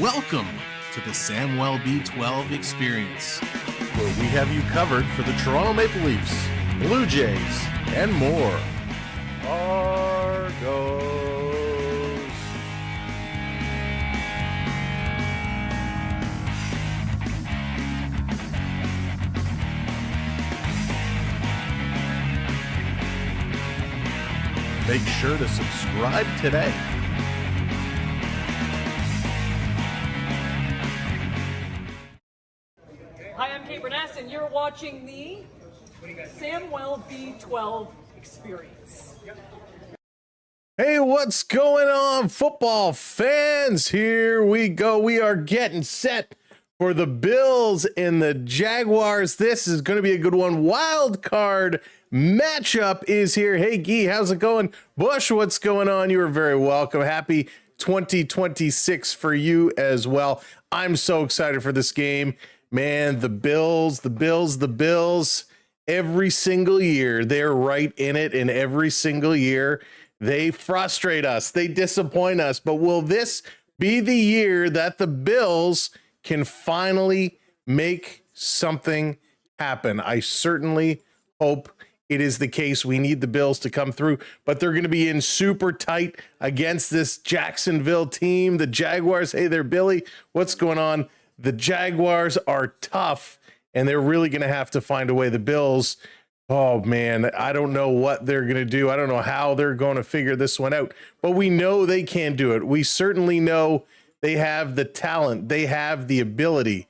Welcome to the Samwell B12 experience, where we have you covered for the Toronto Maple Leafs, Blue Jays, and more. Argos. Make sure to subscribe today. Hi, I'm Kate Bernass, and you're watching the Samwell B12 experience. Hey, what's going on, football fans? Here we go. We are getting set for the Bills and the Jaguars. This is going to be a good one. Wild card matchup is here. Hey, Guy, how's it going? Bush, what's going on? You are very welcome. Happy 2026 for you as well. I'm so excited for this game. Man, the Bills, every single year, they're right in it, and every single year, they frustrate us, they disappoint us. But will this be the year that the Bills can finally make something happen? I certainly hope it is the case. We need the Bills to come through, but they're going to be in super tight against this Jacksonville team, the Jaguars. Hey there, Billy, what's going on? The Jaguars are tough, and they're really going to have to find a way. The Bills, oh man, I don't know what they're going to do. I don't know how they're going to figure this one out, but we know they can do it. We certainly know they have the talent. They have the ability,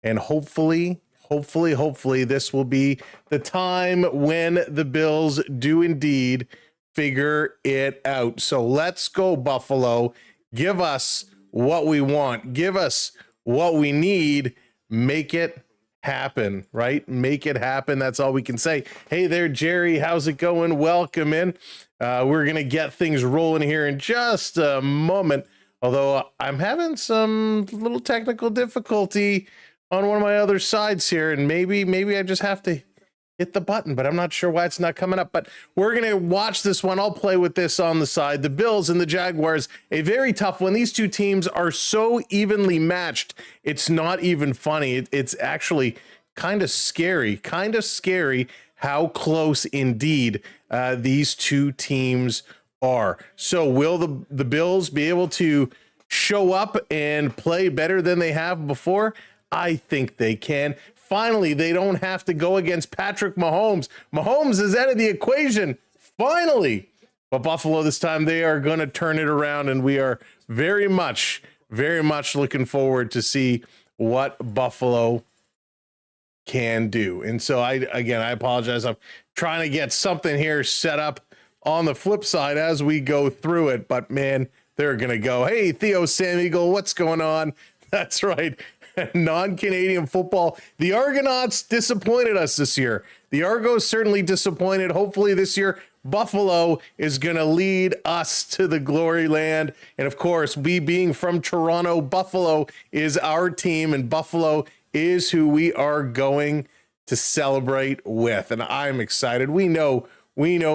and hopefully this will be the time when the Bills do indeed figure it out. So let's go, Buffalo. Give us what we want. Give us what we need. Make it happen, right? Make it happen. That's all we can say. Hey there, Jerry. How's it going? Welcome in. We're going to get things rolling here in just a moment. Although I'm having some little technical difficulty on one of my other sides here, and maybe I just have to hit the button, but I'm not sure why it's not coming up. But we're going to watch this one. I'll play with this on the side. The Bills and the Jaguars, a very tough one. These two teams are so evenly matched. It's not even funny. It's actually kind of scary how close indeed these two teams are. So will the Bills be able to show up and play better than they have before? I think they can. Finally, they don't have to go against Patrick Mahomes. Mahomes is out of the equation, finally. But Buffalo this time, they are going to turn it around, and we are very much looking forward to see what Buffalo can do. And so I apologize. I'm trying to get something here set up on the flip side as we go through it. But man, they're going to go. Hey, Theo Sam Eagle, what's going on? That's right. Non-Canadian football. The Argonauts disappointed us this year. The Argos certainly disappointed. Hopefully this year, Buffalo is going to lead us to the glory land. And of course, we being from Toronto, Buffalo is our team, and Buffalo is who we are going to celebrate with. And I'm excited. We know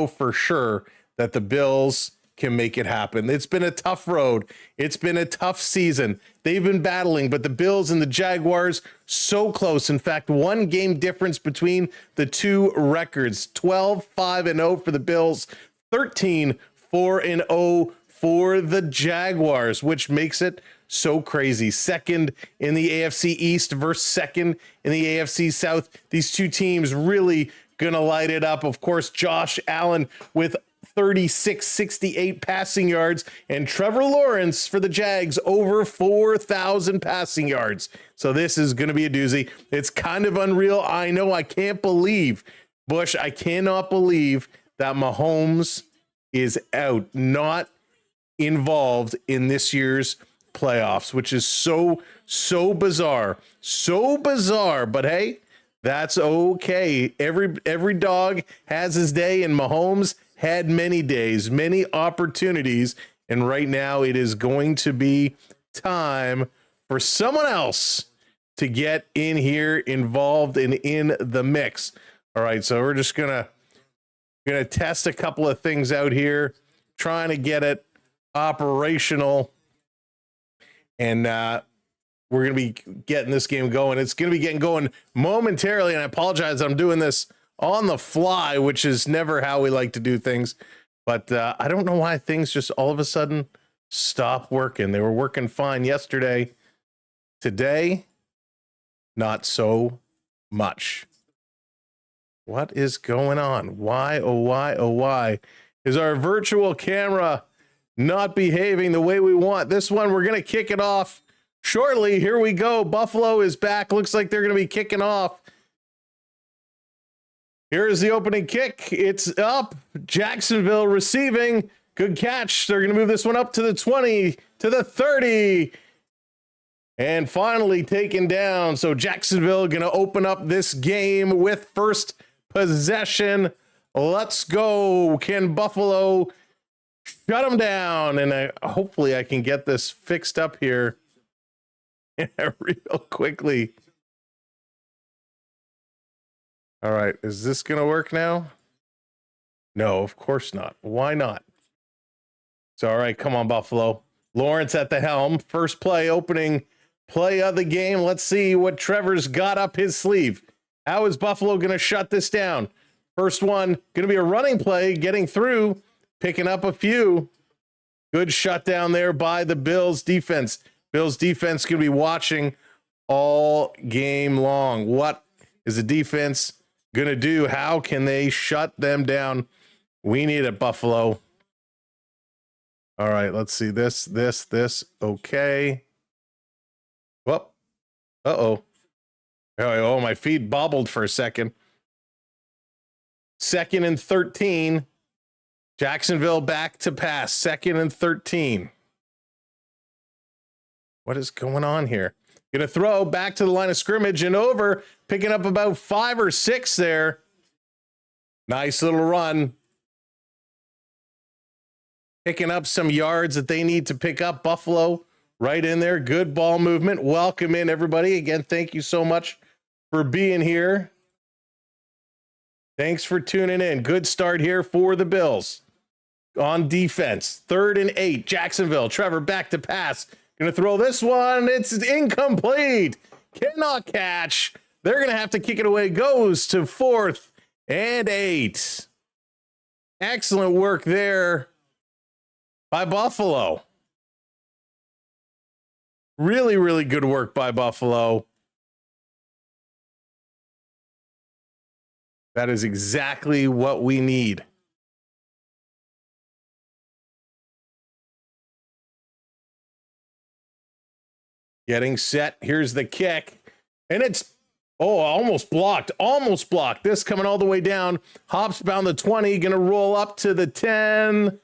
for sure that the Bills can make it happen. It's been a tough road. It's been a tough season. They've been battling, but the Bills and the Jaguars so close. In fact, one game difference between the two records. 12-5-0 for the Bills, 13-4-0 for the Jaguars, which makes it so crazy. Second in the AFC East versus second in the AFC South. These two teams really gonna light it up. Of course, Josh Allen with 3668 passing yards, and Trevor Lawrence for the Jags over 4,000 passing yards. So this is going to be a doozy. It's kind of unreal. I know. I can't believe, Bush, I cannot believe that Mahomes is out, not involved in this year's playoffs, which is so bizarre. So bizarre, but hey, that's okay. Every dog has his day, and Mahomes had many days, many opportunities, and right now it is going to be time for someone else to get in here, involved and in the mix. All right, so we're just gonna test a couple of things out here, trying to get it operational And we're going to be getting this game going. It's going to be getting going momentarily. And I apologize, I'm doing this on the fly, which is never how we like to do things. But I don't know why things just all of a sudden stop working. They were working fine yesterday. Today, not so much. What is going on? Why, oh why, oh why is our virtual camera not behaving the way we want? This one, we're going to kick it off shortly. Here we go. Buffalo is back. Looks like they're going to be kicking off. Here's the opening kick. It's up. Jacksonville receiving. Good catch. They're going to move this one up to the 20, to the 30. And finally taken down. So Jacksonville going to open up this game with first possession. Let's go. Can Buffalo shut them down? And hopefully I can get this fixed up here real quickly. All right. Is this going to work now? No, of course not. Why not? So, all right. Come on, Buffalo. Lawrence at the helm. First play, opening play of the game. Let's see what Trevor's got up his sleeve. How is Buffalo going to shut this down? First one, going to be a running play, getting through, picking up a few. Good shutdown there by the Bills defense. Bills defense going to be watching all game long. What is the defense going to do? How can they shut them down? We need it, Buffalo. All right, let's see this. Okay. Whoop. Uh-oh. Oh, my feet bobbled for a second. 2nd and 13. Jacksonville back to pass. 2nd and 13. What is going on here? Going to throw back to the line of scrimmage and over. Picking up about 5 or 6 there. Nice little run. Picking up some yards that they need to pick up. Buffalo right in there. Good ball movement. Welcome in, everybody. Again, thank you so much for being here. Thanks for tuning in. Good start here for the Bills on defense. 3rd and 8. Jacksonville. Trevor back to pass. Going to throw this one. It's incomplete. Cannot catch. They're going to have to kick it away. Goes to 4th and 8. Excellent work there by Buffalo. Really, really good work by Buffalo. That is exactly what we need. Getting set. Here's the kick. And it's, almost blocked. Almost blocked. This coming all the way down. Hops bound the 20. Going to roll up to the 10.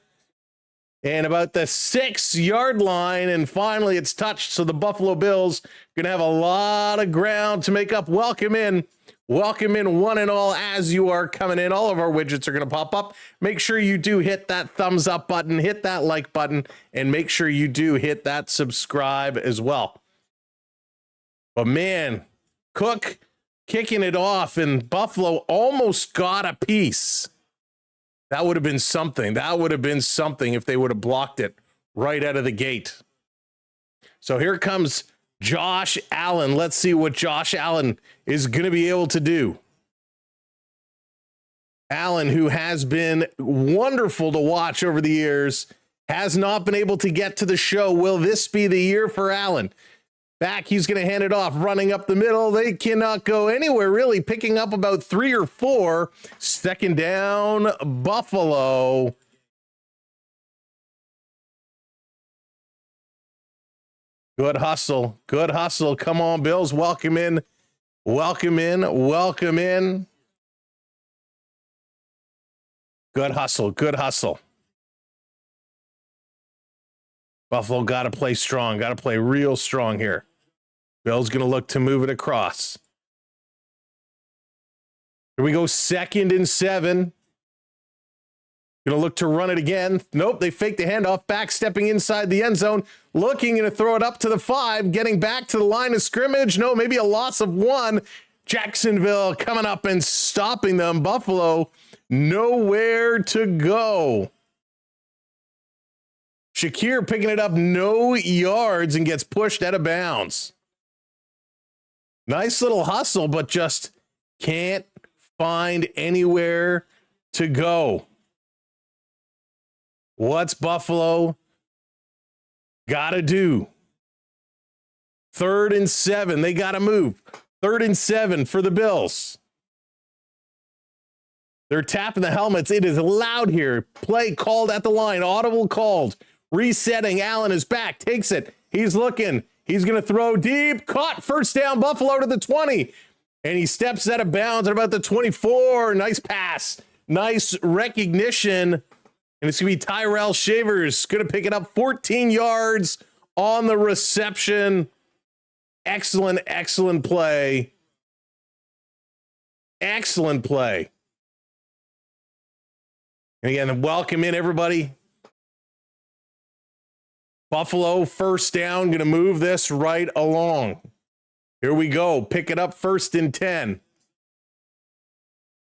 And about the 6-yard line. And finally it's touched. So the Buffalo Bills going to have a lot of ground to make up. Welcome in. Welcome in one and all as you are coming in. All of our widgets are going to pop up. Make sure you do hit that thumbs up button, hit that like button, and make sure you do hit that subscribe as well. But man, Cook kicking it off, and Buffalo almost got a piece. That would have been something. That would have been something if they would have blocked it right out of the gate. So here comes Josh Allen. Let's see what Josh Allen is going to be able to do. Allen, who has been wonderful to watch over the years, has not been able to get to the show. Will this be the year for Allen? Back, he's going to hand it off, running up the middle. They cannot go anywhere, really, picking up about 3 or 4. 2nd down, Buffalo. Good hustle. Good hustle. Come on, Bills. Welcome in. Welcome in. Welcome in. Good hustle. Good hustle. Buffalo got to play strong. Got to play real strong here. Bills going to look to move it across. Here we go. 2nd and 7. Going to look to run it again. Nope, they fake the handoff. Back stepping inside the end zone. Looking to throw it up to the 5. Getting back to the line of scrimmage. No, maybe a loss of 1. Jacksonville coming up and stopping them. Buffalo nowhere to go. Shakir picking it up no yards and gets pushed out of bounds. Nice little hustle, but just can't find anywhere to go. What's Buffalo got to do? 3rd and 7. They got to move. 3rd and 7 for the Bills. They're tapping the helmets. It is loud here. Play called at the line. Audible called. Resetting. Allen is back. Takes it. He's looking. He's going to throw deep. Caught. First down. Buffalo to the 20. And he steps out of bounds at about the 24. Nice pass. Nice recognition. And it's going to be Tyrell Shavers. Going to pick it up 14 yards on the reception. Excellent, excellent play. Excellent play. And again, welcome in, everybody. Buffalo, first down, going to move this right along. Here we go. Pick it up 1st and 10.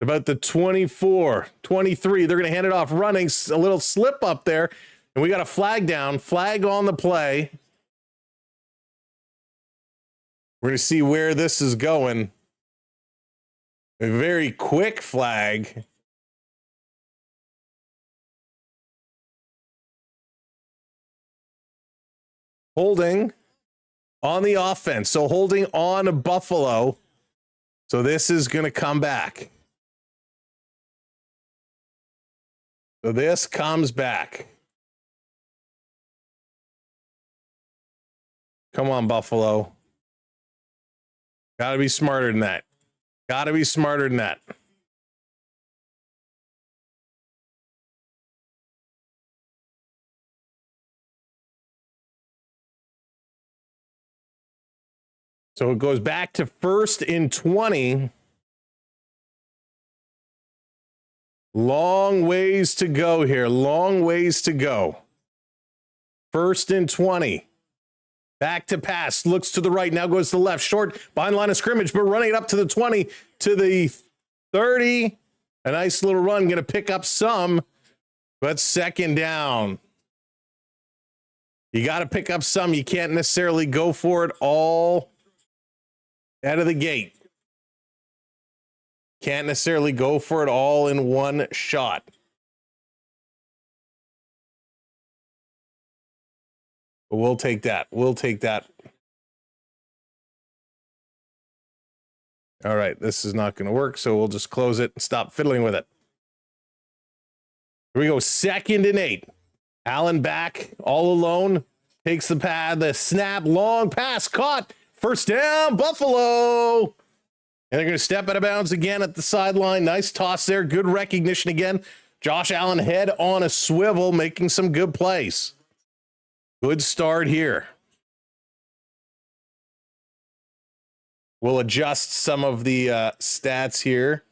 About the 24, 23. They're going to hand it off running. A little slip up there. And we got a flag down. Flag on the play. We're going to see where this is going. A very quick flag. Holding on the offense. So holding on Buffalo. So this is going to come back. So this comes back. Come on, Buffalo. Got to be smarter than that. Got to be smarter than that. So it goes back to 1st and 20. Long ways to go here. Long ways to go. 1st and 20. Back to pass. Looks to the right. Now goes to the left. Short behind line of scrimmage, but running it up to the 20, to the 30. A nice little run. Going to pick up some, but 2nd down. You got to pick up some. You can't necessarily go for it all out of the gate. Can't necessarily go for it all in one shot. But we'll take that. We'll take that. All right, this is not going to work, so we'll just close it and stop fiddling with it. Here we go, 2nd and 8. Allen back, all alone. Takes the pad, the snap, long pass, caught. 1st down, Buffalo. And they're going to step out of bounds again at the sideline. Nice toss there. Good recognition again. Josh Allen head on a swivel, making some good plays. Good start here. We'll adjust some of the stats here,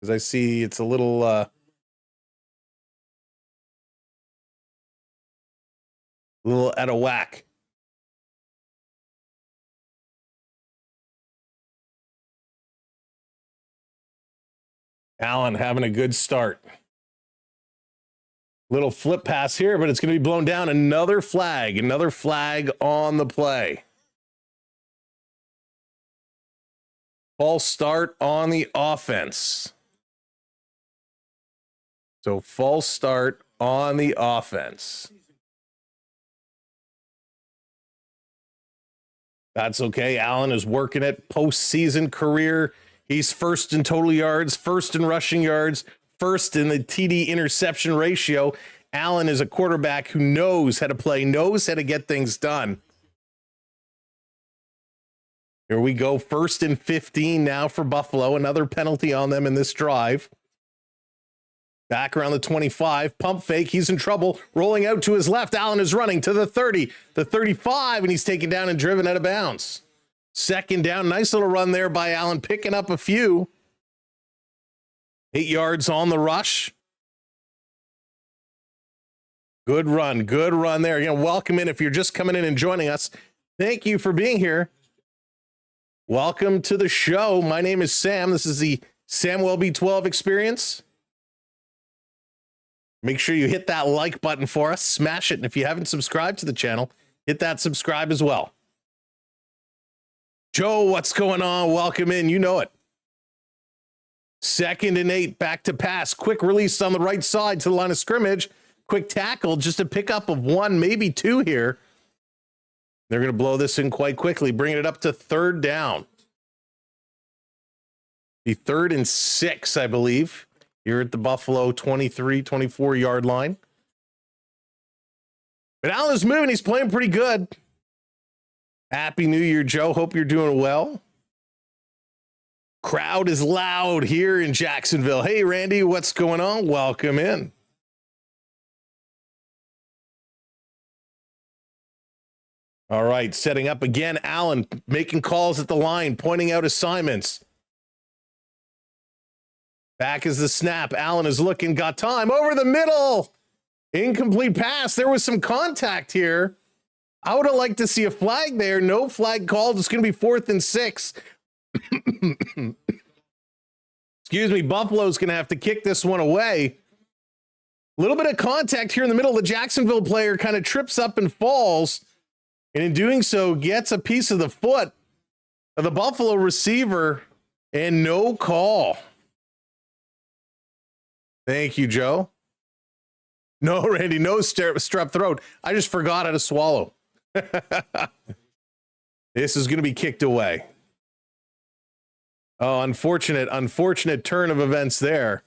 because I see it's a little out of whack. Allen having a good start. Little flip pass here, but it's going to be blown down. Another flag on the play. False start on the offense. So false start on the offense. That's okay. Allen is working it. Postseason career. He's 1st in total yards, 1st in rushing yards, 1st in the TD interception ratio. Allen is a quarterback who knows how to play, knows how to get things done. Here we go. 1st and 15 now for Buffalo. Another penalty on them in this drive. Back around the 25. Pump fake. He's in trouble. Rolling out to his left. Allen is running to the 30, the 35, and he's taken down and driven out of bounds. 2nd down. Nice little run there by Allen, picking up a few. 8 yards on the rush. Good run there. You know, welcome in if you're just coming in and joining us. Thank you for being here. Welcome to the show. My name is Sam. This is the Sam Welby 12 Experience. Make sure you hit that like button for us, smash it. And if you haven't subscribed to the channel, hit that subscribe as well. Joe, what's going on? Welcome in. You know it. 2nd and 8, back to pass. Quick release on the right side to the line of scrimmage. Quick tackle, just a pickup of 1, maybe 2 here. They're going to blow this in quite quickly, bringing it up to 3rd down. The 3rd and 6, I believe, here at the Buffalo 23, 24-yard line. But Allen's moving. He's playing pretty good. Happy New Year, Joe. Hope you're doing well. Crowd is loud here in Jacksonville. Hey, Randy, what's going on? Welcome in. All right, setting up again. Allen making calls at the line, pointing out assignments. Back is the snap. Allen is looking, got time over the middle. Incomplete pass. There was some contact here. I would have liked to see a flag there. No flag called. It's going to be 4th and 6. Excuse me. Buffalo's going to have to kick this one away. A little bit of contact here in the middle. The Jacksonville player kind of trips up and falls. And in doing so, gets a piece of the foot of the Buffalo receiver and no call. Thank you, Joe. No, Randy, no strep throat. I just forgot how to swallow. This is going to be kicked away. Oh, unfortunate turn of events there.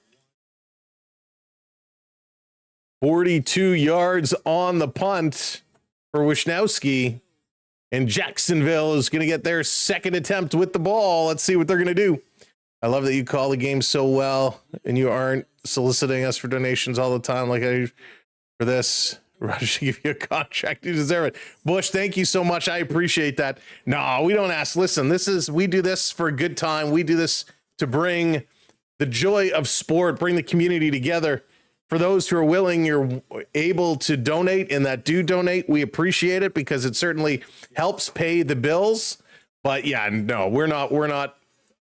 42 yards on the punt for Wisnowski. And Jacksonville is going to get their 2nd attempt with the ball. Let's see what they're going to do. I love that you call the game so well and you aren't soliciting us for donations all the time like I for this. Rush to give you a contract. You deserve it. Bush, thank you so much. I appreciate that. No, we don't ask. Listen, we do this for a good time. We do this to bring the joy of sport, bring the community together. For those who are willing, you're able to donate and that do donate. We appreciate it because it certainly helps pay the bills. But yeah, no, we're not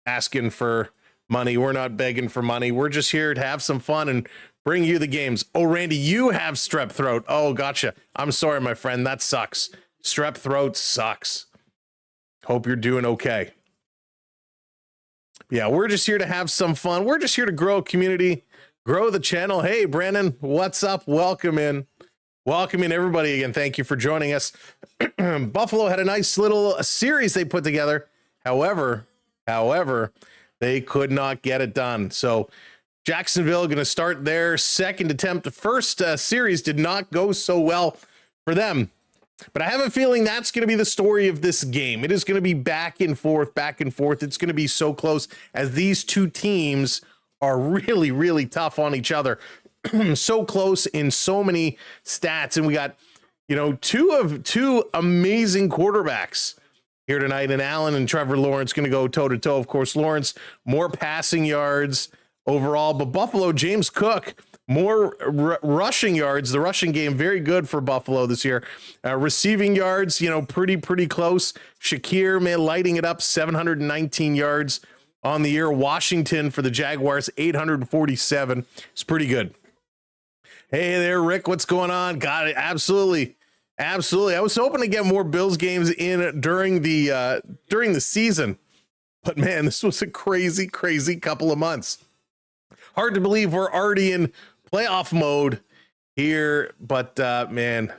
asking for money. We're not begging for money. We're just here to have some fun and bring you the games. Oh, Randy, you have strep throat. Oh, gotcha. I'm sorry, my friend. That sucks. Strep throat sucks. Hope you're doing okay. Yeah, we're just here to have some fun. We're just here to grow a community, grow the channel. Hey, Brandon, what's up? Welcome in. Welcome in, everybody. Again, thank you for joining us. Buffalo had a nice little series they put together. However, they could not get it done. So Jacksonville going to start their 2nd attempt. The first series did not go so well for them. But I have a feeling that's going to be the story of this game. It is going to be back and forth, back and forth. It's going to be so close as these two teams are really, really tough on each other. So close in so many stats. And we got, two amazing quarterbacks here tonight. And Allen and Trevor Lawrence going to go toe to toe. Of course, Lawrence, more passing yards overall, but Buffalo, James Cook, more rushing yards. The rushing game, very good for Buffalo this year. Receiving yards, pretty close. Shakir, man, lighting it up, 719 yards on the year. Washington for the Jaguars, 847. It's pretty good. Hey there, Rick, what's going on? Got it. Absolutely. I was hoping to get more Bills games in during the season, but man, this was a crazy couple of months. Hard to believe we're already in playoff mode here, but man,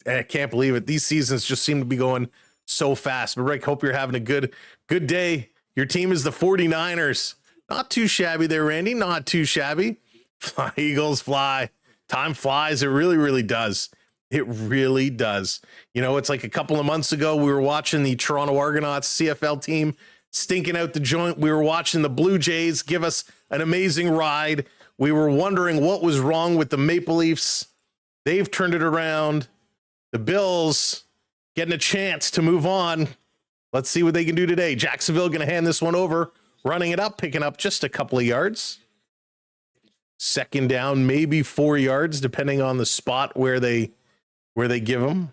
I can't believe it. These seasons just seem to be going so fast. But Rick, hope you're having a good day. Your team is the 49ers. Not too shabby there, Randy. Not too shabby. Fly, Eagles, fly. Time flies. It really does. It really does. It's like a couple of months ago, we were watching the Toronto Argonauts CFL team stinking out the joint. We were watching the Blue Jays give us an amazing ride. We were wondering what was wrong with the Maple Leafs. They've turned it around. The Bills getting a chance to move on. Let's see what they can do today. Jacksonville going to hand this one over, running it up, picking up just a couple of yards. 2nd down, maybe 4 yards, depending on the spot where they give them.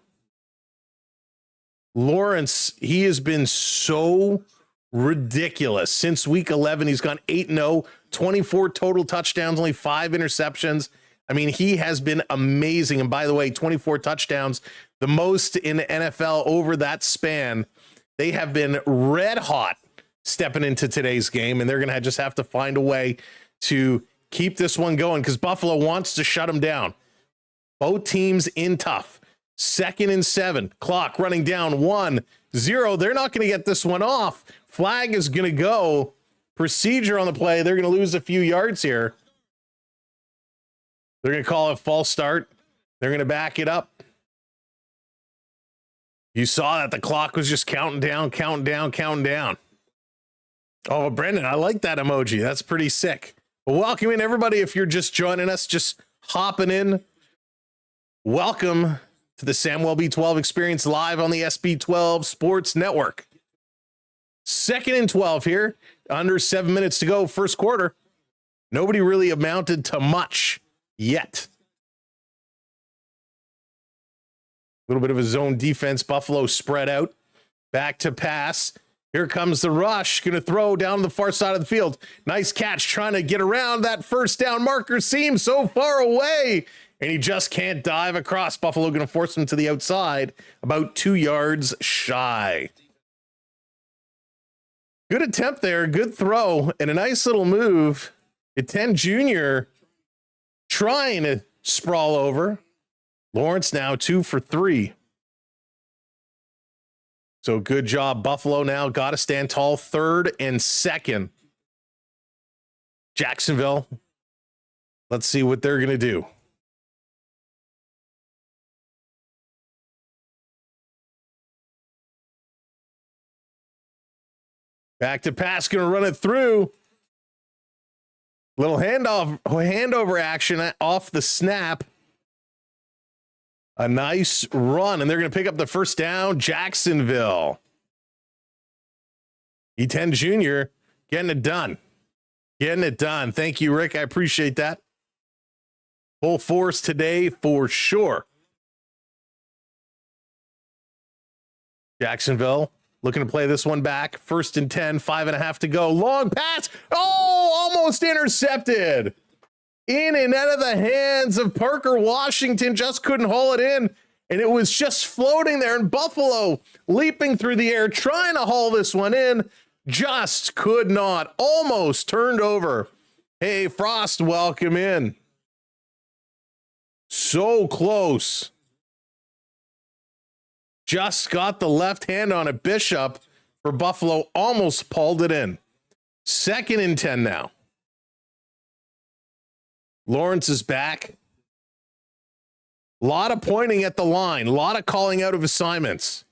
Lawrence, he has been so ridiculous since week 11. He's gone 8-0, 24 total touchdowns, only 5 interceptions. I mean, he has been amazing. And by the way, 24 touchdowns, the most in the NFL over that span. They have been red hot stepping into today's game, and they're going to just have to find a way to keep this one going because Buffalo wants to shut them down. Both teams in tough. 2nd and 7. Clock running down 1-0. They're not going to get this one off. Flag is going to go. Procedure on the play. They're going to lose a few yards here. They're going to call it a false start. They're going to back it up. You saw that the clock was just counting down. Oh, Brendan, I like that emoji. That's pretty sick. Well, welcome in, everybody. If you're just joining us, just hopping in, welcome to the Sam Welby 12 Experience live on the SB12 Sports Network. 2nd and 12 here. Under 7 minutes to go, first quarter. Nobody really amounted to much yet. A little bit of a zone defense. Buffalo spread out. Back to pass. Here comes the rush. Going to throw down the far side of the field. Nice catch trying to get around that first down marker. Seems so far away. And he just can't dive across. Buffalo going to force him to the outside. About 2 yards shy. Good attempt there. Good throw. And a nice little move. Etienne Jr. trying to sprawl over. Lawrence now 2 for 3. So good job. Buffalo now got to stand tall. 3rd and 2nd. Jacksonville. Let's see what they're going to do. Back to pass. Going to run it through. Little handover action off the snap. A nice run, and they're going to pick up the first down. Jacksonville. Etienne Jr. getting it done. Thank you, Rick. I appreciate that. Full force today for sure. Jacksonville looking to play this one back. 1st and 10, 5.5 to go. Long pass. Oh, almost intercepted. In and out of the hands of Parker Washington, just couldn't haul it in. And it was just floating there. And Buffalo leaping through the air, trying to haul this one in. Just could not. Almost turned over. Hey, Frost, welcome in. So close. Just got the left hand on it. Bishop for Buffalo almost pulled it in. 2nd and 10 now. Lawrence is back. A lot of pointing at the line. A lot of calling out of assignments.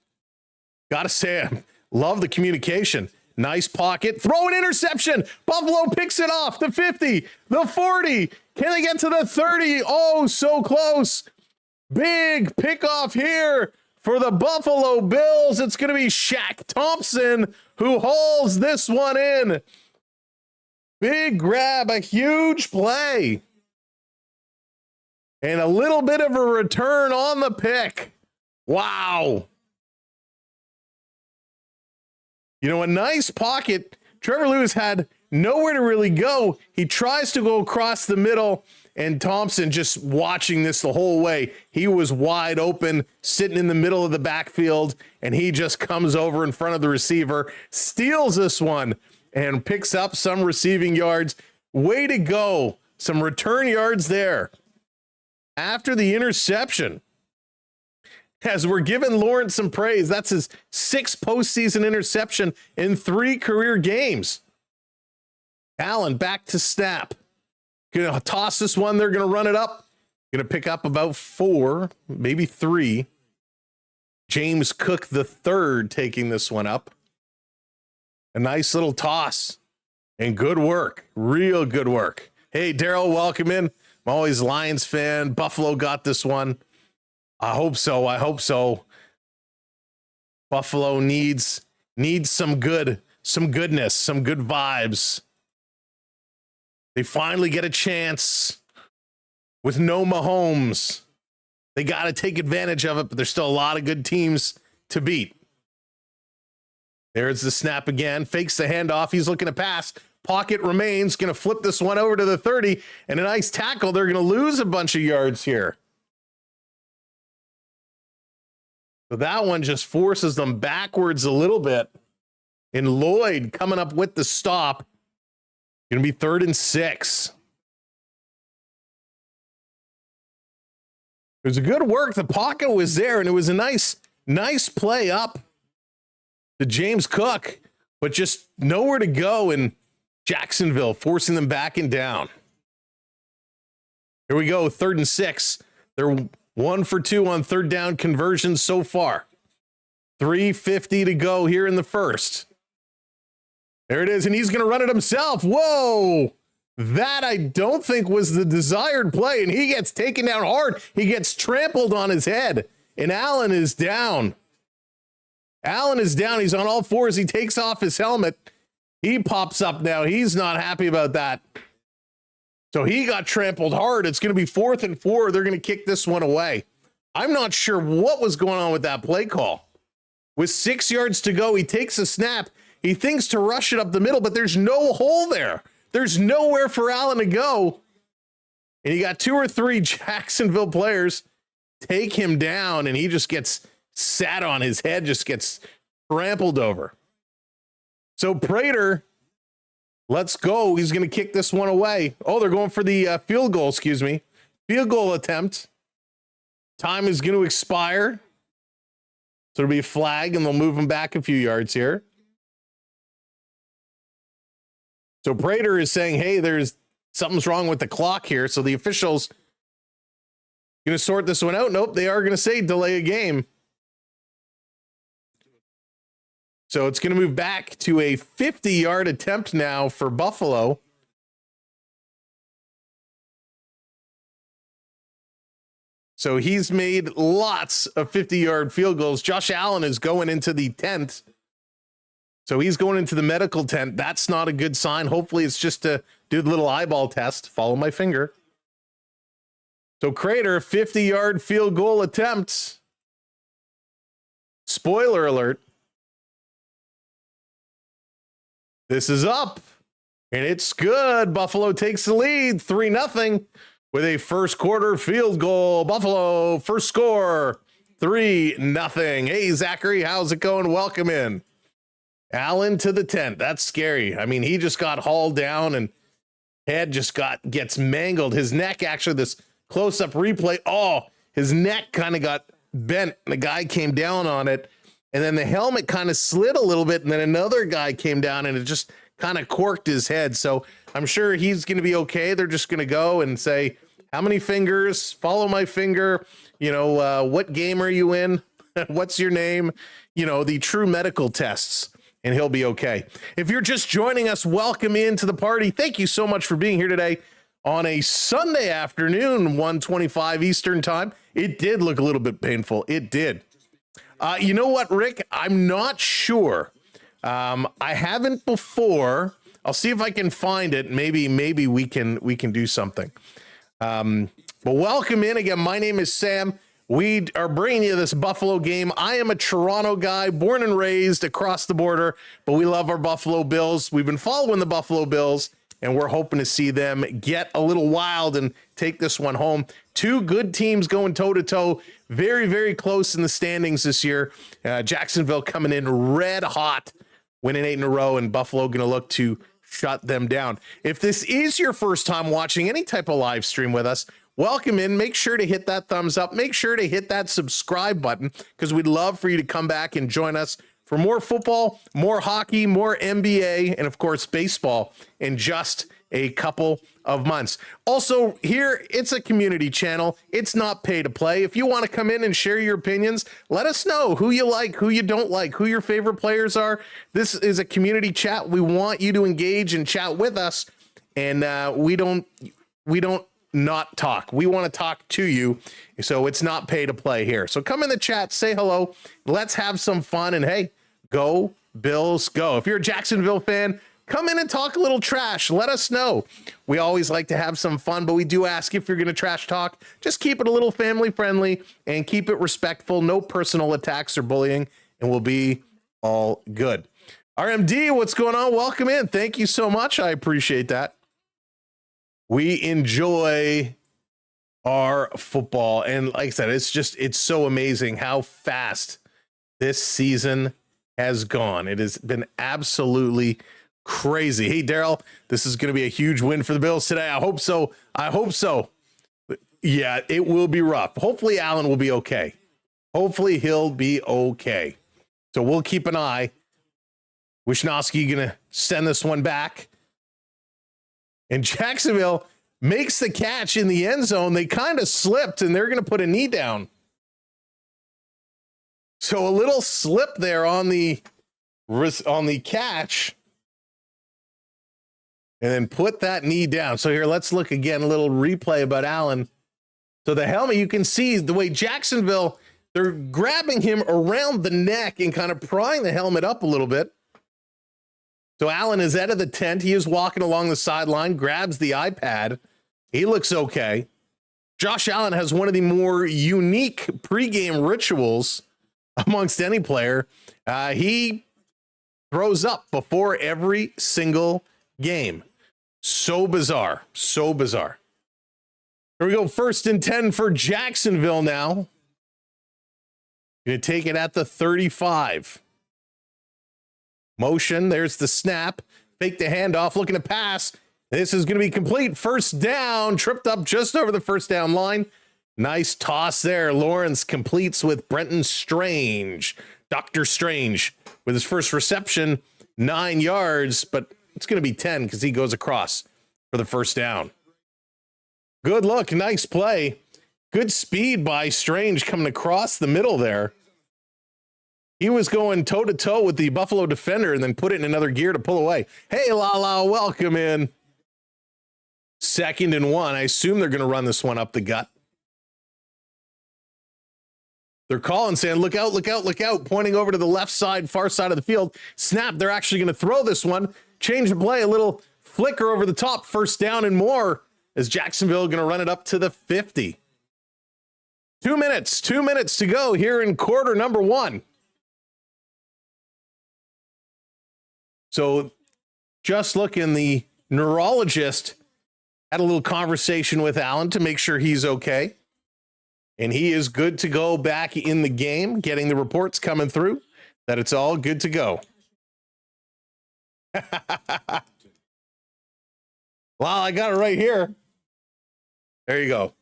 Got to say, I love the communication. Nice pocket. Throw an interception. Buffalo picks it off. The 50, the 40. Can they get to the 30? Oh, so close. Big pickoff here for the Buffalo Bills. It's going to be Shaq Thompson who hauls this one in. Big grab, a huge play. And a little bit of a return on the pick. Wow. You know, a nice pocket. Trevor Lewis had nowhere to really go. He tries to go across the middle, and Thompson just watching this the whole way. He was wide open, sitting in the middle of the backfield, and he just comes over in front of the receiver, steals this one, and picks up some receiving yards. Way to go. Some return yards there. After the interception, as we're giving Lawrence some praise, that's his 6th postseason interception in 3 career games. Allen back to snap. Going to toss this one. They're going to run it up. Going to pick up about 4, maybe 3. James Cook the third taking this one up. A nice little toss and good work. Real good work. Hey, Daryl, welcome in. I'm always Lions fan. Buffalo got this one. I hope so. Buffalo needs some goodness, some good vibes. They finally get a chance with no Mahomes. They got to take advantage of it, but there's still a lot of good teams to beat. There's the snap again. Fakes the handoff. He's looking to pass. Pocket remains, going to flip this one over to the 30, and a nice tackle. They're going to lose a bunch of yards here. So that one just forces them backwards a little bit. And Lloyd coming up with the stop. Going to be 3rd and 6. It was a good work. The pocket was there, and it was a nice play up to James Cook, but just nowhere to go in Jacksonville, forcing them back and down. Here we go, 3rd and 6. They're 1 for 2 on 3rd down conversions so far. 3:50 to go here in the first. There it is, and he's going to run it himself. Whoa! That I don't think was the desired play, and he gets taken down hard. He gets trampled on his head, and Allen is down. Allen is down. He's on all fours. He takes off his helmet. He pops up now. He's not happy about that. So he got trampled hard. It's going to be 4th and 4. They're going to kick this one away. I'm not sure what was going on with that play call. With 6 yards to go, he takes a snap. He thinks to rush it up the middle, but there's no hole there. There's nowhere for Allen to go. And you got 2 or 3 Jacksonville players take him down, and he just gets sat on. His head just gets trampled over. So Prater, let's go. He's going to kick this one away. Oh, they're going for the field goal, excuse me. Field goal attempt. Time is going to expire. So it'll be a flag, and they'll move him back a few yards here. So Prater is saying, hey, there's something's wrong with the clock here. So the officials going to sort this one out. Nope, they are going to say delay a game. So it's going to move back to a 50-yard attempt now for Buffalo. So he's made lots of 50-yard field goals. Josh Allen is going into the tent. So he's going into the medical tent. That's not a good sign. Hopefully it's just to do the little eyeball test. Follow my finger. So Prater, 50-yard field goal attempt. Spoiler alert. This is up. And it's good. Buffalo takes the lead, 3-0 with a first quarter field goal. Buffalo, first score, 3-0. Hey, Zachary, how's it going? Welcome in. Allen to the tent. That's scary. I mean, he just got hauled down and head just gets mangled. His neck, actually, this close-up replay, his neck kind of got bent. The guy came down on it, and then the helmet kind of slid a little bit, and then another guy came down, and it just kind of corked his head. So I'm sure he's going to be okay. They're just going to go and say, how many fingers? Follow my finger. What game are you in? What's your name? The true medical tests. And he'll be okay. If you're just joining us, welcome into the party. Thank you so much for being here today on a Sunday afternoon, 1:25 Eastern time. It did look a little bit painful. It did. You know what, Rick? I'm not sure. I haven't before. I'll see if I can find it. Maybe we can do something. But welcome in again. My name is Sam. We are bringing you this Buffalo game. I am a Toronto guy, born and raised across the border, but we love our Buffalo Bills. We've been following the Buffalo Bills, and we're hoping to see them get a little wild and take this one home. 2 good teams going toe-to-toe, very, very close in the standings this year. Jacksonville coming in red hot, winning 8 in a row, and Buffalo going to look to shut them down. If this is your first time watching any type of live stream with us, welcome in. Make sure to hit that thumbs up. Make sure to hit that subscribe button because we'd love for you to come back and join us for more football, more hockey, more NBA, and of course, baseball in just a couple of months. Also, here, it's a community channel. It's not pay to play. If you want to come in and share your opinions, let us know who you like, who you don't like, who your favorite players are. This is a community chat. We want you to engage and chat with us, and we don't not talk. We want to talk to you, so it's not pay to play here. So come in the chat, say hello, let's have some fun, and hey, go Bills, go. If you're a Jacksonville fan, come in and talk a little trash. Let us know. We always like to have some fun, but we do ask if you're going to trash talk, just keep it a little family friendly and keep it respectful. No personal attacks or bullying, and we'll be all good. RMD, what's going on? Welcome in. Thank you so much. I appreciate that. We enjoy our football. And like I said, it's so amazing how fast this season has gone. It has been absolutely crazy. Hey, Daryl, this is going to be a huge win for the Bills today. I hope so. Yeah, it will be rough. Hopefully Allen will be okay. Hopefully he'll be okay. So we'll keep an eye. Wishnowski going to send this one back. And Jacksonville makes the catch in the end zone. They kind of slipped, and they're going to put a knee down. So a little slip there on the catch. And then put that knee down. So here, let's look again, a little replay about Allen. So the helmet, you can see the way Jacksonville, they're grabbing him around the neck and kind of prying the helmet up a little bit. So Allen is out of the tent. He is walking along the sideline, grabs the iPad. He looks okay. Josh Allen has one of the more unique pregame rituals amongst any player. He throws up before every single game. So bizarre. So bizarre. Here we go. 1st and 10 for Jacksonville now. Going to take it at the 35. Motion. There's the snap. Fake the handoff. Looking to pass. This is going to be complete. 1st down. Tripped up just over the 1st down line. Nice toss there. Lawrence completes with Brenton Strange. Dr. Strange with his first reception. 9 yards, but it's going to be 10 because he goes across for the 1st down. Good look. Nice play. Good speed by Strange coming across the middle there. He was going toe-to-toe with the Buffalo defender and then put it in another gear to pull away. Hey, Lala, welcome in. 2nd and 1. I assume they're going to run this one up the gut. They're calling, saying, look out, look out, look out, pointing over to the left side, far side of the field. Snap, they're actually going to throw this one. Change the play, a little flicker over the top, 1st down and more, as Jacksonville going to run it up to the 50. 2 minutes to go here in quarter number 1. So just looking, the neurologist had a little conversation with Allen to make sure he's okay. And he is good to go back in the game, getting the reports coming through that it's all good to go. Well, I got it right here. There you go.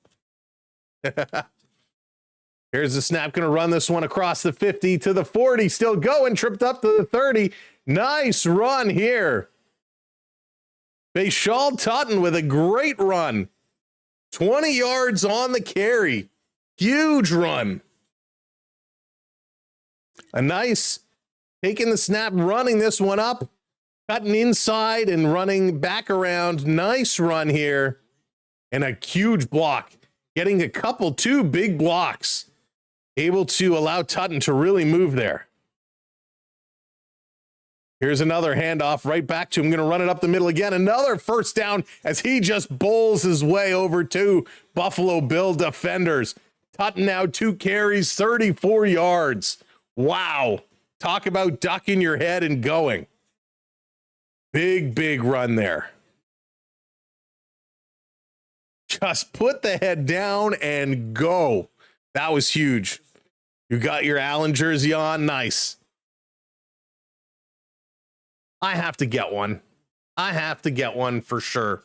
Here's the snap, going to run this one across the 50 to the 40, still going, tripped up to the 30. Nice run here. Bashal Tutton with a great run. 20 yards on the carry. Huge run. A nice taking the snap, running this one up, cutting inside and running back around. Nice run here. And a huge block. Getting two big blocks. Able to allow Tutton to really move there. Here's another handoff right back to him. Going to run it up the middle again. Another 1st down as he just bowls his way over to Buffalo Bill defenders. Tutton now 2 carries, 34 yards. Wow. Talk about ducking your head and going. Big run there. Just put the head down and go. That was huge. You got your Allen jersey on. Nice. I have to get one. I have to get one for sure.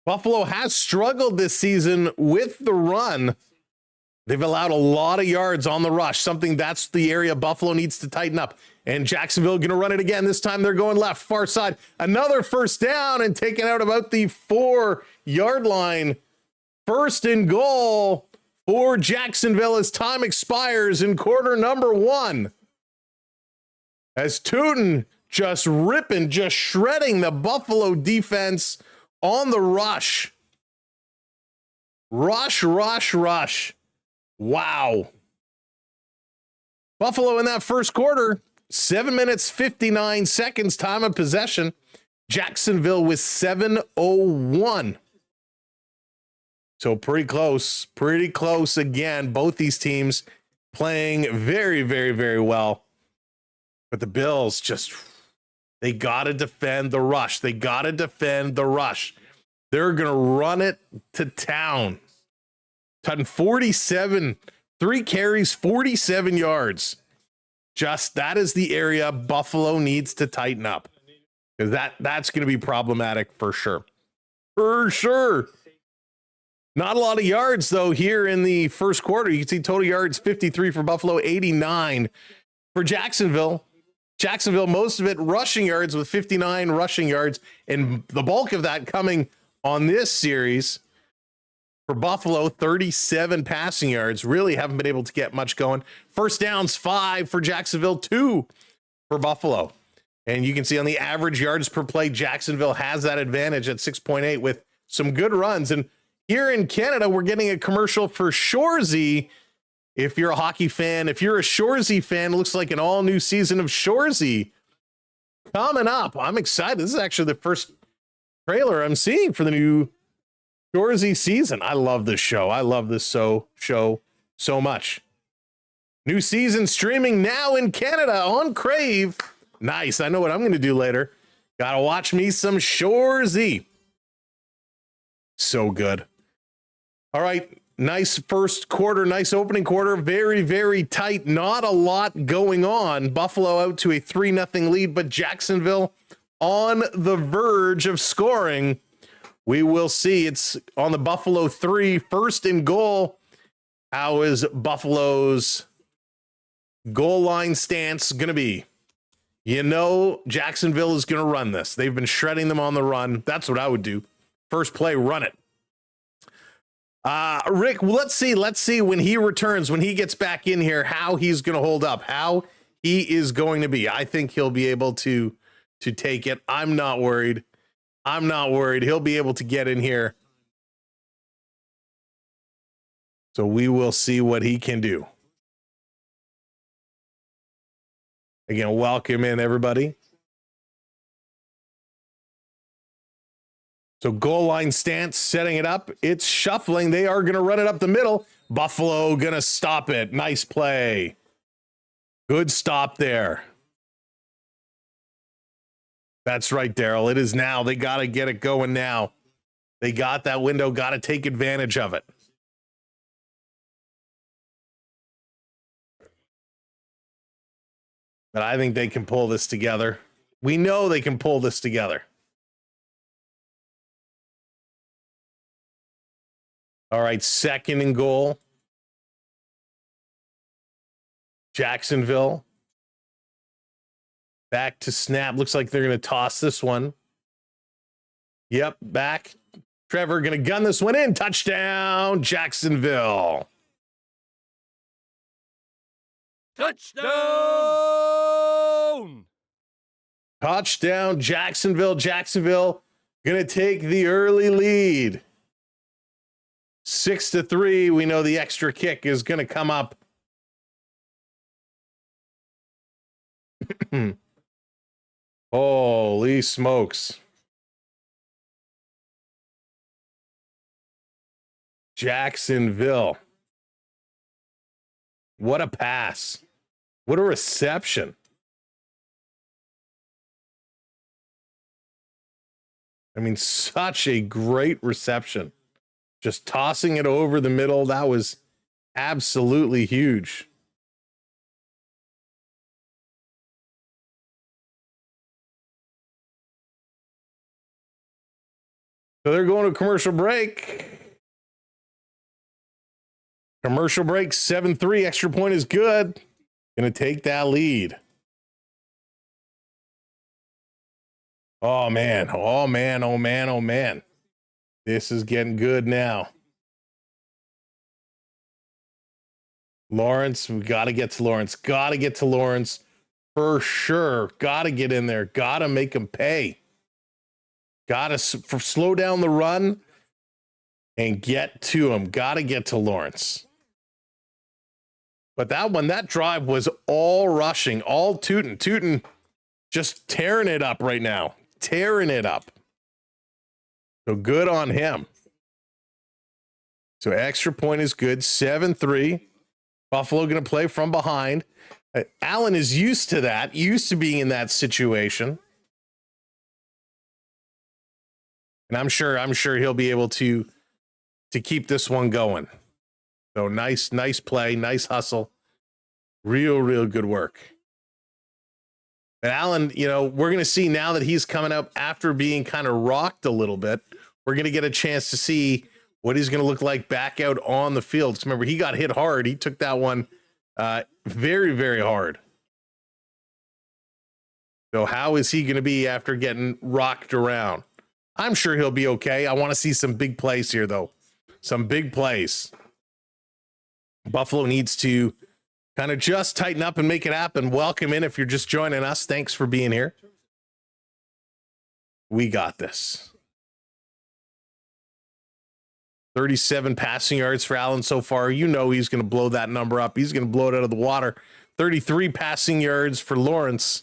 Buffalo has struggled this season with the run. They've allowed a lot of yards on the rush, something that's the area Buffalo needs to tighten up. And Jacksonville going to run it again. This time they're going left, far side. Another 1st down and taken out about the 4-yard line. 1st and goal for Jacksonville as time expires in quarter number 1. As Tootin just ripping, just shredding the Buffalo defense on the rush. Rush. Wow. Buffalo in that 1st quarter, 7 minutes, 59 seconds, time of possession. Jacksonville with 7:01. So pretty close again. Both these teams playing very, very, very well. But the Bills just, they got to defend the rush. They got to defend the rush. They're going to run it to town. Tutton 47, 3 carries, 47 yards. Just that is the area Buffalo needs to tighten up, because that's going to be problematic for sure. For sure. Not a lot of yards, though, here in the first quarter. You can see total yards 53 for Buffalo, 89 for Jacksonville. Jacksonville, most of it rushing yards with 59 rushing yards, and the bulk of that coming on this series. For Buffalo, 37 passing yards. Really haven't been able to get much going. First downs, 5 for Jacksonville, 2 for Buffalo. And you can see on the average yards per play, Jacksonville has that advantage at 6.8 with some good runs. And here in Canada, we're getting a commercial for Shoresy. If you're a hockey fan, if you're a Shoresy fan, it looks like an all-new season of Shoresy coming up. I'm excited. This is actually the first trailer I'm seeing for the new Shoresy season. I love this show. I love this show so much. New season streaming now in Canada on Crave. Nice. I know what I'm going to do later. Gotta watch me some Shoresy. So good. All right. Nice first quarter. Nice opening quarter. Very, very tight. Not a lot going on. Buffalo out to a 3-0 lead, but Jacksonville on the verge of scoring. We will see. It's on the Buffalo 3, first and goal. How is Buffalo's goal line stance going to be? You know, Jacksonville is going to run this. They've been shredding them on the run. That's what I would do. First play, run it. Rick, let's see when he returns, when he gets back in here, how he's going to hold up, how he is going to be. I think he'll be able to take it. I'm not worried. He'll be able to get in here. So we will see what he can do. Again, welcome in, everybody. So goal line stance, setting it up. It's shuffling. They are going to run it up the middle. Buffalo going to stop it. Nice play. Good stop there. That's right, Daryl. It is now. They got to get it going now. They got that window, got to take advantage of it. But I think they can pull this together. We know they can pull this together. All right, second and goal. Jacksonville. Back to snap. Looks like they're going to toss this one. Yep, back. Trevor going to gun this one in. Touchdown, Jacksonville. Touchdown! Touchdown, Jacksonville. Jacksonville going to take the early lead. 6-3. We know the extra kick is going to come up. Holy smokes. Jacksonville. What a pass. What a reception. I mean, such a great reception. Just tossing it over the middle. That was absolutely huge. So they're going to commercial break. Commercial break, 7-3. Extra point is good. Going to take that lead. Oh, man. Oh, man. Oh, man. Oh, man. This is getting good now. Lawrence, we got to get to Lawrence. Got to get to Lawrence for sure. Got to get in there. Got to make him pay. Got to slow down the run and get to him. Got to get to Lawrence. But that one, that drive was all rushing, all tooting. Tooting just tearing it up right now. Tearing it up. So good on him. So extra point is good. 7-3. Buffalo going to play from behind. Allen is used to that, used to being in that situation. And I'm sure he'll be able to keep this one going. So nice play, nice hustle. Real good work. And Allen, we're going to see now that he's coming up after being kind of rocked a little bit. We're going to get a chance to see what he's going to look like back out on the field. Remember, he got hit hard. He took that one very hard. So how is he going to be after getting rocked around? I'm sure he'll be okay. I want to see some big plays here, though. Some big plays. Buffalo needs to kind of just tighten up and make it happen. Welcome in if you're just joining us. Thanks for being here. We got this. 37 passing yards for Allen so far. He's going to blow that number up. He's going to blow it out of the water. 33 passing yards for Lawrence.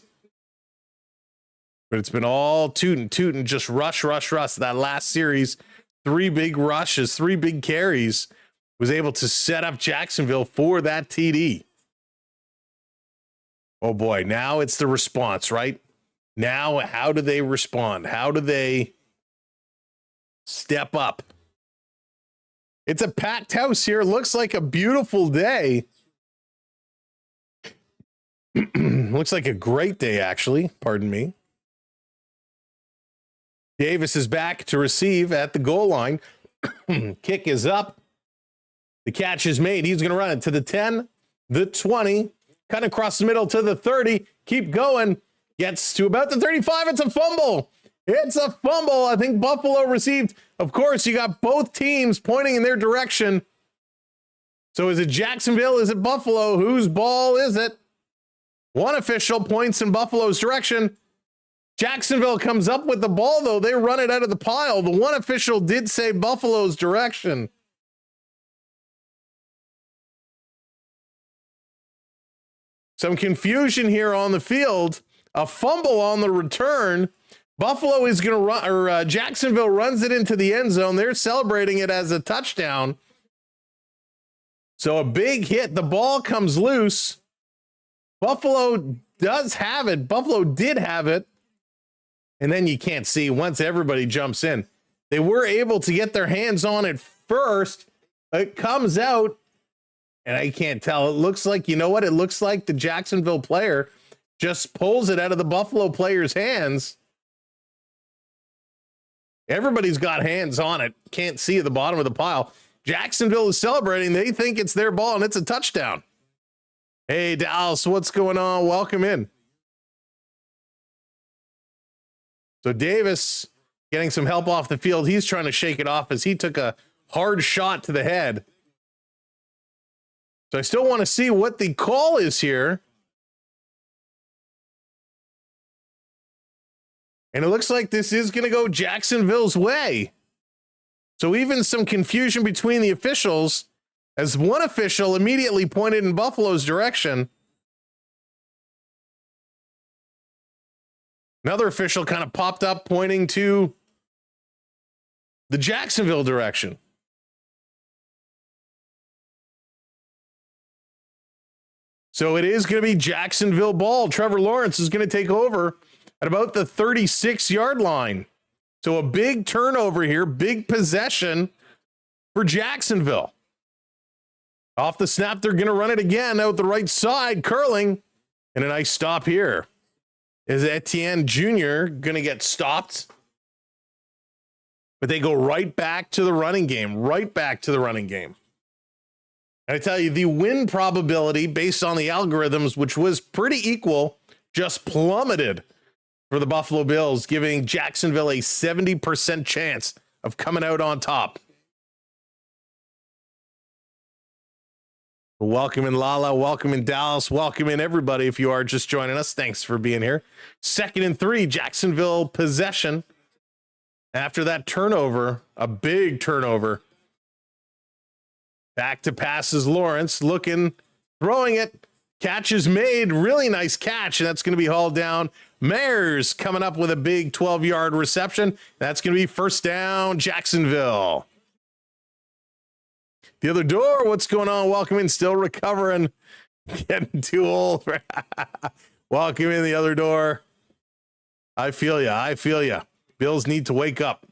But it's been all tootin', just rush. That last series, 3 big rushes, 3 big carries, was able to set up Jacksonville for that TD. Oh boy, now it's the response, right? Now, how do they respond? How do they step up? It's a packed house here. It looks like a beautiful day. Looks like a great day, actually. Pardon me. Davis is back to receive at the goal line. Kick is up. The catch is made. He's going to run it to the 10, the 20, cut across the middle to the 30. Keep going. Gets to about the 35. It's a fumble. It's a fumble. I think Buffalo received. Of course, you got both teams pointing in their direction. So is it Jacksonville? Is it Buffalo? Whose ball is it? One official points in Buffalo's direction. Jacksonville comes up with the ball, though. They run it out of the pile. The one official did say Buffalo's direction. Some confusion here on the field. A fumble on the return. Buffalo is going to run, or Jacksonville runs it into the end zone. They're celebrating it as a touchdown. So a big hit. The ball comes loose. Buffalo does have it. Buffalo did have it. And then you can't see once everybody jumps in. They were able to get their hands on it first. It comes out, and I can't tell. It looks like, you know what? It looks like the Jacksonville player just pulls it out of the Buffalo player's hands. Everybody's got hands on it. Can't see at the bottom of the pile. Jacksonville is celebrating. They think it's their ball, and it's a touchdown. Hey, Dallas, what's going on? Welcome in. So Davis getting some help off the field. He's trying to shake it off as he took a hard shot to the head. So I still want to see what the call is here. And it looks like this is going to go Jacksonville's way. So even some confusion between the officials, as one official immediately pointed in Buffalo's direction. Another official kind of popped up pointing to the Jacksonville direction. So it is going to be Jacksonville ball. Trevor Lawrence is going to take over at about the 36-yard line. So a big turnover here, big possession for Jacksonville. Off the snap, they're going to run it again out the right side, curling, and a nice stop here. Is Etienne Jr. going to get stopped? But they go right back to the running game, And I tell you, the win probability based on the algorithms, which was pretty equal, just plummeted for the Buffalo Bills, giving Jacksonville a 70% chance of coming out on top. Welcome in Lala, welcome in Dallas, welcome in everybody if you are just joining us. Thanks for being here. 2nd and 3, Jacksonville possession. After that turnover, a big turnover. Back to passes Lawrence, looking, throwing it. Catch is made, really nice catch, and that's going to be hauled down. Mayers coming up with a big 12-yard reception. That's going to be first down, Jacksonville. The other door, what's going on? Welcome in, still recovering Getting too old. Walking in the other door. I feel ya. I feel ya. Bills need to wake up.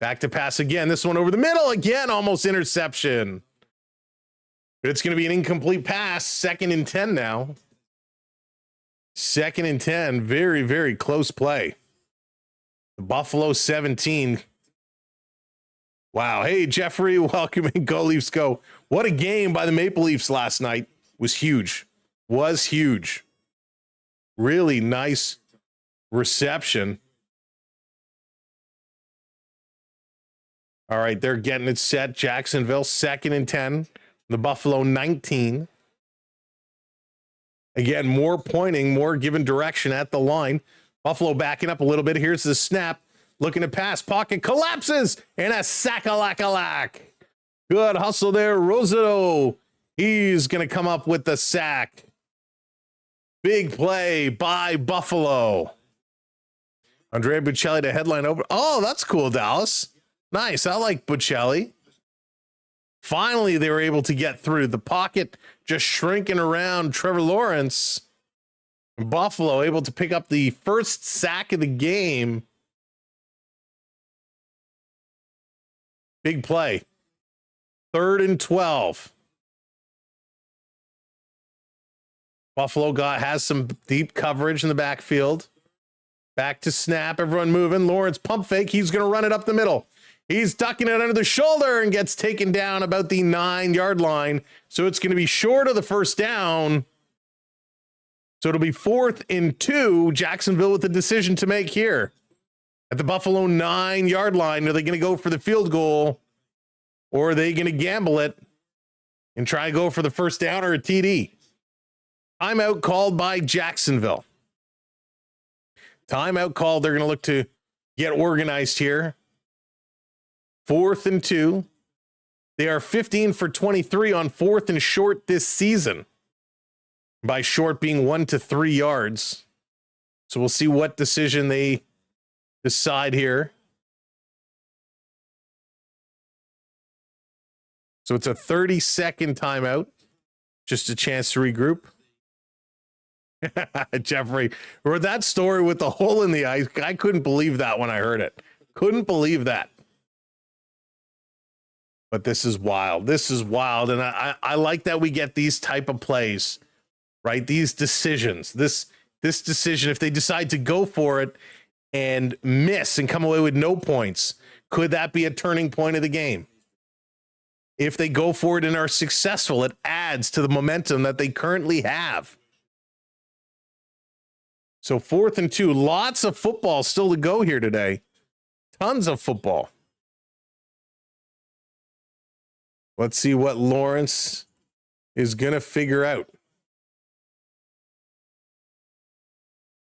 Back to pass again. This one over the middle again. Almost interception. But it's going to be an incomplete pass. 2nd and 10 now. 2nd and 10. Very, very close play. The Buffalo 17. Wow. Hey, Jeffrey. Welcome in. Go Leafs go. What a game by the Maple Leafs last night. Was huge. Was huge. Really nice reception. All right, they're getting it set. Jacksonville, 2nd and 10. The Buffalo, 19. Again, more pointing, more given direction at the line. Buffalo backing up a little bit. Here's the snap. Looking to pass. Pocket collapses. And a sack-a-lack-a-lack. Good hustle there. Rosato. He's going to come up with the sack. Big play by Buffalo. Andrea Bocelli to headline over. Oh, that's cool, Dallas. Nice. I like Bocelli. Finally, they were able to get through. The pocket just shrinking around Trevor Lawrence. Buffalo able to pick up the first sack of the game. Big play. 3rd and 12. Buffalo has some deep coverage in the backfield. Back to snap. Everyone moving. Lawrence pump fake. He's going to run it up the middle. He's ducking it under the shoulder and gets taken down about the 9-yard line. So it's going to be short of the first down. So it'll be 4th and 2. Jacksonville with the decision to make here. At the Buffalo 9-yard line, are they going to go for the field goal? Or are they going to gamble it and try to go for the first down or a TD? Timeout called by Jacksonville. Timeout called. They're going to look to get organized here. 4th and 2. They are 15 for 23 on 4th and short this season. By short being 1 to 3 yards. So we'll see what decision they decide here. So it's a 30-second timeout. Just a chance to regroup. Jeffrey, or that story with the hole in the ice. I couldn't believe that when I heard it. Couldn't believe that. But this is wild. This is wild. And I like that we get these type of plays, right? These decisions, this decision, if they decide to go for it and miss and come away with no points, could that be a turning point of the game? If they go for it and are successful, it adds to the momentum that they currently have. So 4th and 2, lots of football still to go here today. Tons of football. Let's see what Lawrence is going to figure out.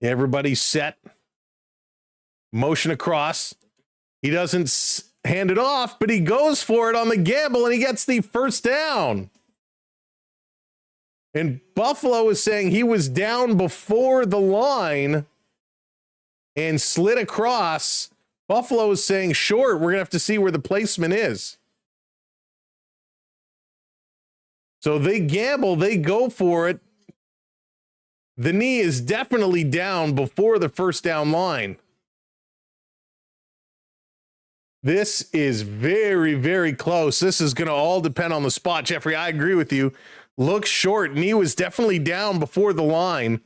Everybody's set. Motion across. He doesn't hand it off, but he goes for it on the gamble and he gets the first down. And Buffalo is saying he was down before the line and slid across. Buffalo is saying short. We're going to have to see where the placement is. So they gamble, they go for it. The knee is definitely down before the first down line. This is very, very close. This is going to all depend on the spot. Jeffrey, I agree with you. Looks short. Knee was definitely down before the line.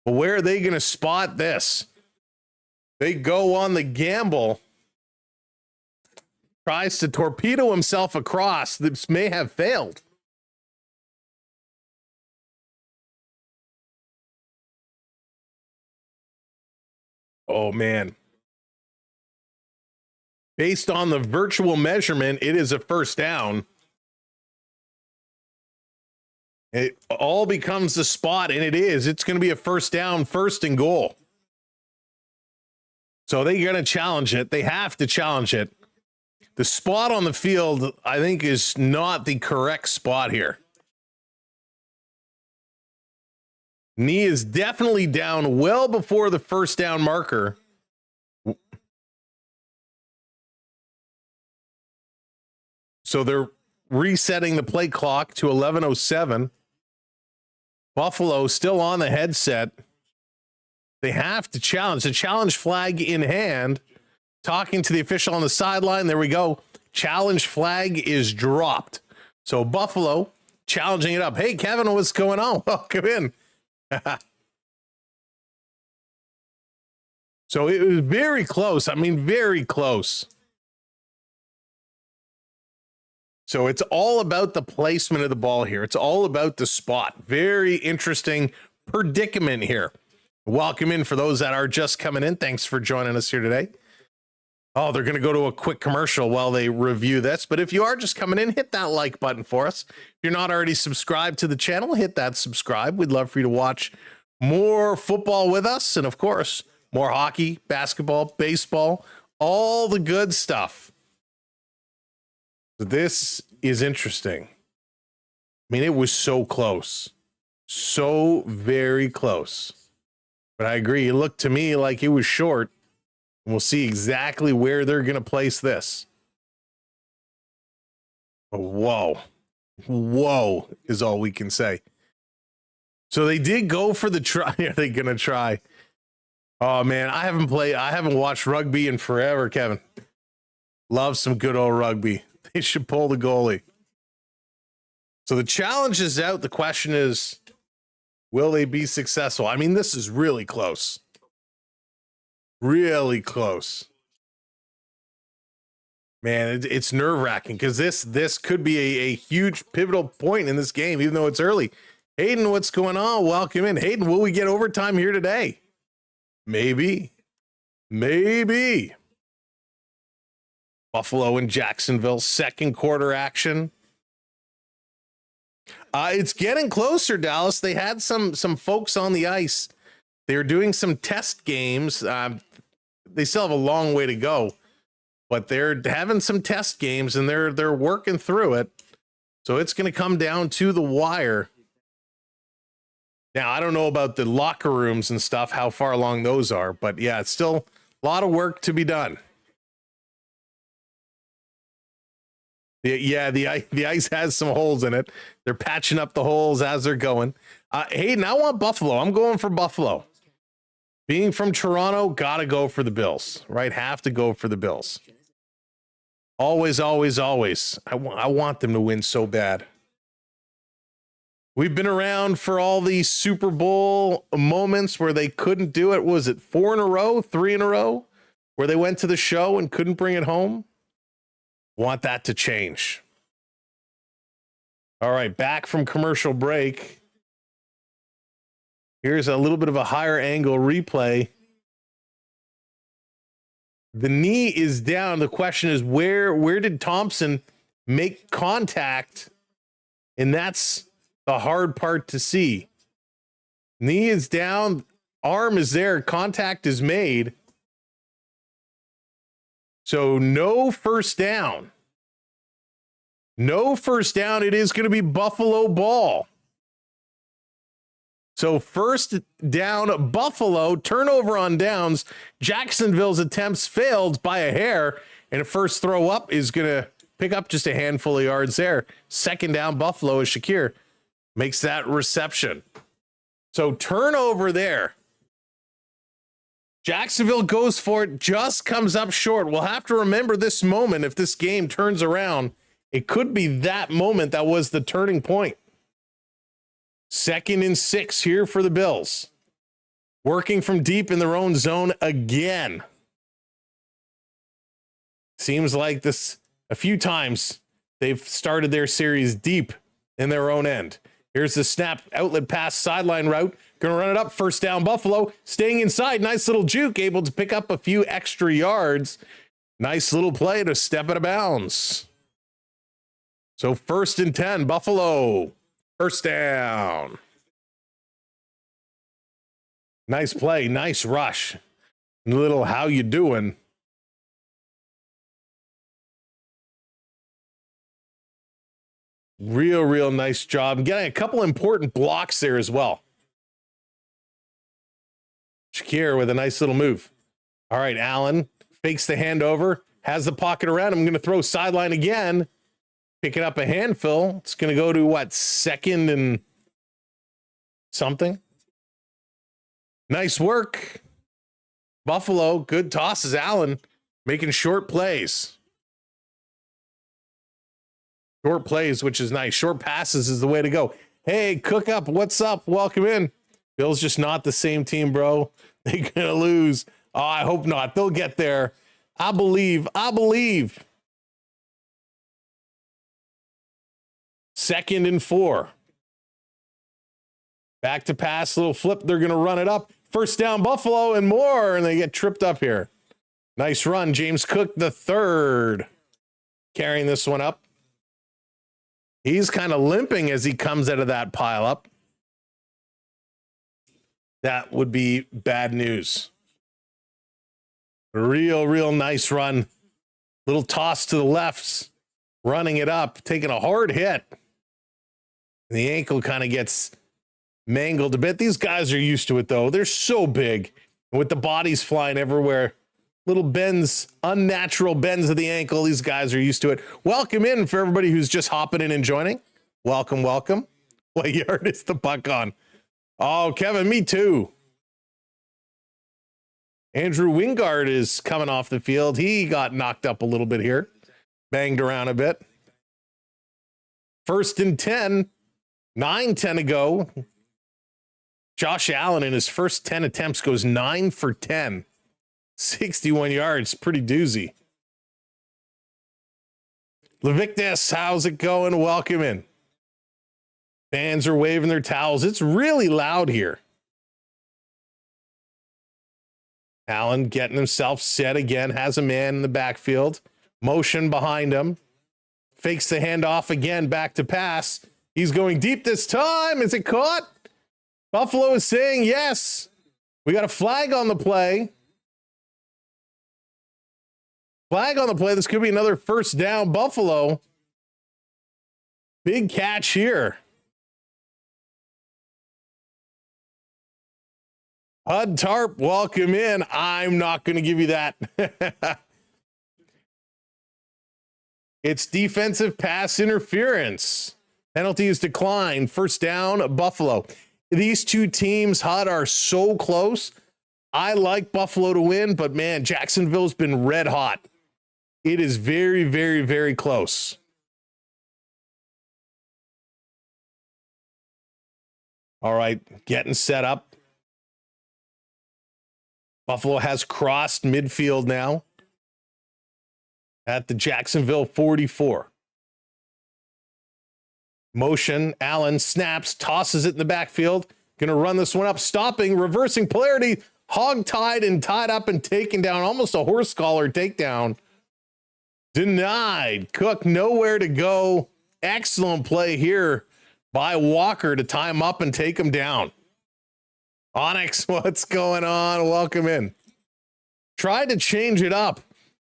But where are they going to spot this? They go on the gamble. Tries to torpedo himself across. This may have failed. Oh, man. Based on the virtual measurement, it is a first down. It all becomes the spot, and it is. It's going to be a first down, 1st and goal. So they're going to challenge it. They have to challenge it. The spot on the field, I think, is not the correct spot here. Knee is definitely down well before the first down marker. So they're resetting the play clock to 11:07. Buffalo still on the headset. They have to challenge. The challenge flag in hand. Talking to the official on the sideline. There we go. Challenge flag is dropped. So Buffalo challenging it up. Hey, Kevin, what's going on? Welcome in. So it was very close. I mean, very close. So it's all about the placement of the ball here. It's all about the spot. Very interesting predicament here. Welcome in for those that are just coming in. Thanks for joining us here today. Oh, they're going to go to a quick commercial while they review this. But if you are just coming in, hit that like button for us. If you're not already subscribed to the channel, hit that subscribe. We'd love for you to watch more football with us. And of course, more hockey, basketball, baseball, all the good stuff. This is interesting. I mean, it was so close. So very close. But I agree. It looked to me like it was short. And we'll see exactly where they're going to place this. Whoa. Whoa is all we can say. So they did go for the try. Are they going to try? Oh, man, I haven't watched rugby in forever, Kevin. Love some good old rugby. They should pull the goalie. So the challenge is out. The question is, will they be successful? I mean, this is really close. Really close. Man, it's nerve-wracking because this could be a huge pivotal point in this game, even though it's early. Hayden, what's going on? Welcome in. Hayden, will we get overtime here today? Maybe. Maybe. Buffalo and Jacksonville, second quarter action. It's getting closer, Dallas. They had some folks on the ice. They were doing some test games. They still have a long way to go, but they're having some test games and they're working through it. So it's going to come down to the wire. Now, I don't know about the locker rooms and stuff, how far along those are, but yeah, it's still a lot of work to be done. Yeah, the ice has some holes in it. They're patching up the holes as they're going. Hayden, I want Buffalo. I'm going for Buffalo. Being from Toronto, gotta go for the Bills, right? Have to go for the Bills. Always, always, always. I want them to win so bad. We've been around for all these Super Bowl moments where they couldn't do it. Was it 4 in a row, 3 in a row, where they went to the show and couldn't bring it home? Want that to change. All right, back from commercial break. Here's a little bit of a higher angle replay. The knee is down. The question is, where did Thompson make contact? And that's the hard part to see. Knee is down, arm is there, contact is made. So no first down. No first down. It is going to be Buffalo ball. So first down, Buffalo, turnover on downs. Jacksonville's attempts failed by a hair, and a first throw up is going to pick up just a handful of yards there. Second down, Buffalo, as Shakir makes that reception. So turnover there. Jacksonville goes for it, just comes up short. We'll have to remember this moment if this game turns around. It could be that moment that was the turning point. 2nd and 6 here for the Bills. Working from deep in their own zone again. Seems like this a few times they've started their series deep in their own end. Here's the snap, outlet pass, sideline route. Going to run it up, first down, Buffalo. Staying inside, nice little juke, able to pick up a few extra yards. Nice little play to step out of bounds. So 1st and 10, Buffalo. First down. Nice play, nice rush. Little how you doing. Real nice job. Getting a couple important blocks there as well. Shakir with a nice little move. All right, Allen fakes the handover, has the pocket around him. I'm going to throw sideline again. Picking up a handful. It's going to go to what? 2nd and something. Nice work. Buffalo, good tosses. Allen making short plays. Short plays, which is nice. Short passes is the way to go. Hey, Cook Up, what's up? Welcome in. Bill's just not the same team, bro. They're going to lose. Oh, I hope not. They'll get there. I believe. 2nd and 4. Back to pass, little flip. They're going to run it up. First down, Buffalo, and more, and they get tripped up here. Nice run. James Cook, the third, carrying this one up. He's kind of limping as he comes out of that pile up. That would be bad news. Real nice run. Little toss to the left, running it up, taking a hard hit. And the ankle kind of gets mangled a bit. These guys are used to it, though. They're so big. With the bodies flying everywhere, little bends, unnatural bends of the ankle. These guys are used to it. Welcome in for everybody who's just hopping in and joining. Welcome. What yard is the puck on? Oh, Kevin, me too. Andrew Wingard is coming off the field. He got knocked up a little bit here. Banged around a bit. 1st and 10. 9-10 to go. Josh Allen in his first 10 attempts goes 9 for 10. 61 yards. Pretty doozy. Levictus, how's it going? Welcome in. Fans are waving their towels. It's really loud here. Allen getting himself set again. Has a man in the backfield. Motion behind him. Fakes the handoff again. Back to pass. He's going deep this time. Is it caught? Buffalo is saying yes. We got a flag on the play. Flag on the play. This could be another first down. Buffalo. Big catch here. Hud Tarp, welcome in. I'm not going to give you that. It's defensive pass interference. Penalty is declined. First down, Buffalo. These two teams, Hud, are so close. I like Buffalo to win, but man, Jacksonville's been red hot. It is very close. All right, getting set up. Buffalo has crossed midfield now at the Jacksonville 44. Motion, Allen snaps, tosses it in the backfield. Gonna run this one up, stopping, reversing polarity, hog-tied and tied up and taken down. Almost a horse collar takedown. Denied. Cook nowhere to go. Excellent play here by Walker to tie him up and take him down. Onyx, what's going on? Welcome in. Tried to change it up,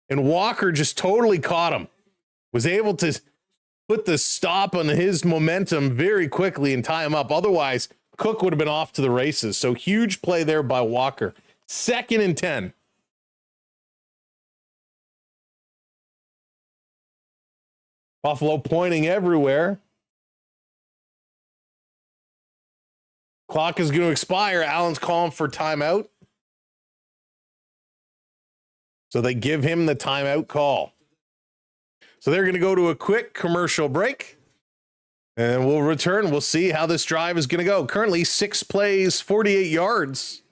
and Walker just totally caught him. Was able to put the stop on his momentum very quickly and tie him up. Otherwise, Cook would have been off to the races. So huge play there by Walker. 2nd and 10. Buffalo pointing everywhere. Clock is going to expire. Allen's calling for timeout. So they give him the timeout call. So they're going to go to a quick commercial break. And we'll return. We'll see how this drive is going to go. Currently 6 plays, 48 yards.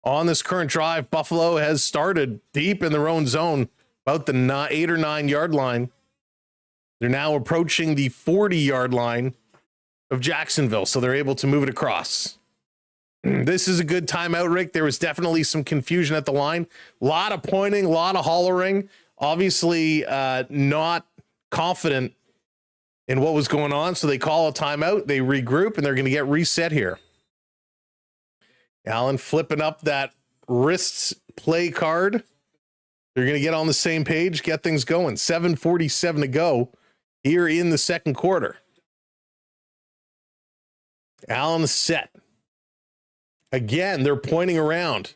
On this current drive, Buffalo has started deep in their own zone, about the 8 or 9 yard line. They're now approaching the 40-yard line of Jacksonville, so they're able to move it across. This is a good timeout, Rick. There was definitely some confusion at the line. A lot of pointing, a lot of hollering. Obviously not confident in what was going on, so they call a timeout. They regroup, and they're going to get reset here. Allen flipping up that wrists play card. They're going to get on the same page, get things going. 7:47 to go here in the second quarter. Allen set. Again, they're pointing around.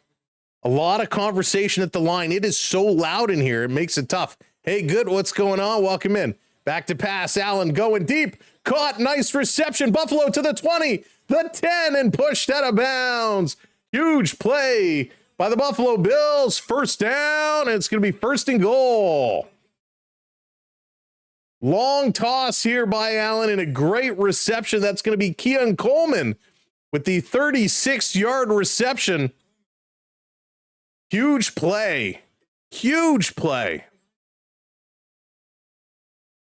A lot of conversation at the line. It is so loud in here. It makes it tough. Hey, good. What's going on? Welcome in. Back to pass. Allen going deep. Caught. Nice reception. Buffalo to the 20. the 10 and pushed out of bounds. Huge play by the Buffalo Bills. First down, and it's going to be first and goal. Long toss here by Allen and a great reception. That's going to be Keon Coleman with the 36-yard reception. Huge play. Huge play.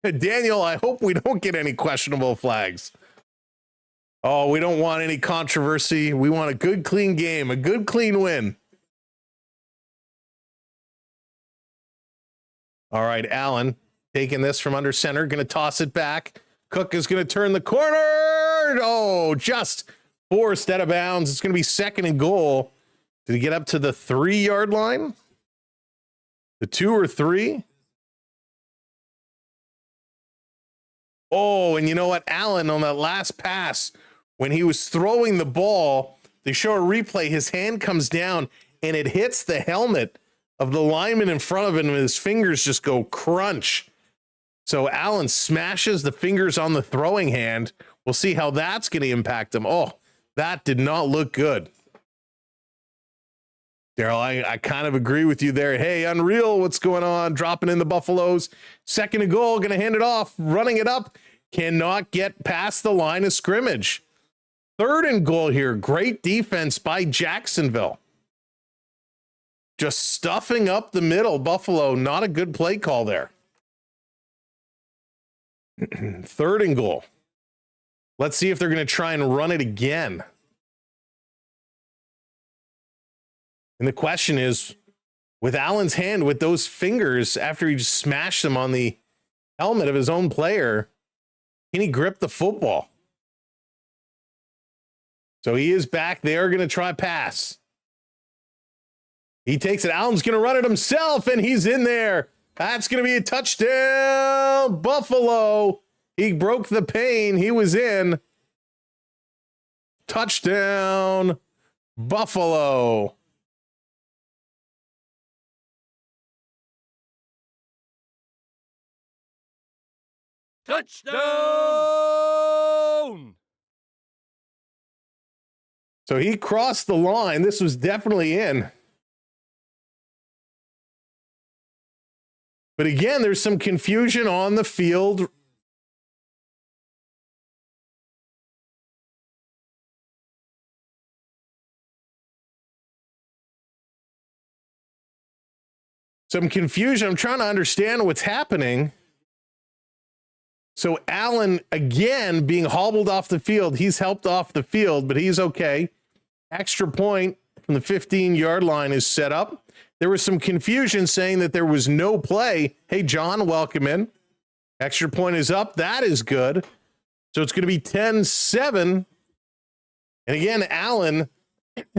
Daniel, I hope we don't get any questionable flags. Oh, we don't want any controversy. We want a good, clean game, a good, clean win. All right, Allen taking this from under center, going to toss it back. Cook is going to turn the corner. Oh, just forced out of bounds. It's going to be second and goal. Did he get up to the 3-yard line? The 2 or 3? Oh, and you know what? Allen on that last pass, when he was throwing the ball, they show a replay, his hand comes down and it hits the helmet of the lineman in front of him and his fingers just go crunch. So Allen smashes the fingers on the throwing hand. We'll see how that's going to impact him. Oh, that did not look good. Daryl, I kind of agree with you there. Hey, unreal, what's going on? Dropping in the Buffaloes. Second and goal, going to hand it off, running it up. Cannot get past the line of scrimmage. Third and goal here. Great defense by Jacksonville. Just stuffing up the middle. Buffalo, not a good play call there. Third and goal. Let's see if they're going to try and run it again. And the question is, with Allen's hand, with those fingers, after he just smashed them on the helmet of his own player, can he grip the football? So he is back. They are going to try pass. He takes it. Allen's going to run it himself, and he's in there. That's going to be a touchdown, Buffalo. He broke the pain. He was in. Touchdown, Buffalo. Touchdown! So he crossed the line. This was definitely in. But again, there's some confusion on the field. Some confusion. I'm trying to understand what's happening. So Allen, again, being hobbled off the field. He's helped off the field, but he's okay. Extra point from the 15-yard line is set up. There was some confusion saying that there was no play. Hey, John, welcome in. Extra point is up. That is good. So it's going to be 10-7. And again, Allen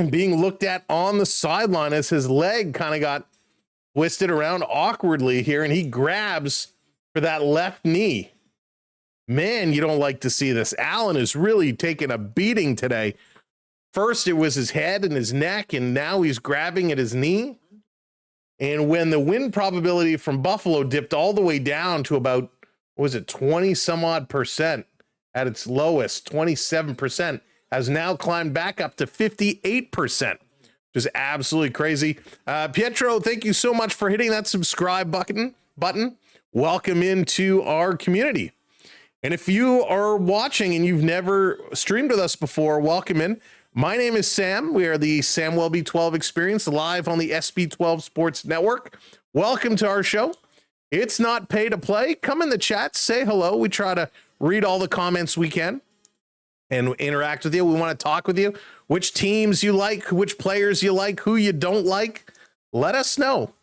being looked at on the sideline as his leg kind of got twisted around awkwardly here, and he grabs for that left knee. Man, you don't like to see this. Allen is really taking a beating today. First, it was his head and his neck, and now he's grabbing at his knee. And when the win probability from Buffalo dipped all the way down to about, what was it, 20 some odd percent at its lowest, 27%, has now climbed back up to 58%, which is absolutely crazy. Pietro, thank you so much for hitting that subscribe button. Welcome into our community. And if you are watching and you've never streamed with us before, welcome in. My name is Sam. We are the Sam Welby 12 Experience live on the SB12 Sports Network. Welcome to our show. It's not pay to play. Come in the chat, say hello. We try to read all the comments we can and interact with you. We want to talk with you. Which teams you like, which players you like, who you don't like, let us know.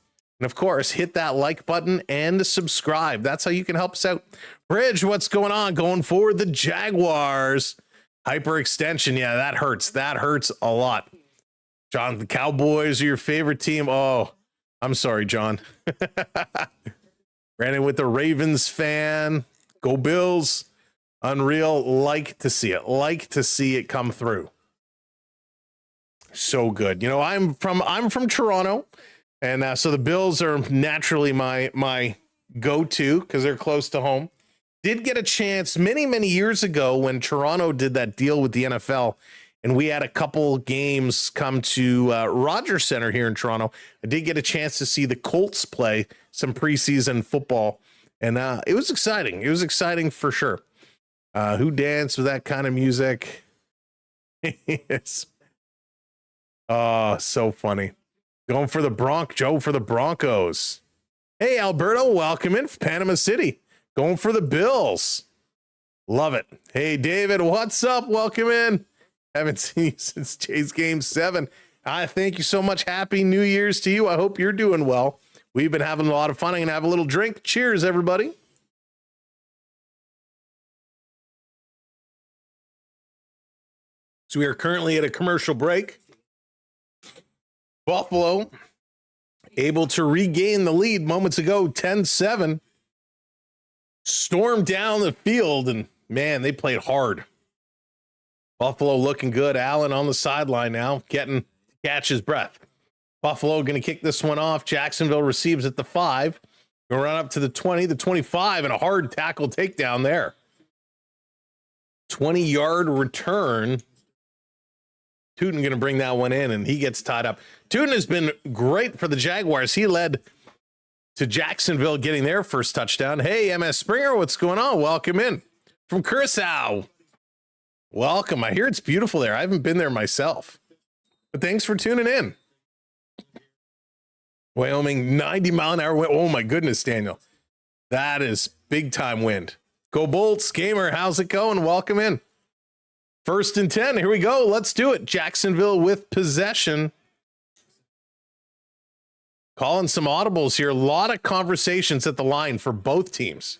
And of course, hit that like button and subscribe. That's how you can help us out. Bridge, what's going on? Going for the Jaguars. Hyperextension. Yeah, that hurts. That hurts a lot. John, the Cowboys are your favorite team. Oh, I'm sorry, John. Ran in with the Ravens fan. Go Bills. Unreal. Like to see it. Like to see it come through. So good. You know, I'm from Toronto. And so the Bills are naturally my go-to because they're close to home. did get a chance many, many years ago when Toronto did that deal with the NFL, and we had a couple games come to Rogers Center here in Toronto. I did get a chance to see the Colts play some preseason football, and it was exciting. It was exciting for sure. Who danced with that kind of music? Yes. Oh, so funny. Going for the Joe for the Broncos. Hey, Alberto, welcome in from Panama City. Going for the Bills. Love it. Hey, David, what's up? Welcome in. Haven't seen you since Jay's Game 7. Thank you so much. Happy New Year's to you. I hope you're doing well. We've been having a lot of fun. I'm going to have a little drink. Cheers, everybody. So we are currently at a commercial break. Buffalo able to regain the lead moments ago, 10-7. Stormed down the field, and man, they played hard. Buffalo looking good. Allen on the sideline now, getting to catch his breath. Buffalo going to kick this one off. Jacksonville receives at the 5. Going to run up to the 20, the 25, and a hard tackle takedown there. 20-yard return. Tootin going to bring that one in, and he gets tied up. Tootin has been great for the Jaguars. He led to Jacksonville getting their first touchdown. Hey, MS Springer, what's going on? Welcome in from Curacao. Welcome. I hear it's beautiful there. I haven't been there myself, but thanks for tuning in. Wyoming, 90-mile-an-hour wind. Oh, my goodness, Daniel. That is big-time wind. Go Bolts. Gamer, how's it going? Welcome in. 1st and 10. Here we go. Let's do it. Jacksonville with possession. Calling some audibles here. A lot of conversations at the line for both teams.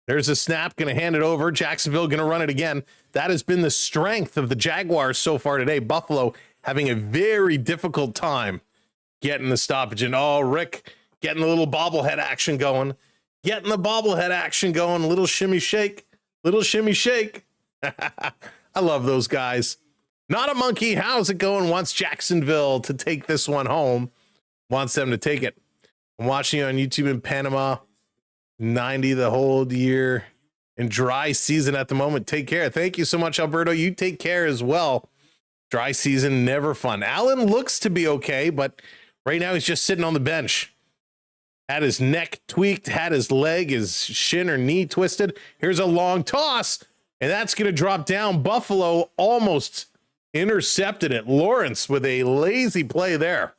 There's a snap. Going to hand it over. Jacksonville going to run it again. That has been the strength of the Jaguars so far today. Buffalo having a very difficult time getting the stoppage. And Rick getting a little bobblehead action going. Getting the bobblehead action going. Little shimmy shake. Little shimmy shake. I love those guys. Not a monkey. How's it going? Wants Jacksonville to take this one home. Wants them to take it. I'm watching you on YouTube in Panama. 90 the whole year. In dry season at the moment. Take care. Thank you so much, Alberto. You take care as well. Dry season, never fun. Allen looks to be okay, but right now he's just sitting on the bench. Had his neck tweaked, had his leg, his shin or knee twisted. Here's a long toss, and that's going to drop down. Buffalo almost intercepted it. Lawrence with a lazy play there.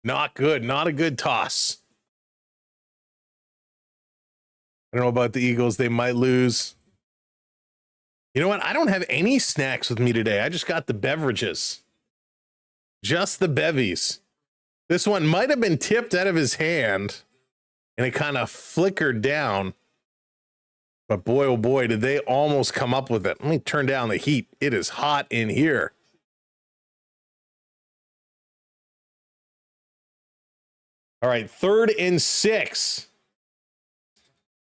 Not good. Not a good toss. I don't know about the Eagles. They might lose. You know what? I don't have any snacks with me today. I just got the beverages. Just the bevies. This one might have been tipped out of his hand, and it kind of flickered down. But boy, oh boy, did they almost come up with it. Let me turn down the heat. It is hot in here. All right, 3rd and 6.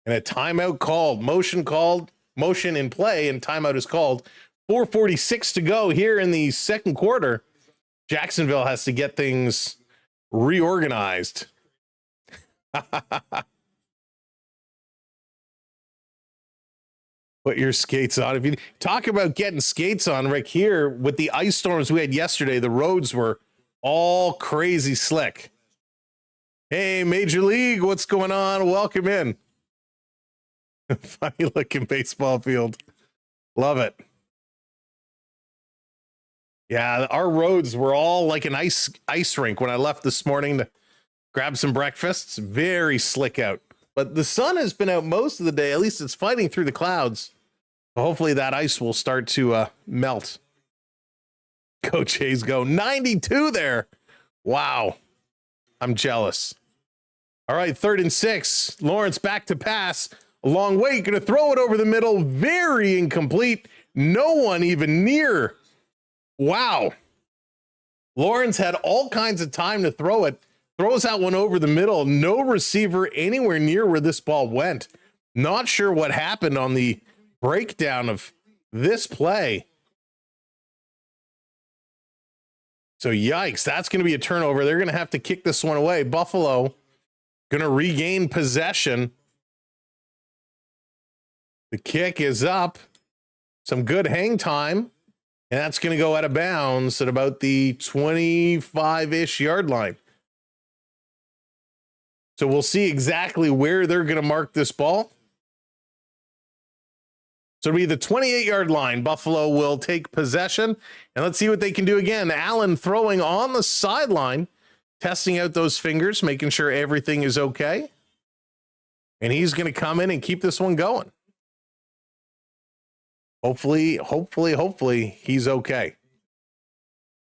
And a timeout called. Motion in play, and timeout is called. 4:46 to go here in the second quarter. Jacksonville has to get things reorganized. Put your skates on. If you talk about getting skates on, Rick, here with the ice storms we had yesterday, the roads were all crazy slick. Hey, Major League, what's going on? Welcome in. Funny looking baseball field. Love it. Yeah, our roads were all like an ice rink when I left this morning to grab some breakfast. Very slick out. But the sun has been out most of the day. At least it's fighting through the clouds. Hopefully that ice will start to melt. Coach Hayes go 92 there. Wow. I'm jealous. All right, 3rd and 6. Lawrence back to pass. A long way. Going to throw it over the middle. Very incomplete. No one even near. Wow. Lawrence had all kinds of time to throw it. Throws that one over the middle. No receiver anywhere near where this ball went. Not sure what happened on the breakdown of this play. So yikes, that's going to be a turnover. They're going to have to kick this one away. Buffalo going to regain possession. The kick is up. Some good hang time. And that's going to go out of bounds at about the 25-ish yard line. So we'll see exactly where they're going to mark this ball. So it'll be the 28-yard line. Buffalo will take possession. And let's see what they can do again. Allen throwing on the sideline, testing out those fingers, making sure everything is okay. And he's going to come in and keep this one going. Hopefully he's okay.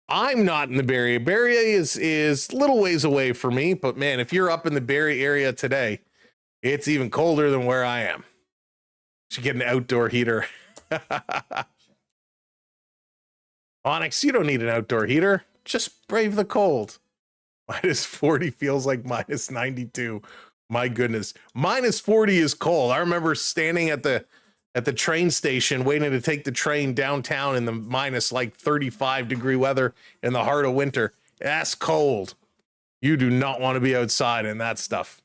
I'm not in the Barrie area. Barrie is little ways away for me, but man, if you're up in the Barrie area today, it's even colder than where I am. Should get an outdoor heater. Onyx, you don't need an outdoor heater. Just brave the cold. -40 feels like -92. My goodness. -40 is cold. I remember standing at the train station waiting to take the train downtown in the -35-degree weather in the heart of winter. That's cold. You do not want to be outside in that stuff.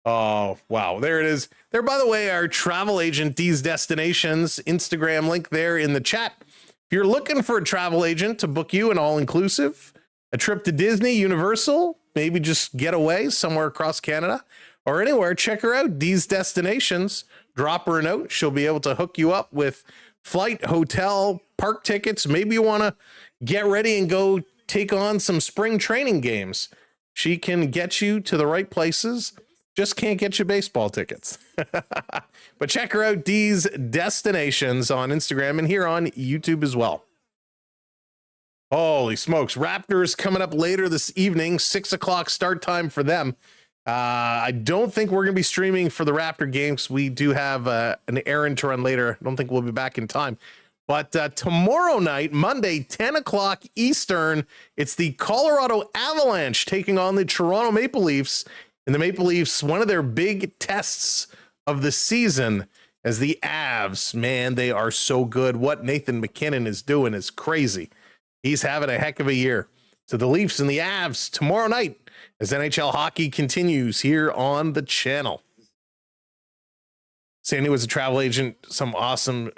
Oh, wow. There it is. There, by the way, our travel agent, D's Destinations, Instagram link there in the chat. If you're looking for a travel agent to book you an all-inclusive, a trip to Disney, Universal, maybe just get away somewhere across Canada or anywhere, check her out, D's Destinations. Drop her a note. She'll be able to hook you up with flight, hotel, park tickets. Maybe you want to get ready and go take on some spring training games. She can get you to the right places. Just can't get you baseball tickets. But check her out, D's Destinations, on Instagram and here on YouTube as well. Holy smokes. Raptors coming up later this evening, 6 o'clock start time for them. I don't think we're going to be streaming for the Raptor games. We do have an errand to run later. I don't think we'll be back in time. But tomorrow night, Monday, 10 o'clock Eastern, it's the Colorado Avalanche taking on the Toronto Maple Leafs. And the Maple Leafs, one of their big tests of the season, as the Avs, man, they are so good. What Nathan McKinnon is doing is crazy. He's having a heck of a year. So the Leafs and the Avs tomorrow night as NHL hockey continues here on the channel. Sandy was a travel agent. Some awesome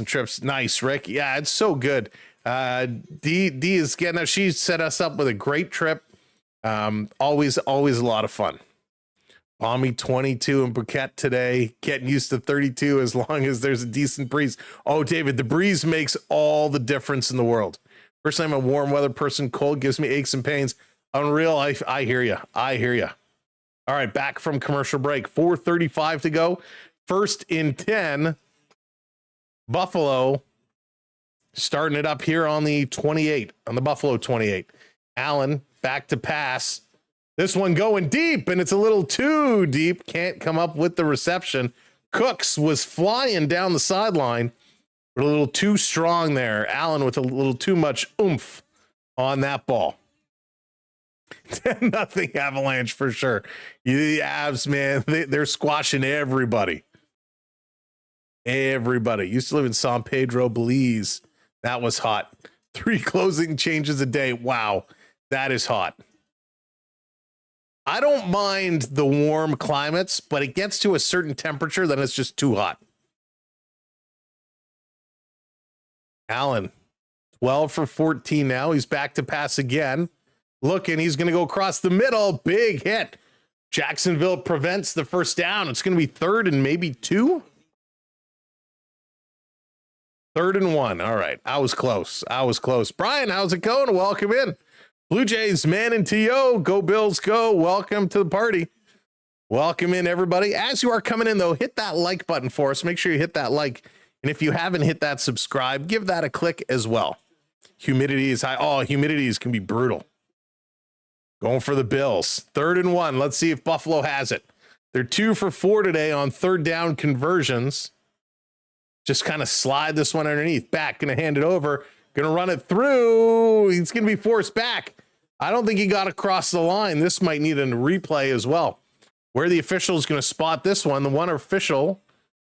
trips. Nice, Rick. Yeah, it's so good. D is getting us. She set us up with a great trip. Always a lot of fun. Balmy 22 in Phuket today. Getting used to 32 as long as there's a decent breeze. Oh, David, the breeze makes all the difference in the world. Personally, I'm a warm weather person. Cold gives me aches and pains. Unreal. I hear you. I hear you. All right, back from commercial break. 4:35 to go. First in 10. Buffalo starting it up here on the 28, on the Buffalo 28. Allen back to pass. This one going deep, and it's a little too deep. Can't come up with the reception. Cooks was flying down the sideline, but a little too strong there. Allen with a little too much oomph on that ball. 10-0 Avalanche for sure. The Avs, man, they're squashing everybody. Everybody. Used to live in San Pedro, Belize. That was hot. 3 closing changes a day. Wow, that is hot. I don't mind the warm climates, but it gets to a certain temperature, then it's just too hot. Allen, 12 for 14 now. He's back to pass again. Looking, he's going to go across the middle. Big hit. Jacksonville prevents the first down. It's going to be 3rd and maybe 2. 3rd and 1. All right. I was close. Brian, how's it going? Welcome in. Blue Jays, man and T.O. Go Bills, go. Welcome to the party. Welcome in, everybody. As you are coming in, though, hit that like button for us. Make sure you hit that like. And if you haven't hit that subscribe, give that a click as well. Humidity is high. Oh, humidities can be brutal. Going for the Bills. 3rd and 1. Let's see if Buffalo has it. They're 2 for 4 today on 3rd down conversions. Just kind of slide this one underneath. Back, going to hand it over. Going to run it through. He's going to be forced back. I don't think he got across the line. This might need a replay as well. Where the official is going to spot this one. The one official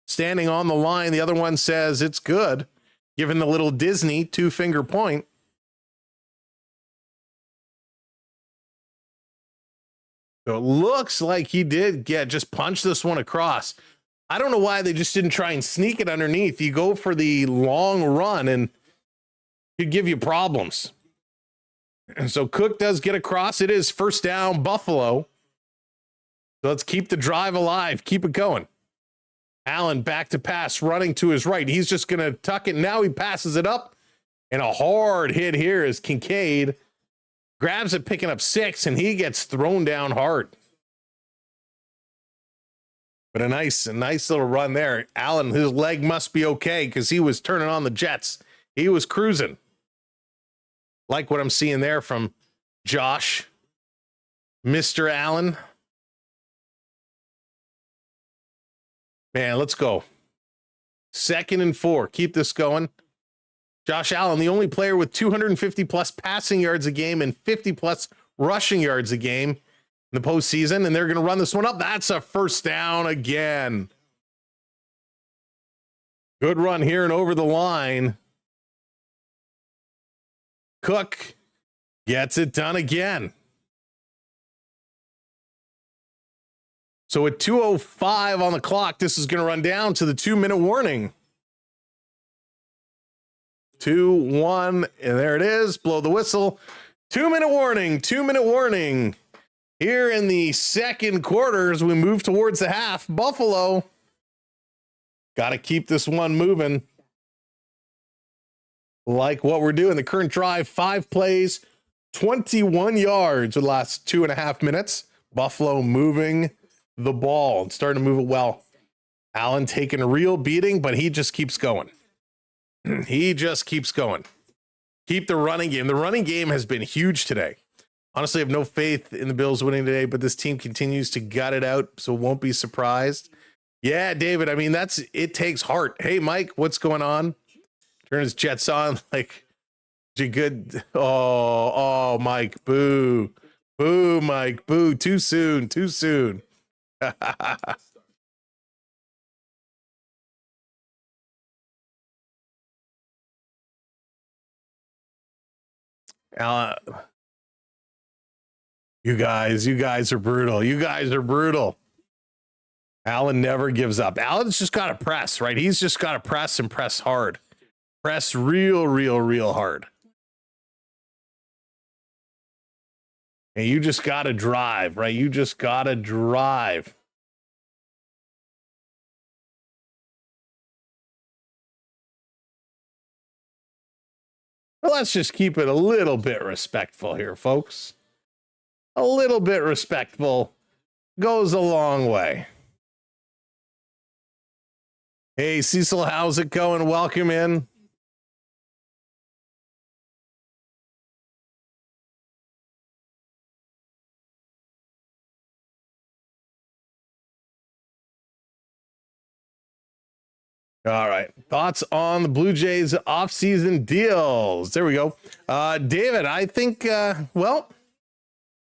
standing on the line. The other one says it's good. Given the little Disney 2-finger point. So it looks like he did just punch this one across. I don't know why they just didn't try and sneak it underneath. You go for the long run and it could give you problems. And so Cook does get across. It is first down, Buffalo. So let's keep the drive alive. Keep it going. Allen back to pass, running to his right. He's just going to tuck it. Now he passes it up. And a hard hit here is Kincaid. Grabs it, picking up 6, and he gets thrown down hard. But a nice little run there. Allen, his leg must be okay because he was turning on the jets. He was cruising. Like what I'm seeing there from Josh. Mr. Allen. Man, let's go. 2nd and 4. Keep this going. Josh Allen, the only player with 250 plus passing yards a game and 50 plus rushing yards a game in the postseason. And they're going to run this one up. That's a first down again. Good run here and over the line. Cook gets it done again. So at 2:05 on the clock, this is going to run down to the 2-minute warning. 2-1, and there it is. Blow the whistle. 2-minute warning. 2-minute warning. Here in the second quarter, as we move towards the half, Buffalo got to keep this one moving. Like what we're doing. The current drive, 5 plays, 21 yards for the last 2.5 minutes. Buffalo moving the ball and starting to move it well. Allen taking a real beating, but he just keeps going. He just keeps going. Keep the running game. The running game has been huge today. Honestly, I have no faith in the Bills winning today, but this team continues to gut it out, so won't be surprised. Yeah, David, I mean, it takes heart. Hey, Mike, what's going on? Turn his jets on like you good. Oh, Mike, boo. Boo, Mike, boo. Too soon. You guys are brutal. Allen never gives up. Allen's just got to press, right? He's just got to press and press hard. Press real hard. And you just got to drive, right? You just got to drive. Well, let's just keep it a little bit respectful here, folks. A little bit respectful goes a long way. Hey, Cecil, how's it going? Welcome in. All right. Thoughts on the Blue Jays offseason deals? There we go. David, I think, I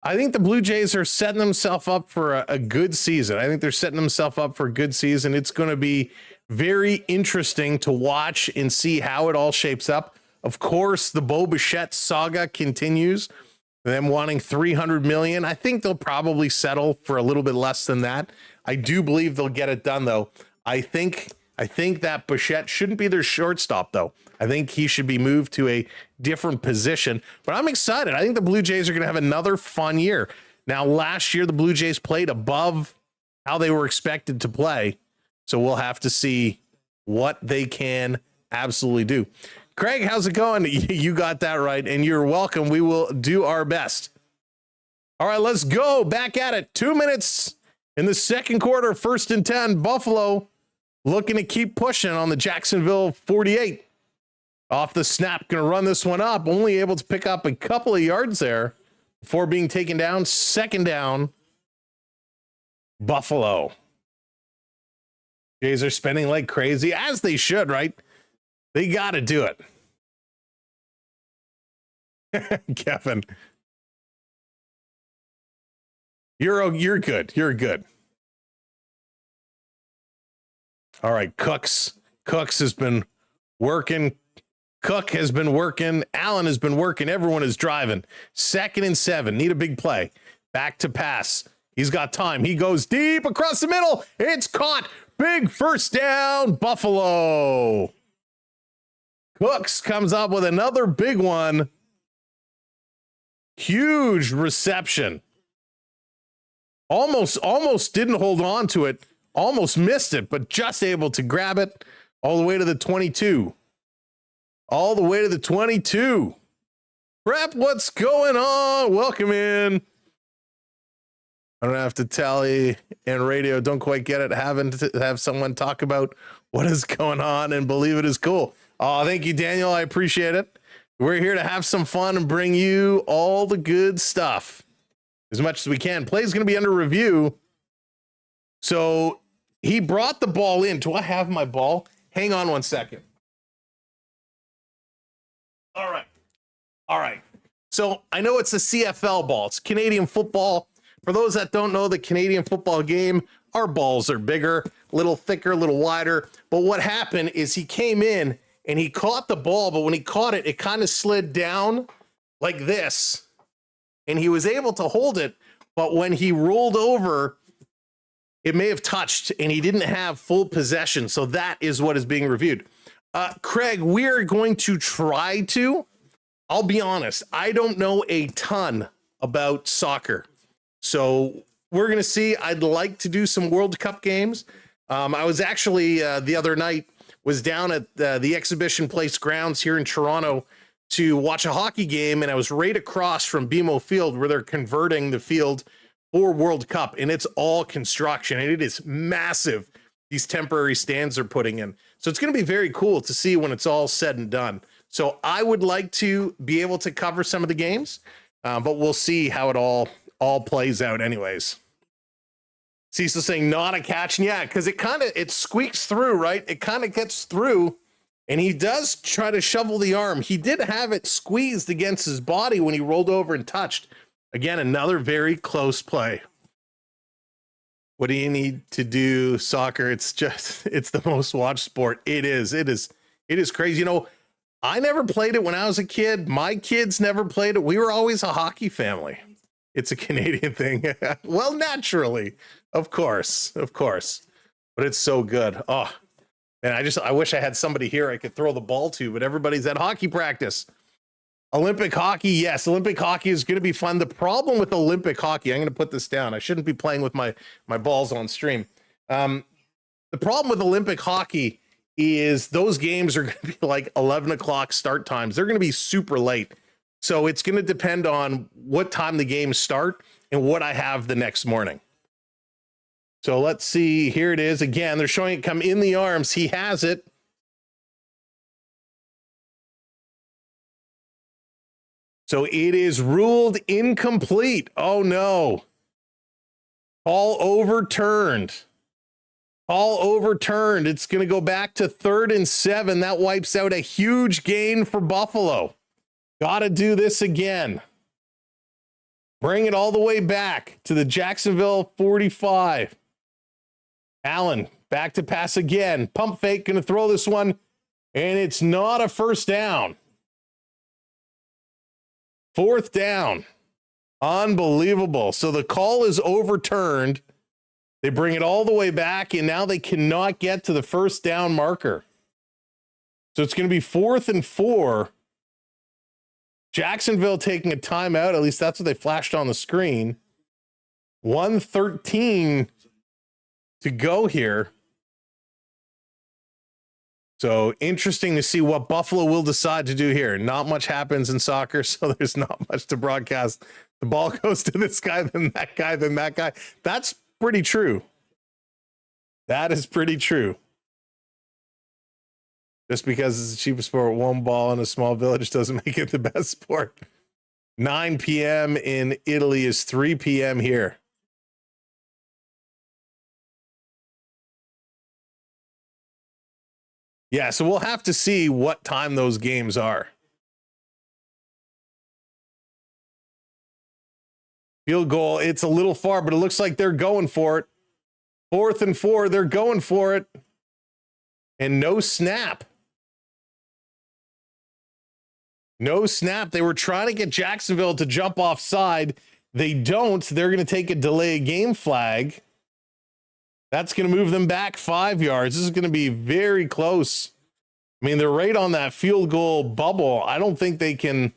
think the Blue Jays are setting themselves up for a good season. I think they're setting themselves up for a good season. It's going to be very interesting to watch and see how it all shapes up. Of course, the Bo Bichette saga continues. Them wanting $300 million. I think they'll probably settle for a little bit less than that. I do believe they'll get it done, though. I think that Bichette shouldn't be their shortstop, though. I think he should be moved to a different position. But I'm excited. I think the Blue Jays are going to have another fun year. Now, last year, the Blue Jays played above how they were expected to play. So we'll have to see what they can absolutely do. Craig, how's it going? You got that right, and you're welcome. We will do our best. All right, let's go. Back at it. 2 minutes in the second quarter, 1st and 10. Buffalo looking to keep pushing on the Jacksonville 48. Off the snap, going to run this one up. Only able to pick up a couple of yards there before being taken down. 2nd down, Buffalo. Jays are spending like crazy, as they should, right? They got to do it. Kevin. You're good. You're good. All right, Cooks has been working. Cook has been working. Allen has been working. Everyone is driving. 2nd and 7. Need a big play. Back to pass. He's got time. He goes deep across the middle. It's caught. Big first down, Buffalo. Cooks comes up with another big one. Huge reception. Almost didn't hold on to it. Almost missed it, but just able to grab it all the way to the 22. All the way to the 22. Prep, what's going on? Welcome in. I don't have to tally and radio. Don't quite get it. Having to have someone talk about what is going on and believe it is cool. Oh, thank you, Daniel. I appreciate it. We're here to have some fun and bring you all the good stuff as much as we can. Play's going to be under review. So he brought the ball in. Do I have my ball? Hang on one second. All right. So I know it's a CFL ball. It's Canadian football. For those that don't know the Canadian football game, our balls are bigger, a little thicker, a little wider. But what happened is he came in and he caught the ball, but when he caught it, it kind of slid down like this. And he was able to hold it, but when he rolled over, it may have touched and he didn't have full possession. So that is what is being reviewed. Craig, we are going to try to, I'll be honest, I don't know a ton about soccer. So we're going to see. I'd like to do some World Cup games. I was actually the other night was down at the Exhibition Place grounds here in Toronto to watch a hockey game, and I was right across from BMO Field where they're converting the field for World Cup, and it's all construction, and it is massive. These temporary stands they're putting in. So it's going to be very cool to see when it's all said and done. So I would like to be able to cover some of the games, but we'll see how it all plays out anyways. Cecil saying not a catch. And yeah, because it squeaks through, right? It kind of gets through, and he does try to shovel the arm. He did have it squeezed against his body when he rolled over and touched. Again, another very close play. What do you need to do? Soccer, it's the most watched sport. It is crazy. You know, I never played it when I was a kid. My kids never played it. We were always a hockey family. It's a Canadian thing. Well, naturally, of course, but it's so good. Oh, and I wish I had somebody here I could throw the ball to, but everybody's at hockey practice. Olympic hockey, yes, Olympic hockey is going to be fun. The problem with Olympic hockey, I'm going to put this down. I shouldn't be playing with my balls on stream. The problem with Olympic hockey is those games are going to be like 11 o'clock start times. They're going to be super late. So it's going to depend on what time the games start and what I have the next morning. So let's see. Here it is. Again, they're showing it come in the arms. He has it. So it is ruled incomplete. Oh, no. Call overturned. It's going to go back to 3rd and 7. That wipes out a huge gain for Buffalo. Got to do this again. Bring it all the way back to the Jacksonville 45. Allen back to pass again. Pump fake, going to throw this one, and it's not a first down. 4th down. Unbelievable. So the call is overturned. They bring it all the way back, and now they cannot get to the first down marker. So it's going to be 4th and 4. Jacksonville taking a timeout. At least that's what they flashed on the screen. 1:13 to go here. So interesting to see what Buffalo will decide to do here. Not much happens in soccer, so there's not much to broadcast. The ball goes to this guy, then that guy, then that guy. That's pretty true. That is pretty true. Just because it's the cheapest sport, one ball in a small village doesn't make it the best sport. 9 p.m. in Italy is 3 p.m. here. Yeah, so we'll have to see what time those games are. Field goal, it's a little far, but it looks like they're going for it. 4th and 4, they're going for it. And no snap. No snap. They were trying to get Jacksonville to jump offside. They don't. They're going to take a delay game flag. That's going to move them back 5 yards. This is going to be very close. I mean, they're right on that field goal bubble. I don't think they can.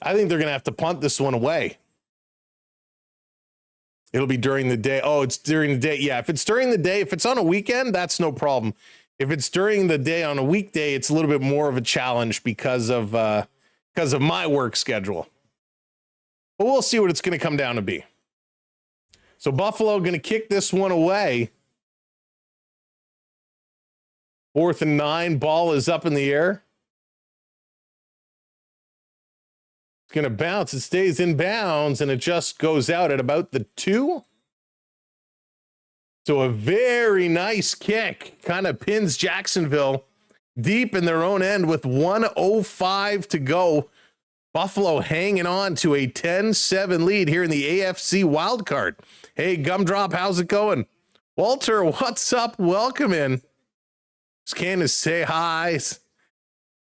I think they're going to have to punt this one away. It'll be during the day. Oh, it's during the day. Yeah, if it's during the day, if it's on a weekend, that's no problem. If it's during the day on a weekday, it's a little bit more of a challenge because of my work schedule. But we'll see what it's going to come down to be. So Buffalo going to kick this one away. 4th and 9. Ball is up in the air. It's going to bounce. It stays in bounds, and it just goes out at about the 2. So a very nice kick kind of pins Jacksonville deep in their own end with 1:05 to go. Buffalo hanging on to a 10-7 lead here in the AFC wildcard. Hey, Gumdrop, how's it going? Walter, what's up? Welcome in. Just came to say hi.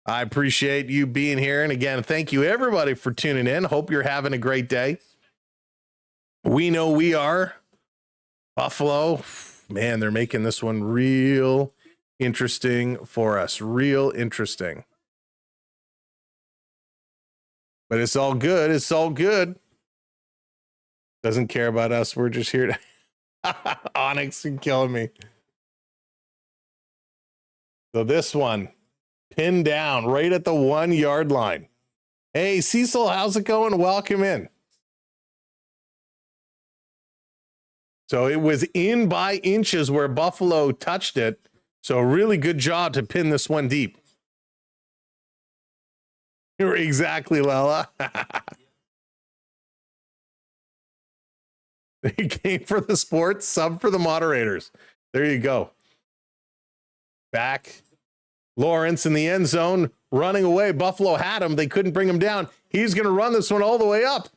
I appreciate you being here. And again, thank you everybody for tuning in. Hope you're having a great day. We know we are. Buffalo, man, they're making this one real interesting for us. Real interesting. But it's all good. It's all good. Doesn't care about us. We're just here to Onyx and killing me. So this one pinned down right at the 1 yard line. Hey, Cecil, how's it going? Welcome in. So it was in by inches where Buffalo touched it. So a really good job to pin this one deep. Exactly, Lella. They came for the sports, sub for the moderators. There you go. Back. Lawrence in the end zone, running away. Buffalo had him. They couldn't bring him down. He's going to run this one all the way up.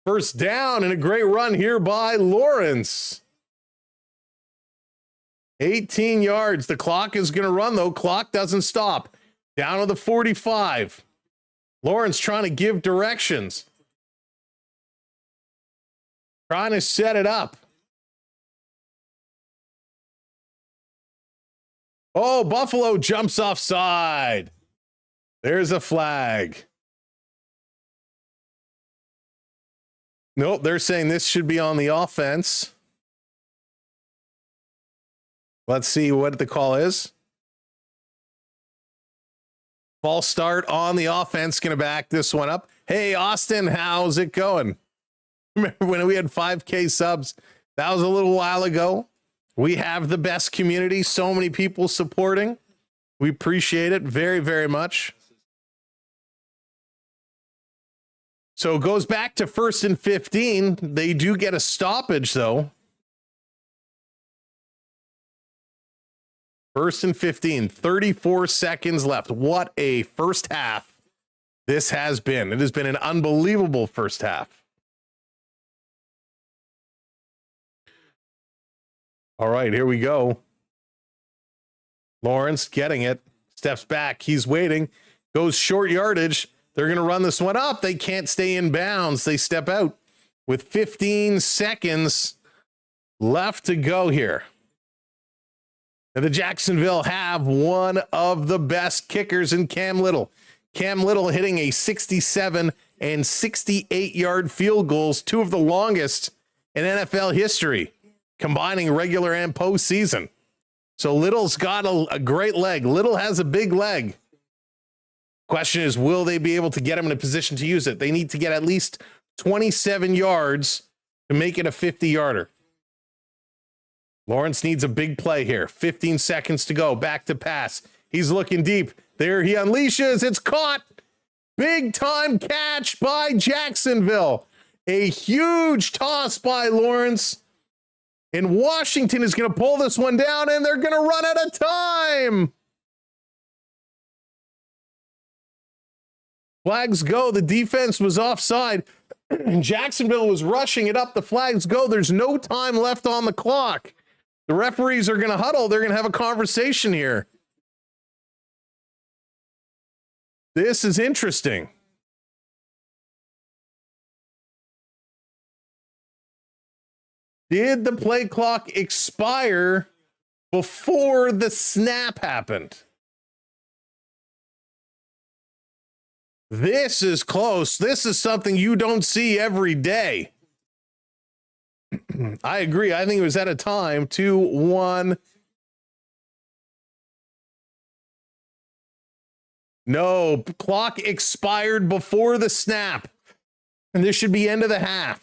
First down and a great run here by Lawrence. 18 yards. The clock is going to run, though. Clock doesn't stop. Down to the 45. Lawrence trying to give directions. Trying to set it up. Oh, Buffalo jumps offside. There's a flag. Nope, they're saying this should be on the offense. Let's see what the call is. False start on the offense. Going to back this one up. Hey, Austin, how's it going? Remember when we had 5K subs? That was a little while ago. We have the best community. So many people supporting. We appreciate it very, very much. So it goes back to 1st and 15. They do get a stoppage, though. 1st and 15, 34 seconds left. What a first half this has been. It has been an unbelievable first half. All right, here we go. Lawrence getting it. Steps back. He's waiting. Goes short yardage. They're going to run this one up. They can't stay in bounds. They step out with 15 seconds left to go here. And the Jacksonville have one of the best kickers in Cam Little. Cam Little hitting a 67 and 68-yard field goals, two of the longest in NFL history, combining regular and postseason. So Little's got a great leg. Little has a big leg. Question is, will they be able to get him in a position to use it? They need to get at least 27 yards to make it a 50-yarder. Lawrence needs a big play here. 15 seconds to go. Back to pass. He's looking deep. There he unleashes. It's caught. Big time catch by Jacksonville. A huge toss by Lawrence. And Washington is going to pull this one down, and they're going to run out of time. Flags go. The defense was offside. Jacksonville was rushing it up. The flags go. There's no time left on the clock. The referees are going to huddle. They're going to have a conversation here. This is interesting. Did the play clock expire before the snap happened? This is close. This is something you don't see every day. I agree. I think it was at a time. 2, 1. No, clock expired before the snap. And this should be end of the half.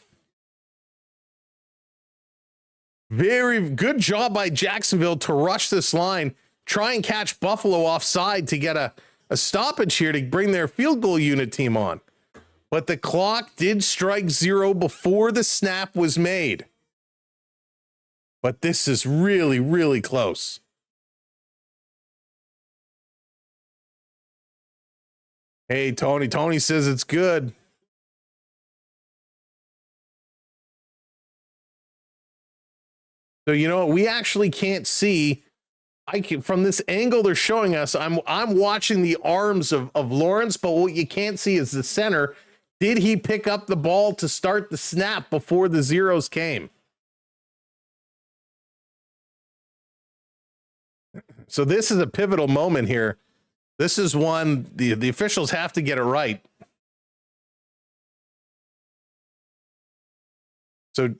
Very good job by Jacksonville to rush this line, try and catch Buffalo offside to get a stoppage here to bring their field goal unit team on. But the clock did strike 0 before the snap was made. But this is really, really close. Hey, Tony. Tony says it's good. So, you know, we actually can't see. From this angle they're showing us, I'm watching the arms of Lawrence, but what you can't see is the center. Did he pick up the ball to start the snap before the zeros came? So this is a pivotal moment here. This is one the officials have to get it right. So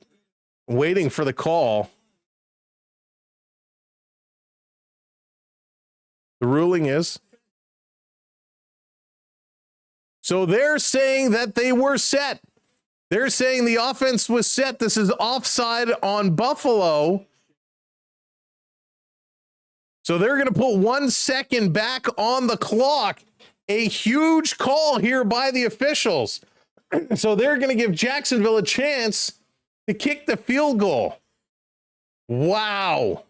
waiting for the call. The ruling is. So they're saying that they were set. They're saying the offense was set. This is offside on Buffalo. So they're going to put 1 second back on the clock. A huge call here by the officials. So they're going to give Jacksonville a chance to kick the field goal. Wow.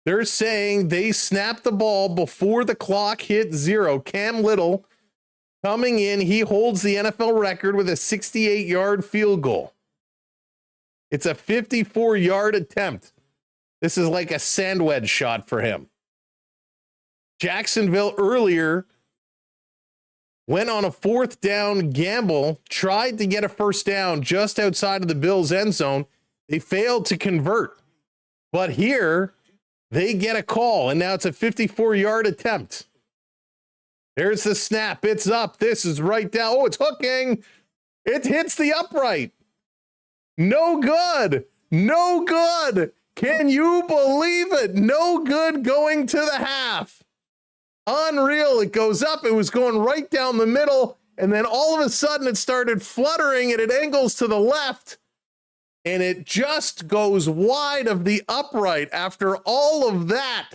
They're saying they snapped the ball before the clock hit 0. Cam Little coming in. He holds the NFL record with a 68-yard field goal. It's a 54-yard attempt. This is like a sandwich shot for him. Jacksonville earlier went on a 4th down gamble, tried to get a first down just outside of the Bills' end zone. They failed to convert. But here, they get a call, and now it's a 54-yard attempt. There's the snap. It's up. This is right down. Oh, it's hooking. It hits the upright. No good. No good. Can you believe it? No good going to the half. Unreal. It goes up. It was going right down the middle, and then all of a sudden it started fluttering, and it angles to the left. And it just goes wide of the upright after all of that.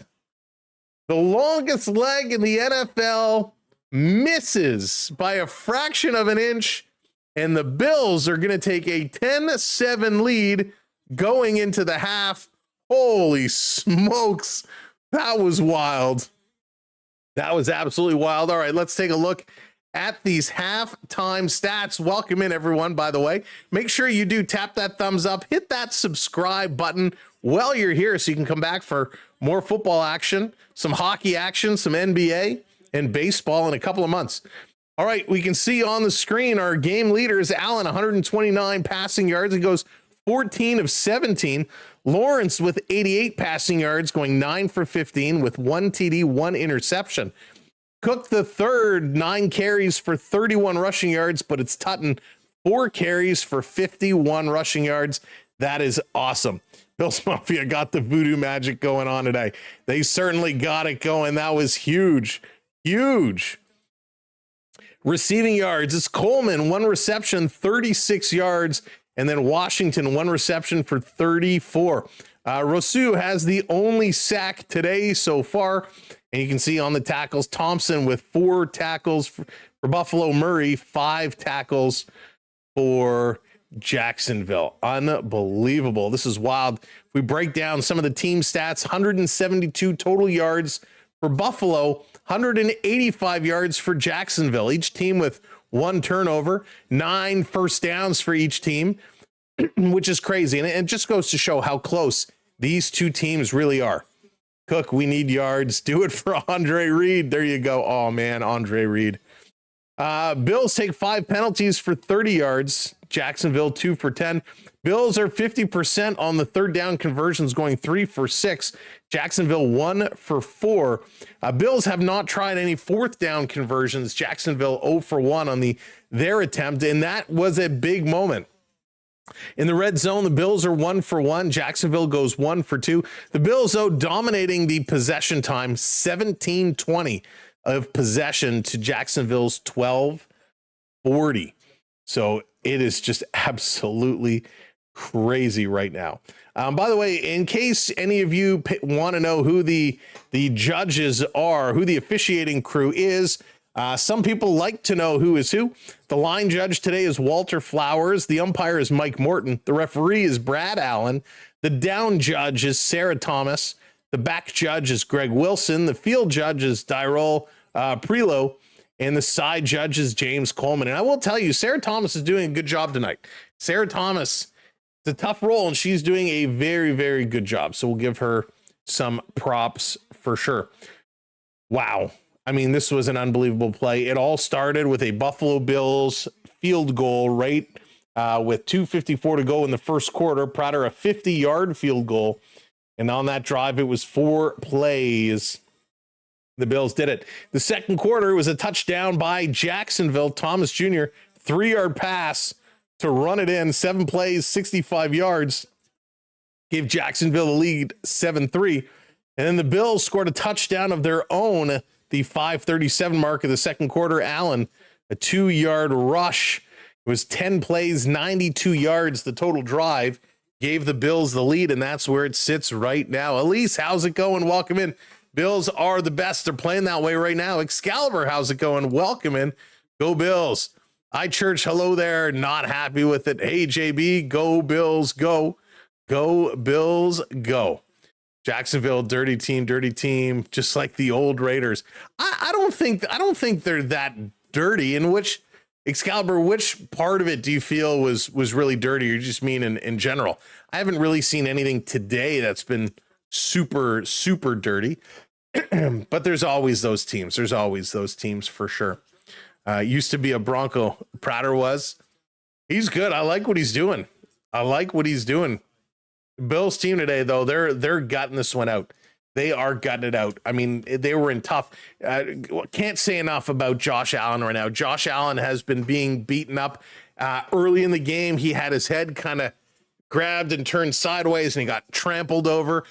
The longest leg in the NFL misses by a fraction of an inch, and the Bills are going to take a 10-7 lead going into the half. Holy smokes. That was wild. That was absolutely wild. All right, let's take a look at these halftime stats. Welcome in, everyone, by the way. Make sure you do tap that thumbs up, hit that subscribe button while you're here so you can come back for more football action, some hockey action, some NBA and baseball in a couple of months. All right, we can see on the screen our game leader is Allen, 129 passing yards. He goes 14 of 17. Lawrence with 88 passing yards, going 9 for 15 with 1 TD, 1 interception. Cook the third, 9 carries for 31 rushing yards, but it's Tutton, 4 carries for 51 rushing yards. That is awesome. Bills Mafia got the voodoo magic going on today. They certainly got it going. That was huge, huge. Receiving yards, it's Coleman, 1 reception, 36 yards, and then Washington, 1 reception for 34. Rousseau has the only sack today so far. And you can see on the tackles, Thompson with 4 tackles for Buffalo, Murray, 5 tackles for Jacksonville. Unbelievable. This is wild. If we break down some of the team stats, 172 total yards for Buffalo, 185 yards for Jacksonville. Each team with 1 turnover, 9 first downs for each team, which is crazy. And it just goes to show how close these two teams really are. Cook, we need yards. Do it for Andre Reed. There you go. Oh, man, Andre Reed. Bills take 5 penalties for 30 yards. Jacksonville 2 for 10. Bills are 50% on the third down conversions, going 3 for 6. Jacksonville 1 for 4. Bills have not tried any fourth down conversions. Jacksonville 0 for 1 on their attempt, and that was a big moment. In the red zone, the Bills are 1 for 1. Jacksonville goes 1 for 2. The Bills, though, dominating the possession time, 17-20 of possession to Jacksonville's 12-40. So it is just absolutely crazy right now. By the way, in case any of you want to know who the judges are, who the officiating crew is, some people like to know who is who. The line judge today is Walter Flowers. The umpire is Mike Morton. The referee is Brad Allen. The down judge is Sarah Thomas. The back judge is Greg Wilson. The field judge is Dyrol Prelo. And the side judge is James Coleman. And I will tell you, Sarah Thomas is doing a good job tonight. Sarah Thomas, it's a tough role, and she's doing a very, very good job. So we'll give her some props for sure. Wow. I mean, this was an unbelievable play. It all started with a Buffalo Bills field goal right with 2:54 to go in the first quarter. Prater, a 50-yard field goal. And on that drive, it was 4 plays. The Bills did it. The second quarter was a touchdown by Jacksonville. Thomas Jr., 3-yard pass to run it in. 7 plays, 65 yards. Gave Jacksonville the lead 7-3. And then the Bills scored a touchdown of their own, the 5:37 mark of the second quarter. Allen, a 2-yard rush. It was 10 plays, 92 yards. The total drive gave the Bills the lead, and that's where it sits right now. Elise, how's it going? Welcome in. Bills are the best. They're playing that way right now. Excalibur, how's it going? Welcome in. Go Bills. iChurch, hello there. Not happy with it. Hey, JB, go Bills, go. Go Bills, go. Jacksonville, dirty team, just like the old Raiders. I don't think they're that dirty. In which, Excalibur, which part of it do you feel was really dirty? Or you just mean in general? I haven't really seen anything today that's been super, super dirty. But there's always those teams. There's always those teams for sure. Used to be a Bronco. Prater was. He's good. I like what he's doing. Bills team today, though, they're gutting this one out. They are gutting it out. I mean, they were in tough. Can't say enough about Josh Allen right now. Josh Allen has been being beaten up early in the game. He had his head kind of grabbed and turned sideways, and he got trampled over.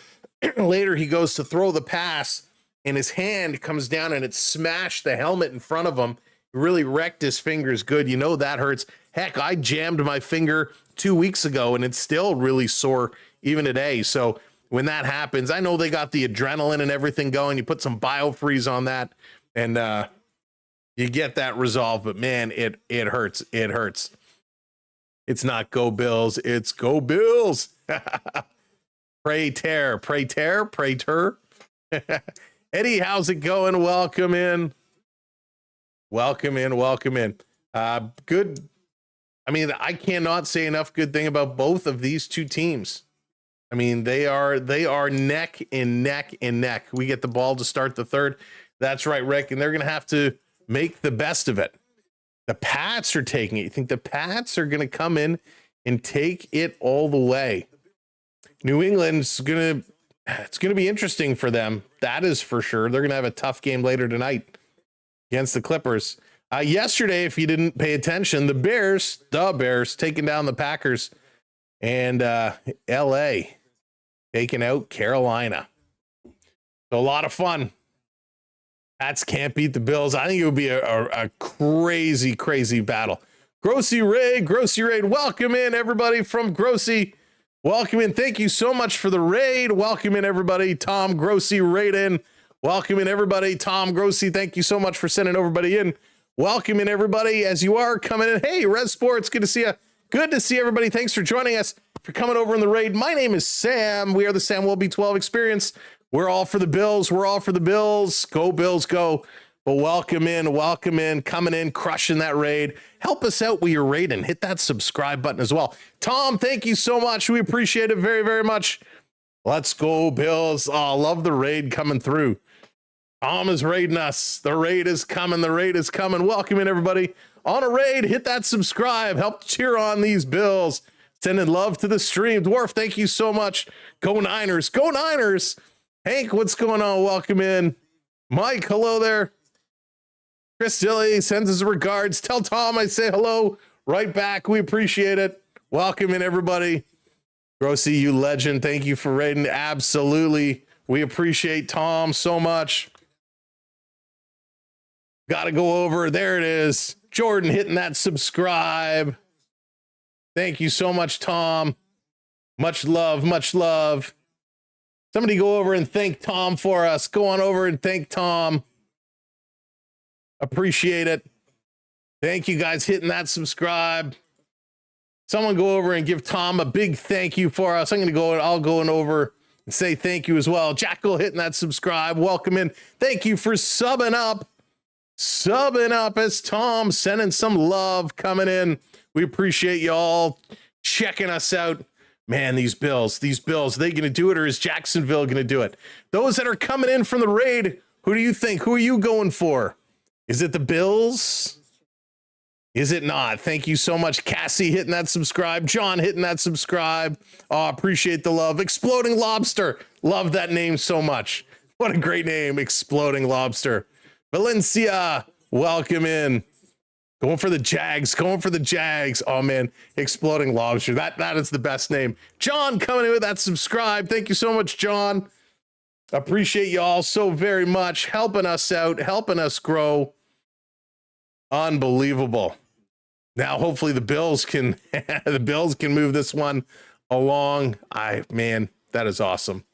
Later, he goes to throw the pass, and his hand comes down, and it smashed the helmet in front of him. It really wrecked his fingers good. You know that hurts. Heck, I jammed my finger 2 weeks ago, and it's still really sore even today. So when that happens, I know they got the adrenaline and everything going. You put some BioFreeze on that, and you get that resolved. But man, it hurts. It hurts. It's not go Bills. It's go Bills. Pray tear. Eddie, how's it going? Welcome in. Good. I mean, I cannot say enough good thing about both of these two teams. I mean, they are neck and neck and neck. We get the ball to start the third. That's right, Rick. And they're going to have to make the best of it. The Pats are taking it. You think the Pats are going to come in and take it all the way? New England's going to be interesting for them. That is for sure. They're going to have a tough game later tonight against the Clippers. Yesterday, if you didn't pay attention, the Bears taking down the Packers, and LA taking out Carolina. So a lot of fun. Pats can't beat the Bills. I think it would be a crazy, crazy battle. Grossy Raid, welcome in everybody from Grossy. Welcome in. Thank you so much for the raid. Welcome in everybody. Tom Grossy raid in. Welcome in everybody. Tom Grossy, thank you so much for sending everybody in. Welcome in everybody as you are coming in. Hey, Red Sports, good to see you. Good to see everybody. Thanks for joining us, for coming over in the raid. My name is Sam. We are the Sam Will Be 12 Experience. We're all for the Bills. We're all for the Bills. Go Bills, go. But welcome in, coming in, crushing that raid. Help us out with your raiding. Hit that subscribe button as well. Tom, thank you so much. We appreciate it very, very much. Let's go, Bills. Oh, love the raid coming through. Tom is raiding us. The raid is coming. The raid is coming. Welcome in, everybody. On a raid, hit that subscribe. Help cheer on these Bills. Sending love to the stream. Dwarf, thank you so much. Go Niners. Go Niners. Hank, what's going on? Welcome in. Mike, hello there. Chris Dilly sends his regards. Tell Tom I say hello right back. We appreciate it. Welcome in, everybody. Grossy, you legend. Thank you for raiding. Absolutely. We appreciate Tom so much. Got to go over. There it is. Jordan hitting that subscribe. Thank you so much, Tom. Much love, much love. Somebody go over and thank Tom for us. Go on over and thank Tom. Appreciate it. Thank you guys hitting that subscribe. Someone go over and give Tom a big thank you for us. I'm going to go and I'll go over and say thank you as well. Jackal hitting that subscribe. Welcome in. Thank you for subbing up. Subbing up as Tom sending some love coming in. We appreciate y'all checking us out. Man, these Bills, they going to do it, or is Jacksonville going to do it? Those that are coming in from the raid, who do you think? Who are you going for? Is it the Bills? Is it not? Thank you so much. Cassie hitting that subscribe. John hitting that subscribe. Oh, appreciate the love. Exploding Lobster. Love that name so much. What a great name. Exploding Lobster. Valencia, welcome in. Going for the Jags. Going for the Jags. Oh, man. Exploding Lobster. That is the best name. John coming in with that subscribe. Thank you so much, John. Appreciate y'all so very much. Helping us out. Helping us grow. Unbelievable. Now, hopefully the Bills can move this one along. Man, that is awesome.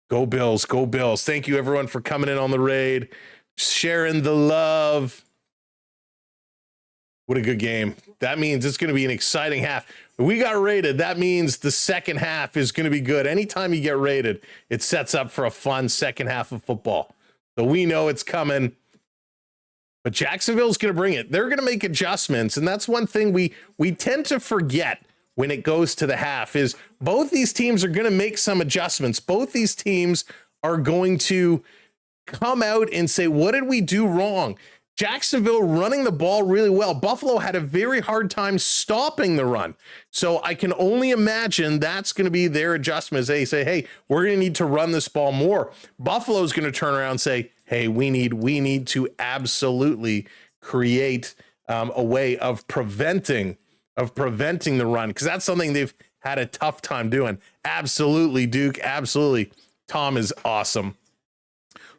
Go Bills. Go Bills. Thank you, everyone, for coming in on the raid. Sharing the love. What a good game. That means it's going to be an exciting half. We got rated. That means the second half is going to be good. Anytime you get rated, it sets up for a fun second half of football. So we know it's coming. But Jacksonville's going to bring it. They're going to make adjustments. And that's one thing we tend to forget when it goes to the half is both these teams are going to make some adjustments. Both these teams are going to come out and say, what did we do wrong? Jacksonville running the ball really well. Buffalo had a very hard time stopping the run. So I can only imagine that's going to be their adjustments. They say, hey, we're going to need to run this ball more. Buffalo's going to turn around and say, hey, we need to absolutely create a way of preventing the run, because that's something they've had a tough time doing. Absolutely, Duke. Absolutely. Tom is awesome.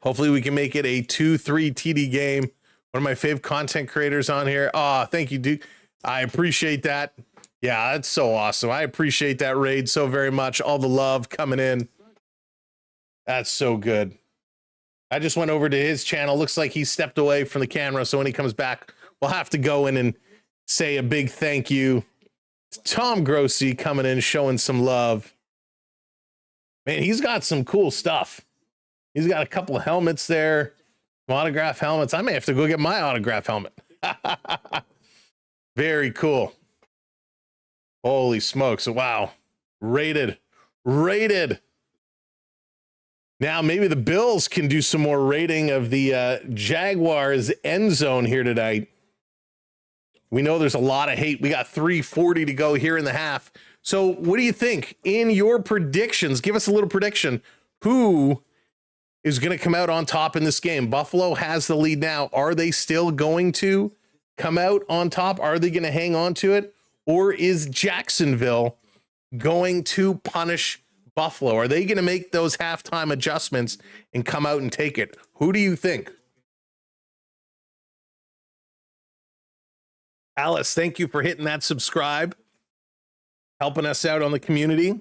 Hopefully we can make it a 2-3 TD game. One of my favorite content creators on here. Oh, thank you, Duke. I appreciate that. Yeah, that's so awesome. I appreciate that raid so very much. All the love coming in. That's so good. I just went over to his channel. Looks like he stepped away from the camera. So when he comes back, we'll have to go in and say a big thank you. Tom Grossi coming in, showing some love. Man, he's got some cool stuff. He's got a couple of helmets there. Some autograph helmets. I may have to go get my autograph helmet. Very cool. Holy smokes. Wow. Rated. Now, maybe the Bills can do some more rating of the Jaguars end zone here tonight. We know there's a lot of hate. We got 3:40 to go here in the half. So what do you think? In your predictions, give us a little prediction. Who is going to come out on top in this game? Buffalo has the lead now. Are they still going to come out on top? Are they going to hang on to it? Or is Jacksonville going to punish Buffalo? Are they going to make those halftime adjustments and come out and take it? Who do you think? Alice, thank you for hitting that subscribe, helping us out on the community.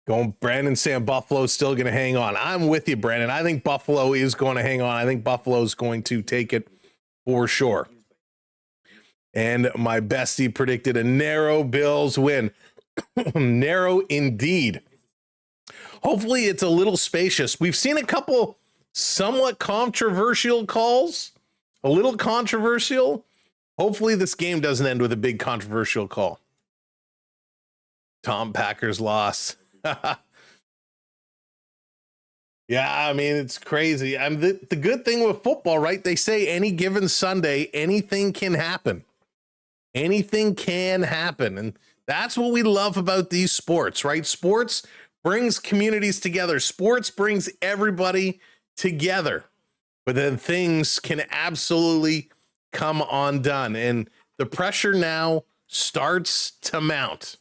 Going, Brandon saying Buffalo's still going to hang on. I'm with you, Brandon. I think Buffalo is going to hang on. I think Buffalo's going to take it for sure. And my bestie predicted a narrow Bills win. Narrow indeed. Hopefully it's a little spacious. We've seen a couple somewhat controversial calls. A little controversial. Hopefully this game doesn't end with a big controversial call. Tom Packers loss. Yeah, I mean, it's crazy. The good thing with football, right? They say any given Sunday, anything can happen. Anything can happen. And that's what we love about these sports, right? Sports brings communities together. Sports brings everybody together. But then things can absolutely come undone. And the pressure now starts to mount.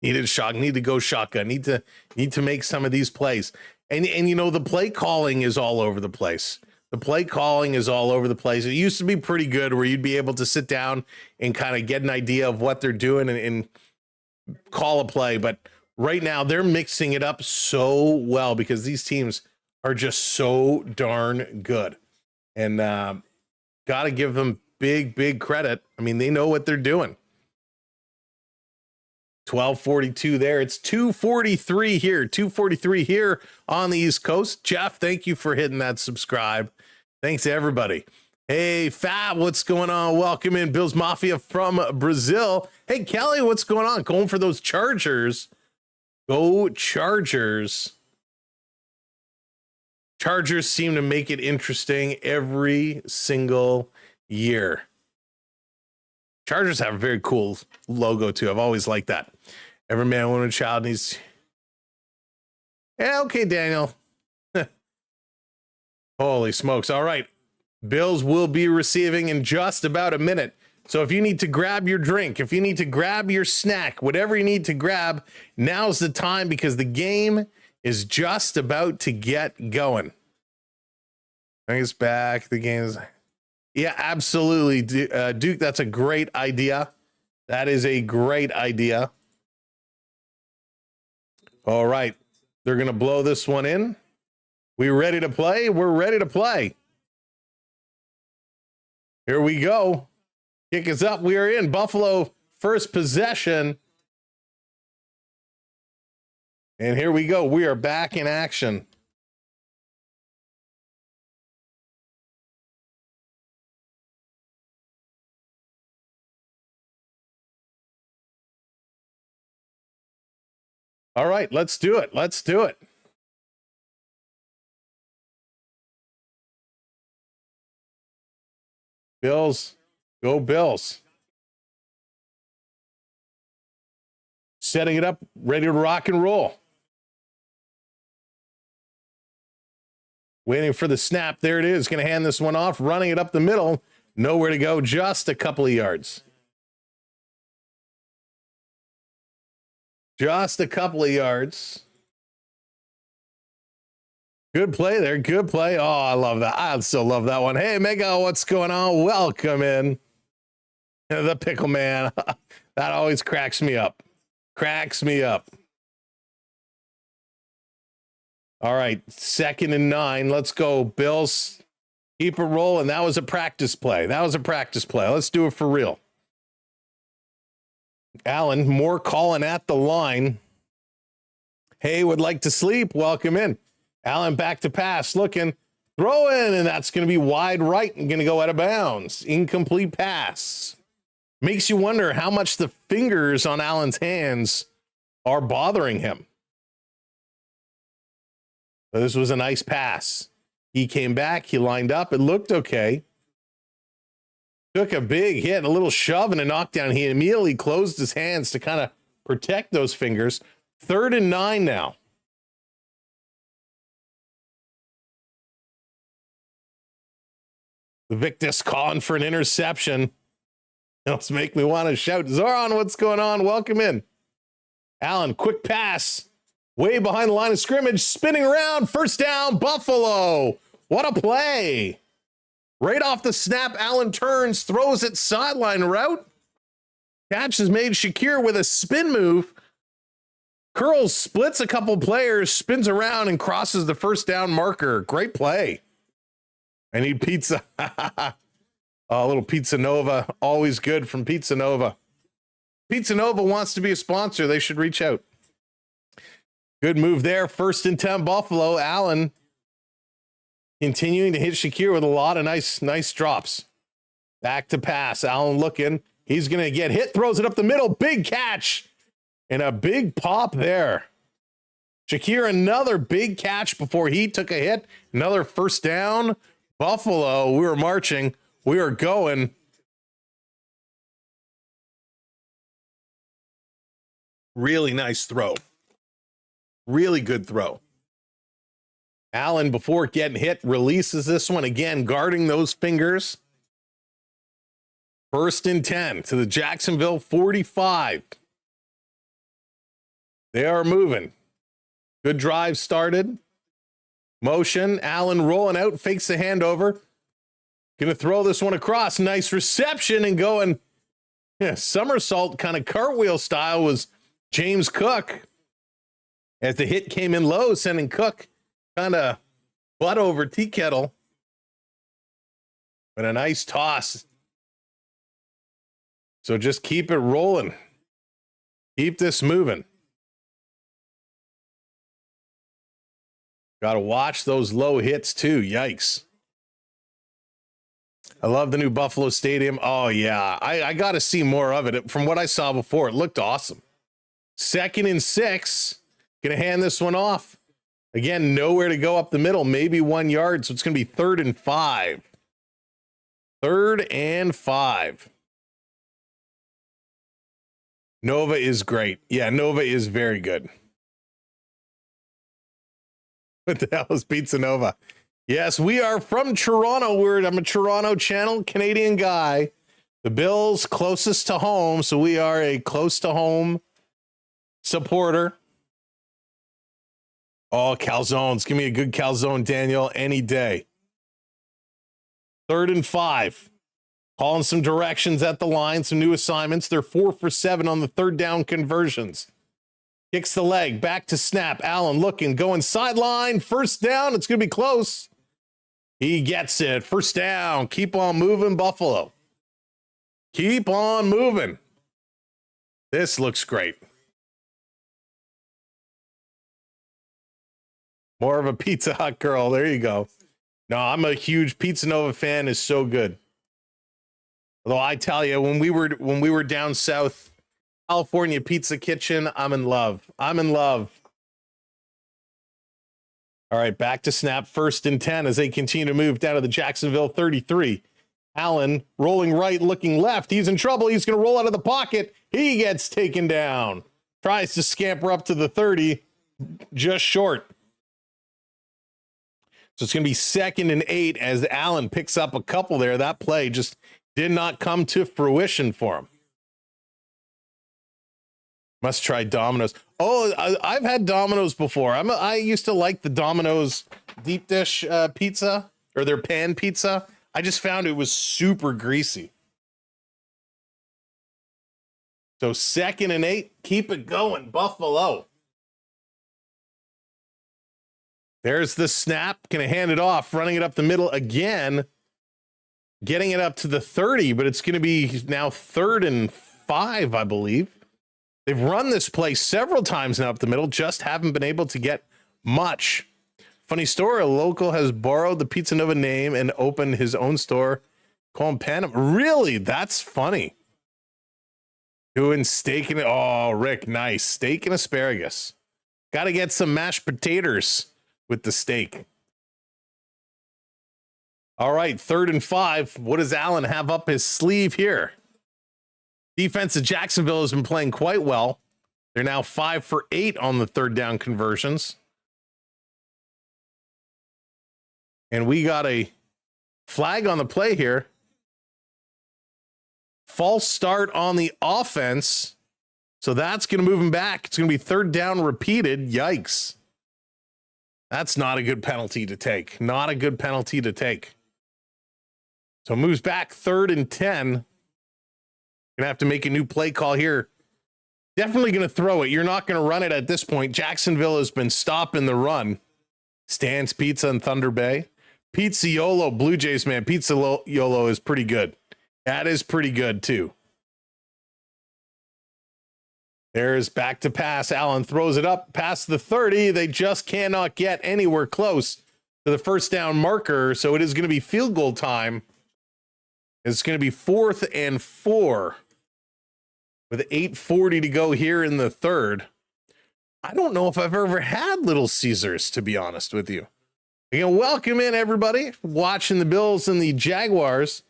Need to go shotgun. Need to make some of these plays. And you know, the play calling is all over the place. The play calling is all over the place. It used to be pretty good where you'd be able to sit down and kind of get an idea of what they're doing and call a play. But right now they're mixing it up so well because these teams are just so darn good. And got to give them big credit. I mean, they know what they're doing. 12:42 there. It's 2:43 here. 2:43 here on the East Coast. Jeff, thank you for hitting that subscribe. Thanks to everybody. Hey, Fab, what's going on? Welcome in. Bills Mafia from Brazil. Hey, Kelly, what's going on? Going for those Chargers. Go Chargers. Chargers seem to make it interesting every single year. Chargers have a very cool logo, too. I've always liked that. Every man, woman, and child needs... Yeah, okay, Daniel. Holy smokes. All right. Bills will be receiving in just about a minute. So if you need to grab your drink, if you need to grab your snack, whatever you need to grab, now's the time because the game is just about to get going. I think it's back. The game is... Yeah, absolutely, Duke. That's a great idea. That is a great idea. All right. They're going to blow this one in. We ready to play? We're ready to play. Here we go. Kick us up. We are in Buffalo first possession. And here we go. We are back in action. All right, let's do it. Let's do it. Bills, go Bills. Setting it up, ready to rock and roll. Waiting for the snap. There it is. Going to hand this one off, running it up the middle. Nowhere to go, just a couple of yards. Just a couple of yards. Good play there. Good play. Oh, I love that. I still love that one. Hey, Mega, what's going on? Welcome in. The Pickle Man. That always cracks me up. Cracks me up. All right, 2nd and 9. Let's go, Bills. Keep it rolling. That was a practice play. That was a practice play. Let's do it for real. Allen, more calling at the line. Hey, would like to sleep. Welcome in. Allen back to pass, looking, throwing, and that's going to be wide right and going to go out of bounds. Incomplete pass. Makes you wonder how much the fingers on Allen's hands are bothering him. But this was a nice pass. He came back. He lined up. It looked okay. Took a big hit, a little shove and a knockdown. He immediately closed his hands to kind of protect those fingers. 3rd and 9 now. The Victus calling for an interception. It'll make me want to shout, Zoran, what's going on? Welcome in. Allen, quick pass. Way behind the line of scrimmage, spinning around. First down, Buffalo. What a play. Right off the snap, Allen turns, throws it sideline route. Catch is made. Shakir with a spin move. Curls, splits a couple players, spins around and crosses the first down marker. Great play. I need pizza. A little Pizza Nova. Always good from Pizza Nova. Pizza Nova wants to be a sponsor. They should reach out. Good move there. 1st and 10 Buffalo. Allen continuing to hit Shakir with a lot of nice drops. Back to pass. Allen looking. He's going to get hit. Throws it up the middle. Big catch. And a big pop there. Shakir, another big catch before he took a hit. Another first down. Buffalo, we were marching. We were going. Really nice throw. Really good throw. Allen, before getting hit, releases this one again, guarding those fingers. 1st and 10 to the Jacksonville 45. They are moving. Good drive started. Motion. Allen rolling out, fakes the handover. Gonna throw this one across. Nice reception and going, somersault kind of cartwheel style was James Cook. As the hit came in low, sending Cook kind of butt over tea kettle. But a nice toss. So just keep it rolling. Keep this moving. Got to watch those low hits too. Yikes. I love the new Buffalo Stadium. Oh, yeah. I got to see more of it. From what I saw before, it looked awesome. 2nd and 6. Going to hand this one off. Again, nowhere to go up the middle. Maybe 1 yard. So it's going to be 3rd and 5. 3rd and 5. Nova is great. Yeah, Nova is very good. What the hell is Pizza Nova? Yes, we are from Toronto. I'm a Toronto channel, Canadian guy. The Bills closest to home, so we are a close to home supporter. Oh, calzones. Give me a good calzone, Daniel, any day. 3rd and 5. Calling some directions at the line, some new assignments. They're 4 for 7 on the 3rd down conversions. Kicks the leg, back to snap. Allen looking, going sideline. 1st down, it's going to be close. He gets it. 1st down. Keep on moving, Buffalo. Keep on moving. This looks great. More of a Pizza Hut girl. There you go. No, I'm a huge Pizza Nova fan. Is so good. Although I tell you, when we were down south, California Pizza Kitchen, I'm in love. I'm in love. All right, back to snap. 1st and 10 as they continue to move down to the Jacksonville 33. Allen rolling right, looking left. He's in trouble. He's going to roll out of the pocket. He gets taken down. Tries to scamper up to the 30, just short. So it's going to be 2nd and 8 as Allen picks up a couple there. That play just did not come to fruition for him. Must try Domino's. Oh, I've had Domino's before. I used to like the Domino's deep dish pizza, or their pan pizza. I just found it was super greasy. So 2nd and 8, keep it going, Buffalo. There's the snap. Gonna hand it off, running it up the middle again. Getting it up to the 30, but it's gonna be now 3rd and 5, I believe. They've run this play several times now up the middle, just haven't been able to get much. Funny story, a local has borrowed the Pizza Nova name and opened his own store. Call him Panama. Really? That's funny. Doing steak and, oh, Rick, nice. Steak and asparagus. Got to get some mashed potatoes with the steak. All right, 3rd and 5. What does Allen have up his sleeve here? Defense of Jacksonville has been playing quite well. They're now 5 for 8 on the 3rd down conversions. And we got a flag on the play here. False start on the offense. So that's going to move him back. It's going to be 3rd down repeated. Yikes. That's not a good penalty to take. Not a good penalty to take. So moves back 3rd and 10. Gonna have to make a new play call here. Definitely gonna throw it. You're not gonna run it at this point. Jacksonville has been stopping the run. Stan's Pizza in Thunder Bay. Pizza Yolo, Blue Jays, man. Pizza Yolo is pretty good. That is pretty good too. There's back to pass. Allen throws it up past the 30. They just cannot get anywhere close to the 1st down marker. So it is going to be field goal time. It's going to be 4th and 4 with 8:40 to go here in the 3rd. I don't know if I've ever had Little Caesars, to be honest with you. Again, welcome in everybody watching the Bills and the Jaguars.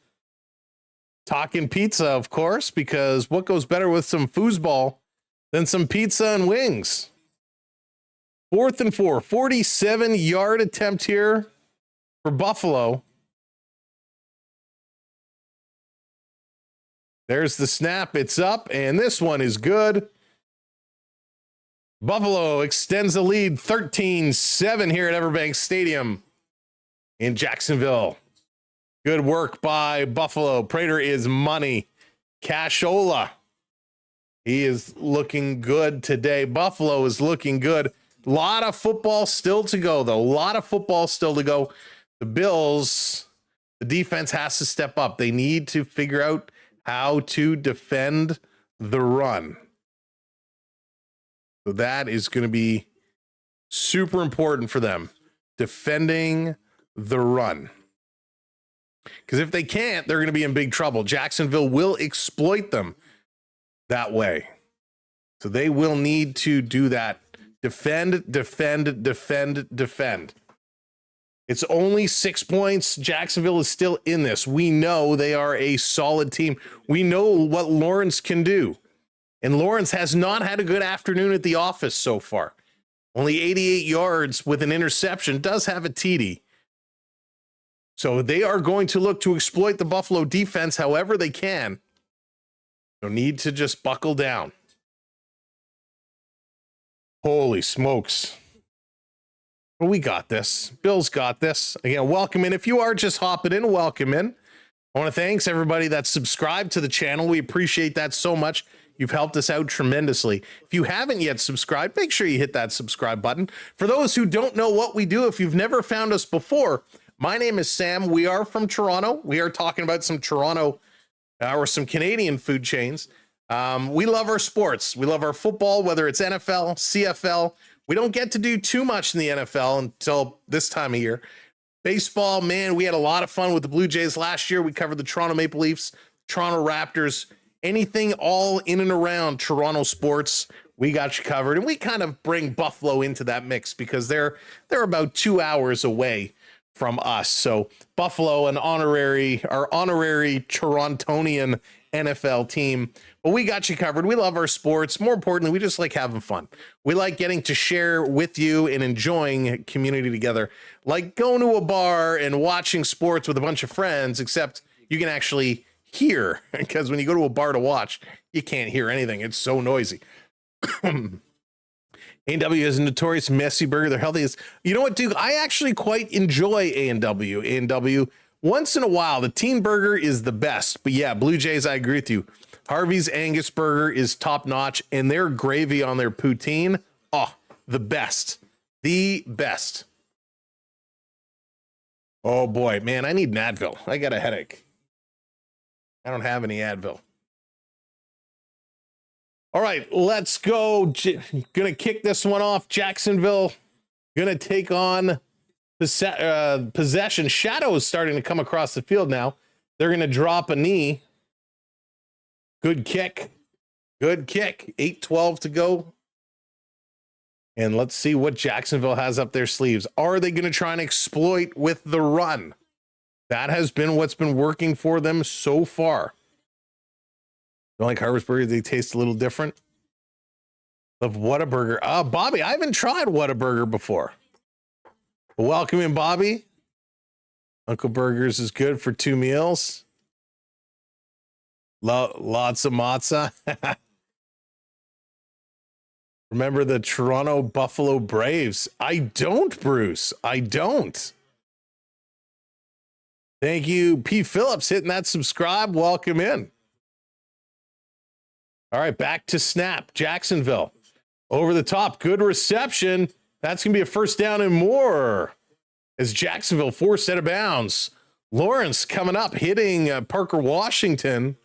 Talking pizza, of course, because what goes better with some foosball than some pizza and wings? 4th and 4, 47-yard attempt here for Buffalo. There's the snap. It's up, and this one is good. Buffalo extends the lead 13-7 here at EverBank Stadium in Jacksonville. Good work by Buffalo. Prater is money. Cashola. He is looking good today. Buffalo is looking good. A lot of football still to go, though. A lot of football still to go. The Bills, the defense has to step up. They need to figure out how to defend the run. So that is going to be super important for them. Defending the run. Because if they can't, they're going to be in big trouble. Jacksonville will exploit them that way. So they will need to do that. Defend, defend, defend, defend. It's only 6 points. Jacksonville is still in this. We know they are a solid team. We know what Lawrence can do. And Lawrence has not had a good afternoon at the office so far. Only 88 yards with an interception. Does have a TD. So they are going to look to exploit the Buffalo defense however they can. No need to just buckle down. Holy smokes. Well, we got this. Bills got this. Again, welcome in. If you are just hopping in, welcome in. I want to thank everybody that subscribed to the channel. We appreciate that so much. You've helped us out tremendously. If you haven't yet subscribed, make sure you hit that subscribe button. For those who don't know what we do, if you've never found us before, my name is Sam. We are from Toronto. We are talking about some Toronto or some Canadian food chains. We love our sports. We love our football, whether it's NFL, CFL. We don't get to do too much in the NFL until this time of year. Baseball, man, we had a lot of fun with the Blue Jays last year. We covered the Toronto Maple Leafs, Toronto Raptors, anything all in and around Toronto sports. We got you covered. And we kind of bring Buffalo into that mix because they're about 2 hours away from us. So Buffalo, our honorary Torontonian NFL team. But we got you covered. We love our sports. More importantly, we just like having fun. We like getting to share with you and enjoying community together. Like going to a bar and watching sports with a bunch of friends, except you can actually hear, because when you go to a bar to watch, you can't hear anything. It's so noisy. A&W is a notorious messy burger. They're healthiest. You know what, Duke? I actually quite enjoy A&W. A&W, once in a while, the teen burger is the best. But yeah, Blue Jays, I agree with you. Harvey's Angus burger is top notch, and their gravy on their poutine, oh, the best. The best. Oh boy, man, I need an Advil. I got a headache. I don't have any Advil. All right, let's go. Gonna kick this one off. Jacksonville gonna take on possession. Shadows starting to come across the field now. They're gonna drop a knee. Good kick. Good kick. 8:12 to go. And let's see what Jacksonville has up their sleeves. Are they gonna try and exploit with the run? That has been what's been working for them so far. Don't like Harvard they taste a little different. Love Whataburger. Bobby, I haven't tried Whataburger before. Welcome in, Bobby. Uncle Burgers is good for 2 meals. Lots of matzah. Remember the Toronto Buffalo Braves? I don't, Bruce. I don't. Thank you, P. Phillips, hitting that subscribe. Welcome in. All right, back to snap. Jacksonville over the top. Good reception. That's going to be a first down and more as Jacksonville forced out of bounds. Lawrence coming up, hitting Parker Washington.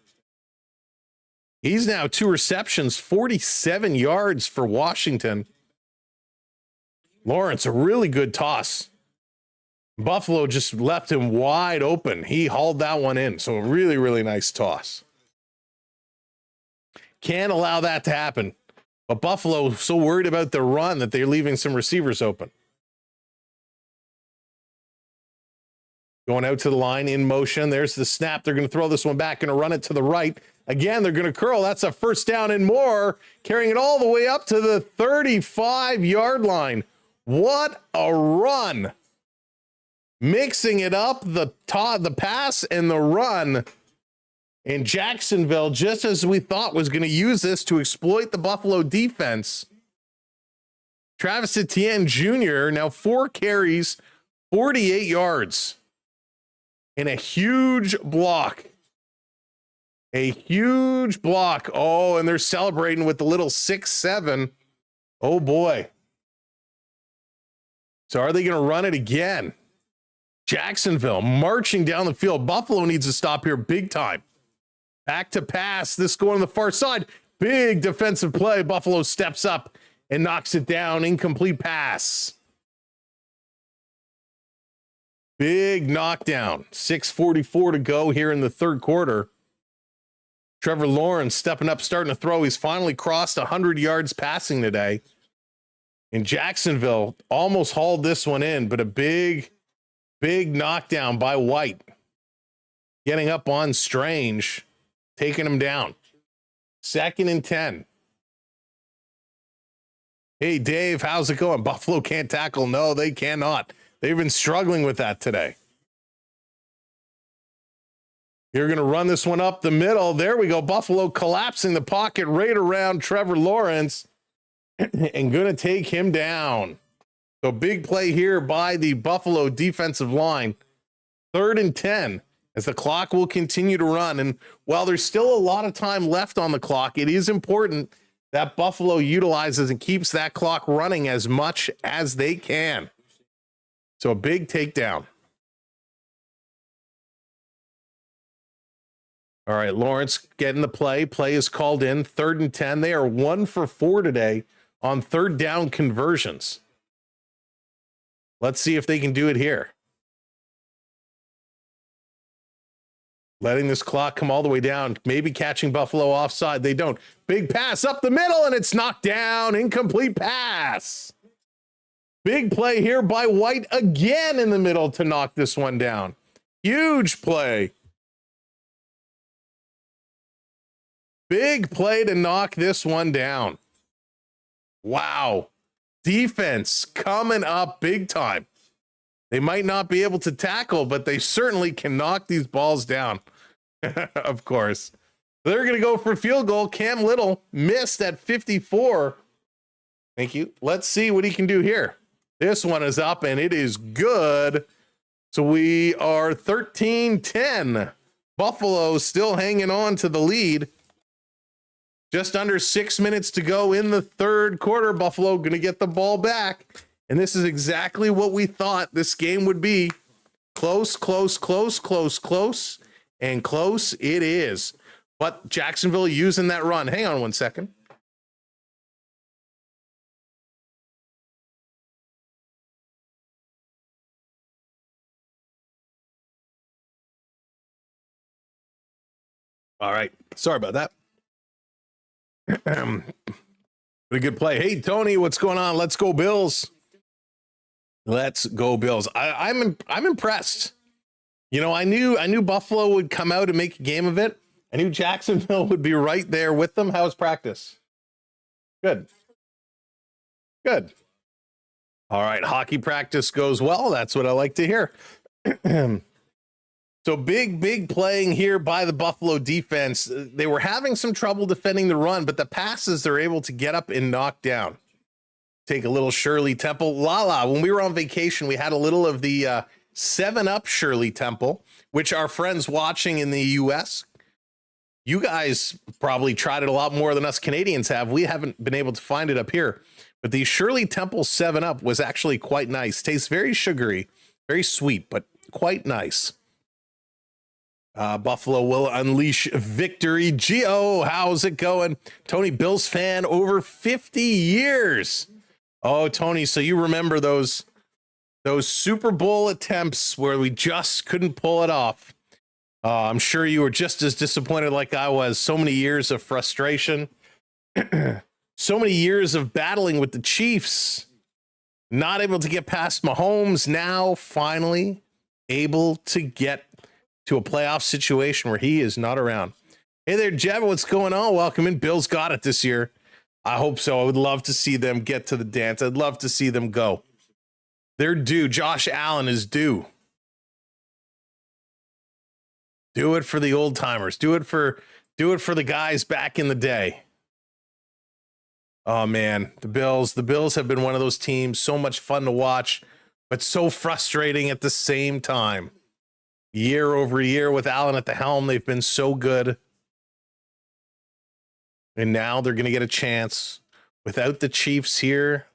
He's now 2 receptions, 47 yards for Washington. Lawrence, a really good toss. Buffalo just left him wide open. He hauled that one in. So a really, really nice toss. Can't allow that to happen. But Buffalo so worried about the run that they're leaving some receivers open. Going out to the line in motion. There's the snap. They're going to throw this one back, going to run it to the right. Again, they're going to curl. That's a first down and more, carrying it all the way up to the 35-yard line. What a run. Mixing it up, the pass and the run. And Jacksonville, just as we thought, was going to use this to exploit the Buffalo defense. Travis Etienne Jr., now 4 carries, 48 yards. And a huge block. A huge block. Oh, and they're celebrating with the little 6-7. Oh, boy. So are they going to run it again? Jacksonville marching down the field. Buffalo needs to stop here big time. Back to pass. This going on the far side. Big defensive play. Buffalo steps up and knocks it down. Incomplete pass. Big knockdown. 6:44 to go here in the third quarter. Trevor Lawrence stepping up, starting to throw. He's finally crossed 100 yards passing today. And Jacksonville almost hauled this one in, but a big knockdown by White. Getting up on Strange, taking him down. 2nd and 10. Hey, Dave, how's it going? Buffalo can't tackle. No, they cannot. They've been struggling with that today. You're going to run this one up the middle. There we go. Buffalo collapsing the pocket right around Trevor Lawrence and going to take him down. So big play here by the Buffalo defensive line. 3rd and 10 as the clock will continue to run. And while there's still a lot of time left on the clock, it is important that Buffalo utilizes and keeps that clock running as much as they can. So a big takedown. All right, Lawrence getting the play. Play is called in. 3rd and 10. They are 1 for 4 today on 3rd down conversions. Let's see if they can do it here. Letting this clock come all the way down. Maybe catching Buffalo offside. They don't. Big pass up the middle, and it's knocked down. Incomplete pass. Big play here by White again in the middle to knock this one down. Huge play. Big play to knock this one down. Wow. Defense coming up big time. They might not be able to tackle, but they certainly can knock these balls down. Of course. They're going to go for field goal. Cam Little missed at 54. Thank you. Let's see what he can do here. This one is up, and it is good. So we are 13-10. Buffalo still hanging on to the lead. Just under 6 minutes to go in the third quarter. Buffalo going to get the ball back. And this is exactly what we thought this game would be. Close, close, close, close, close. And close it is. But Jacksonville using that run. Hang on one second. All right. Sorry about that. A good play. Hey, Tony, what's going on? Let's go Bills. Let's go Bills. I'm impressed. You know, I knew Buffalo would come out and make a game of it. I knew Jacksonville would be right there with them. How's practice? Good. Good. All right. Hockey practice goes well. That's what I like to hear. So big playing here by the Buffalo defense. They were having some trouble defending the run, but the passes they're able to get up and knock down. Take a little Shirley Temple. Lala, when we were on vacation, we had a little of the 7-Up Shirley Temple, which our friends watching in the U.S., you guys probably tried it a lot more than us Canadians have. We haven't been able to find it up here. But the Shirley Temple 7-Up was actually quite nice. Tastes very sugary, very sweet, but quite nice. Buffalo will unleash victory. Gio, how's it going? Tony, Bills fan over 50 years. Oh, Tony, so you remember those Super Bowl attempts where we just couldn't pull it off. I'm sure you were just as disappointed like I was. So many years of frustration. So many years of battling with the Chiefs, not able to get past Mahomes, now finally able to get to a playoff situation where he is not around. Hey there, Jeb, what's going on? Welcome in. Bills got it this year. I hope so. I would love to see them get to the dance. I'd love to see them go. They're due. Josh Allen is due. Do it for the old timers. Do it for the guys back in the day. Oh man, the Bills have been one of those teams, so much fun to watch, but so frustrating at the same time. Year over year with Allen at the helm, they've been so good. And now they're going to get a chance without the Chiefs here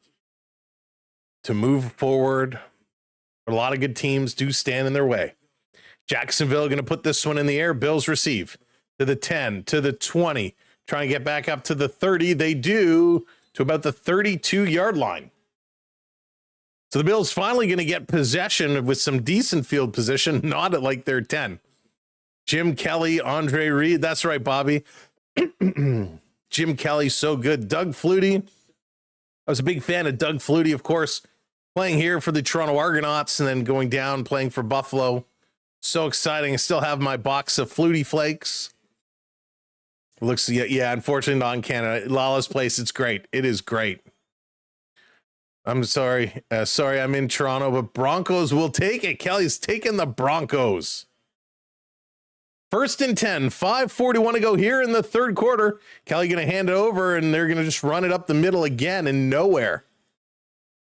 to move forward. A lot of good teams do stand in their way. Jacksonville going to put this one in the air. Bills receive to the 10, to the 20, trying to get back up to the 30. They do, to about the 32-yard line. So the Bills finally going to get possession with some decent field position, not at like their 10. Jim Kelly, Andre Reed. That's right, Bobby. Jim Kelly, so good. Doug Flutie. I was a big fan of Doug Flutie, of course, playing here for the Toronto Argonauts and then going down, playing for Buffalo. So exciting. I still have my box of Flutie Flakes. Looks, yeah, unfortunately not in Canada. Lala's Place, it's great. It is great. I'm sorry. Sorry, I'm in Toronto, but Broncos will take it. Kelly's taking the Broncos. 1st and 10, 5:41 to go here in the third quarter. Kelly going to hand it over, and they're going to just run it up the middle again and nowhere.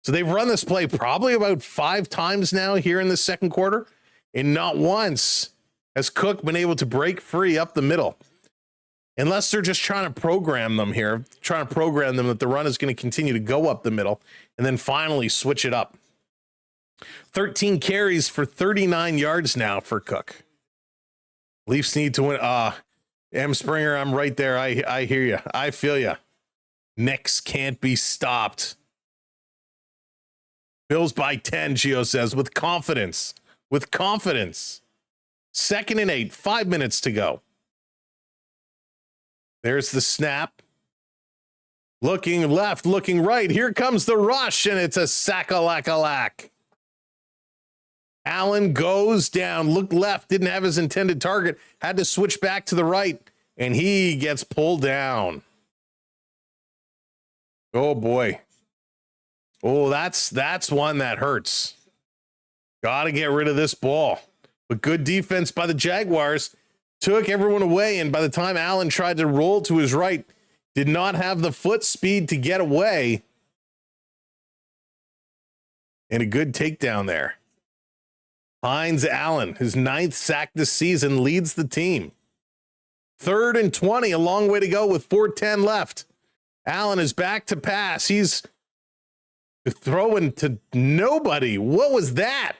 So they've run this play probably about 5 times now here in the second quarter, and not once has Cook been able to break free up the middle. Unless they're just trying to program them here, trying to program them that the run is going to continue to go up the middle and then finally switch it up. 13 carries for 39 yards now for Cook. Leafs need to win. M. Springer, I'm right there. I hear you. I feel you. Knicks can't be stopped. Bills by 10, Gio says, with confidence. With confidence. 2nd and 8, 5 minutes to go. There's the snap. Looking left, looking right. Here comes the rush, and it's a sack-a-lack-a-lack. Allen goes down, looked left, didn't have his intended target, had to switch back to the right, and he gets pulled down. Oh, boy. Oh, that's one that hurts. Got to get rid of this ball. But good defense by the Jaguars. Took everyone away, and by the time Allen tried to roll to his right, did not have the foot speed to get away. And a good takedown there. Hines Allen, his 9th sack this season, leads the team. 3rd and 20, a long way to go with 4:10 left. Allen is back to pass. He's throwing to nobody. What was that?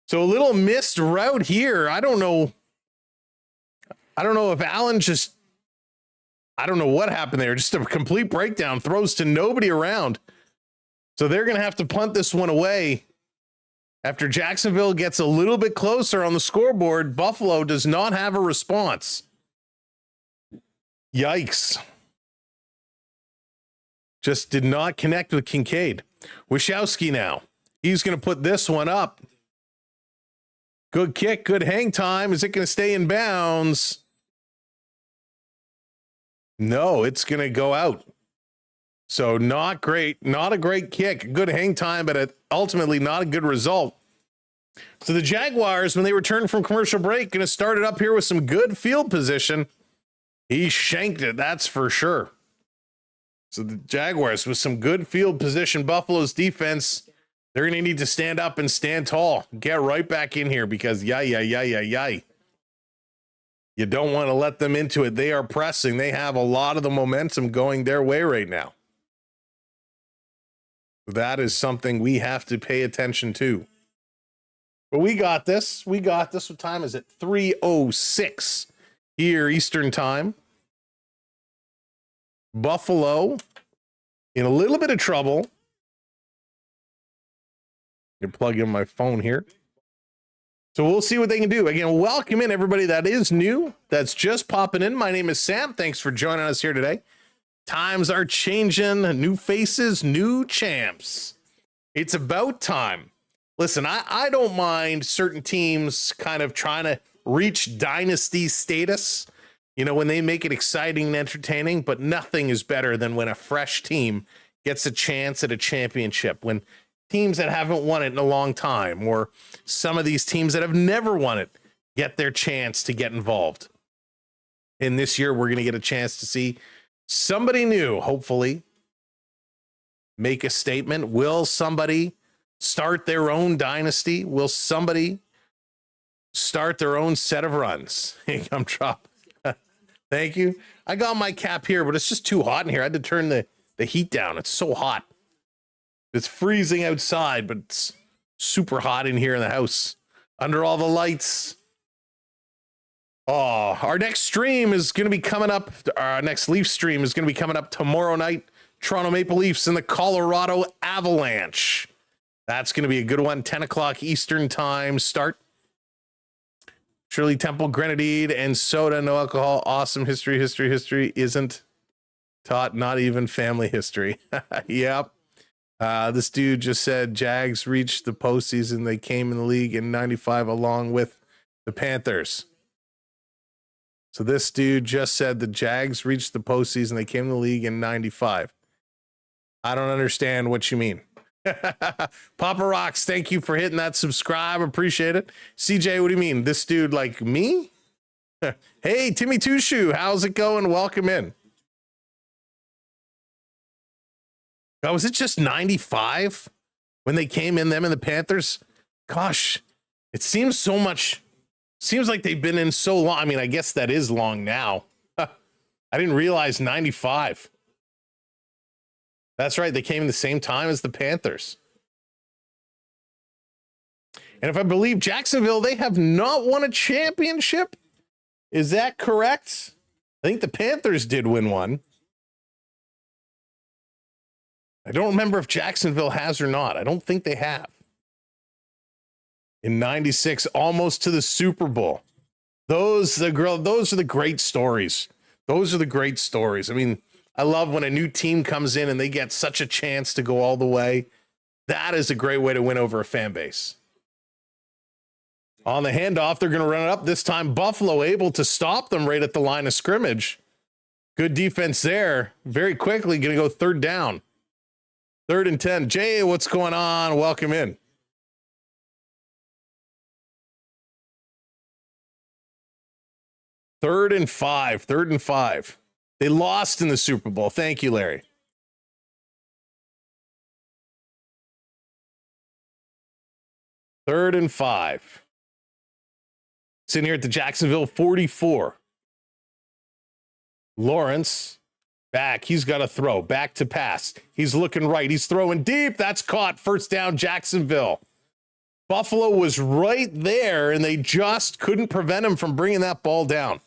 So a little missed route here. I don't know if Allen just, I don't know what happened there. Just a complete breakdown. Throws to nobody around. So they're going to have to punt this one away. After Jacksonville gets a little bit closer on the scoreboard, Buffalo does not have a response. Yikes. Just did not connect with Kincaid. Wyshowski now. He's going to put this one up. Good kick, good hang time. Is it going to stay in bounds? No, it's going to go out. So not great, not a great kick. Good hang time, but ultimately not a good result. So the Jaguars, when they return from commercial break, going to start it up here with some good field position. He shanked it, that's for sure. So the Jaguars with some good field position. Buffalo's defense, they're going to need to stand up and stand tall. Get right back in here because You don't want to let them into it. They are pressing. They have a lot of the momentum going their way right now. That is something we have to pay attention to. But we got this. We got this. What time is it? 3:06 here Eastern time. Buffalo in a little bit of trouble. You plug in my phone here. So we'll see what they can do. Again, welcome in everybody that is new, that's just popping in. My name is Sam. Thanks for joining us here today. Times are changing. New faces, new champs. It's about time. Listen, I don't mind certain teams kind of trying to reach dynasty status, you know, when they make it exciting and entertaining, but nothing is better than when a fresh team gets a chance at a championship, when teams that haven't won it in a long time, or some of these teams that have never won it, get their chance to get involved. And this year, we're going to get a chance to see somebody new, hopefully, make a statement. Will somebody start their own dynasty? Will somebody start their own set of runs? Income drop. Thank you. I got my cap here, but it's just too hot in here. I had to turn the heat down. It's so hot. It's freezing outside, but it's super hot in here in the house under all the lights. Oh, our next stream is going to be coming up. Our next Leaf stream is going to be coming up tomorrow night. Toronto Maple Leafs and the Colorado Avalanche. That's going to be a good one. 10 o'clock Eastern time start. Shirley Temple Grenadine and soda, no alcohol. Awesome history. History isn't taught, not even family history. Yep. This dude just said Jags reached the postseason. They came in the league in 95 along with the Panthers. So this dude just said the Jags reached the postseason. They came in the league in 95. I don't understand what you mean. Papa Rocks, thank you for hitting that subscribe. Appreciate it. CJ, what do you mean? This dude like me? Hey, Timmy Two Shoe, how's it going? Welcome in. Oh, was it just 95 when they came in, them and the Panthers? Gosh, it seems so much. Seems like they've been in so long. I mean, I guess that is long now. I didn't realize 95. That's right. They came in the same time as the Panthers. And if I believe Jacksonville, they have not won a championship. Is that correct? I think the Panthers did win one. I don't remember if Jacksonville has or not. I don't think they have. In 96, almost to the Super Bowl. Those are the great stories. Those are the great stories. I mean, I love when a new team comes in and they get such a chance to go all the way. That is a great way to win over a fan base. On the handoff, they're going to run it up. This time, Buffalo able to stop them right at the line of scrimmage. Good defense there. Very quickly going to go third down. 3rd and 10. Jay, what's going on? Welcome in. Third and five. They lost in the Super Bowl. Thank you, Larry. Third and 5. Sitting here at the Jacksonville 44. Lawrence back. He's got to throw. Back to pass. He's looking right. He's throwing deep. That's caught. First down, Jacksonville. Buffalo was right there, and they just couldn't prevent him from bringing that ball down.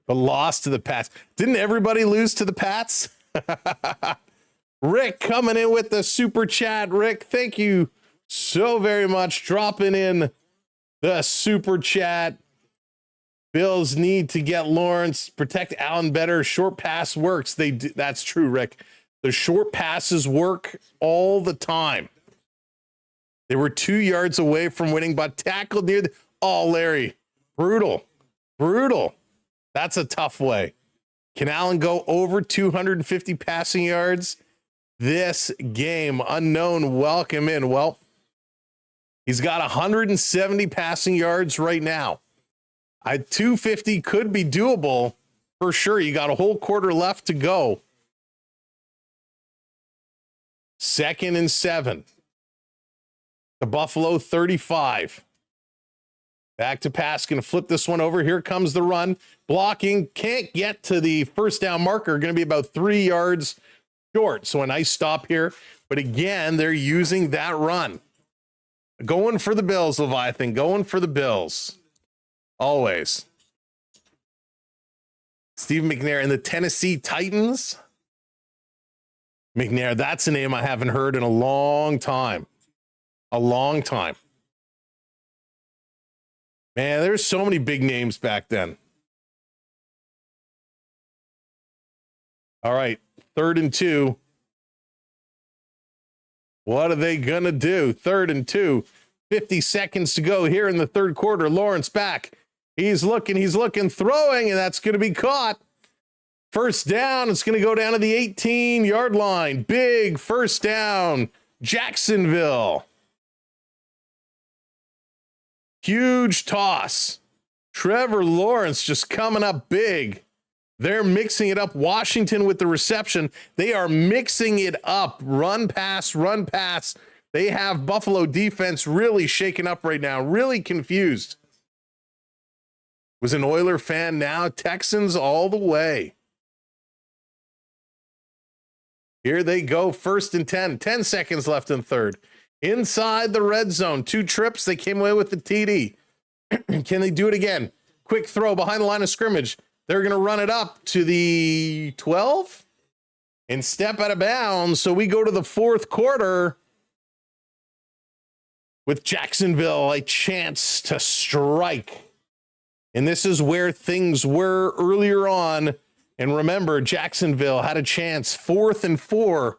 But lost to the Pats. Didn't everybody lose to the Pats? Rick coming in with the super chat. Rick, thank you so very much. Dropping in the super chat. Bills need to get Lawrence, protect Allen better. Short pass works. That's true, Rick. The short passes work all the time. They were 2 yards away from winning, but tackled near the... Oh, Larry. Brutal. That's a tough way. Can Allen go over 250 passing yards this game? Unknown, welcome in. Well, he's got 170 passing yards right now. 250 could be doable for sure. You got a whole quarter left to go. 2nd and 7. The Buffalo 35. Back to pass, going to flip this one over. Here comes the run. Blocking, can't get to the first down marker. Going to be about 3 yards short. So a nice stop here. But again, they're using that run. Going for the Bills, Leviathan. Going for the Bills. Always. Steve McNair and the Tennessee Titans. McNair, that's a name I haven't heard in a long time. Man, there's so many big names back then. All right, 3rd and 2. What are they going to do? 3rd and 2. 50 seconds to go here in the third quarter. Lawrence back. He's looking, throwing, and that's going to be caught. First down. It's going to go down to the 18-yard line. Big first down. Jacksonville. Huge toss. Trevor Lawrence just coming up big. They're mixing it up. Washington with the reception. They are mixing it up. Run, pass, run, pass. They have Buffalo defense really shaken up right now, really confused. Was an Oiler fan now. Texans all the way. Here they go. 1st and 10. 10 seconds left in third. Inside the red zone. 2 trips. They came away with the TD. Can they do it again? Quick throw behind the line of scrimmage. They're going to run it up to the 12 and step out of bounds. So we go to the fourth quarter with Jacksonville a chance to strike. And this is where things were earlier on. And remember, Jacksonville had a chance, 4th and 4,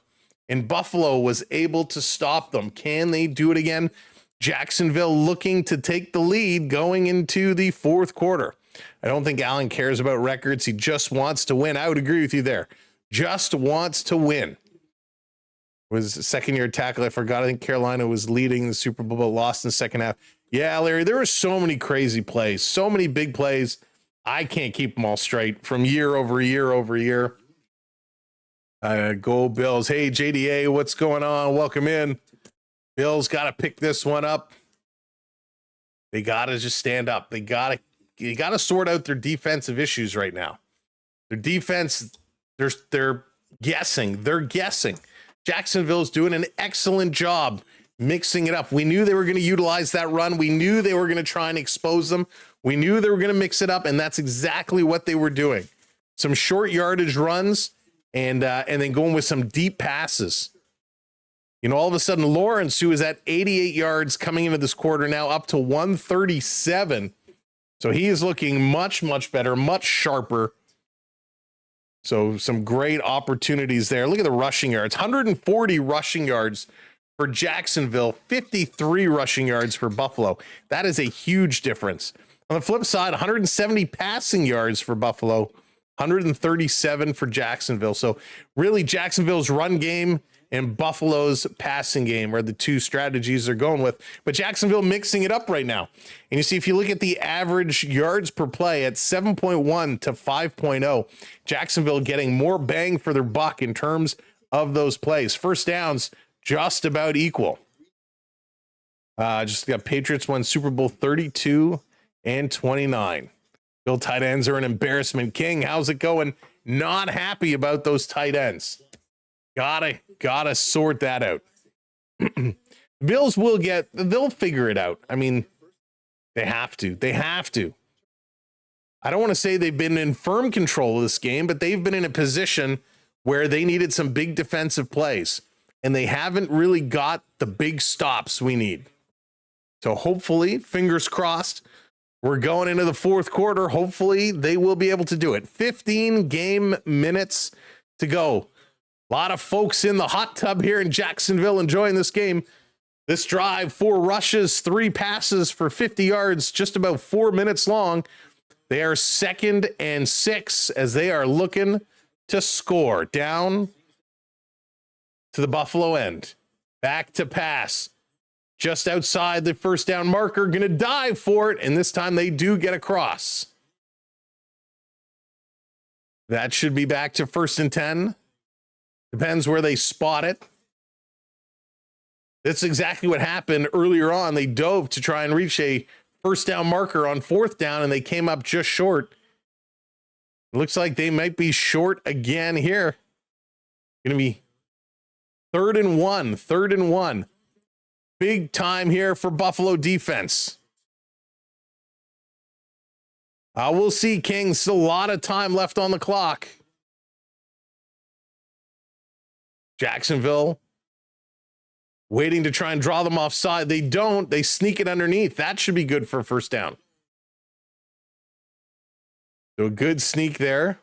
and Buffalo was able to stop them. Can they do it again? Jacksonville looking to take the lead going into the fourth quarter. I don't think Allen cares about records. He just wants to win. I would agree with you there. Just wants to win. It was a second-year tackle. I forgot. I think Carolina was leading the Super Bowl, but lost in the second half. Yeah, Larry, there were so many crazy plays, so many big plays. I can't keep them all straight from year over year over year. Go Bills. Hey, JDA, what's going on? Welcome in. Bills got to pick this one up. They got to just stand up. You got to sort out their defensive issues right now. Their defense, they're guessing. They're guessing. Jacksonville's doing an excellent job mixing it up. We knew they were going to utilize that run. We knew they were going to try and expose them. We knew they were going to mix it up, and that's exactly what they were doing. Some short yardage runs and then going with some deep passes. You know, all of a sudden, Lawrence, who is at 88 yards coming into this quarter, now up to 137. So he is looking much, much better, much sharper. So some great opportunities there. Look at the rushing yards. 140 rushing yards for Jacksonville, 53 rushing yards for Buffalo. That is a huge difference. On the flip side, 170 passing yards for Buffalo, 137 for Jacksonville. So really Jacksonville's run game and Buffalo's passing game are the two strategies they're going with. But Jacksonville mixing it up right now. And you see, if you look at the average yards per play at 7.1 to 5.0, Jacksonville getting more bang for their buck in terms of those plays. First downs, just about equal. Just got Patriots won Super Bowl 32 and 29. Bill tight ends are an embarrassment. King, how's it going? Not happy about those tight ends. Gotta sort that out. Bills they'll figure it out. I mean, they have to. I don't want to say they've been in firm control of this game, but they've been in a position where they needed some big defensive plays, and they haven't really got the big stops we need. So hopefully, fingers crossed, we're going into the fourth quarter. Hopefully they will be able to do it. 15 game minutes to go. A lot of folks in the hot tub here in Jacksonville enjoying this game. This drive, 4 rushes, 3 passes for 50 yards, just about 4 minutes long. They are 2nd and 6 as they are looking to score. Down to the Buffalo end. Back to pass. Just outside the first down marker. Going to dive for it, and this time they do get across. That should be back to 1st and 10. Depends where they spot it. That's exactly what happened earlier on. They dove to try and reach a first down marker on 4th down, and they came up just short. Looks like they might be short again here. Going to be 3rd and 1. 3rd and 1. Big time here for Buffalo defense. We'll see, King. Still a lot of time left on the clock. Jacksonville waiting to try and draw them offside. They don't. They sneak it underneath. That should be good for a first down. So a good sneak there.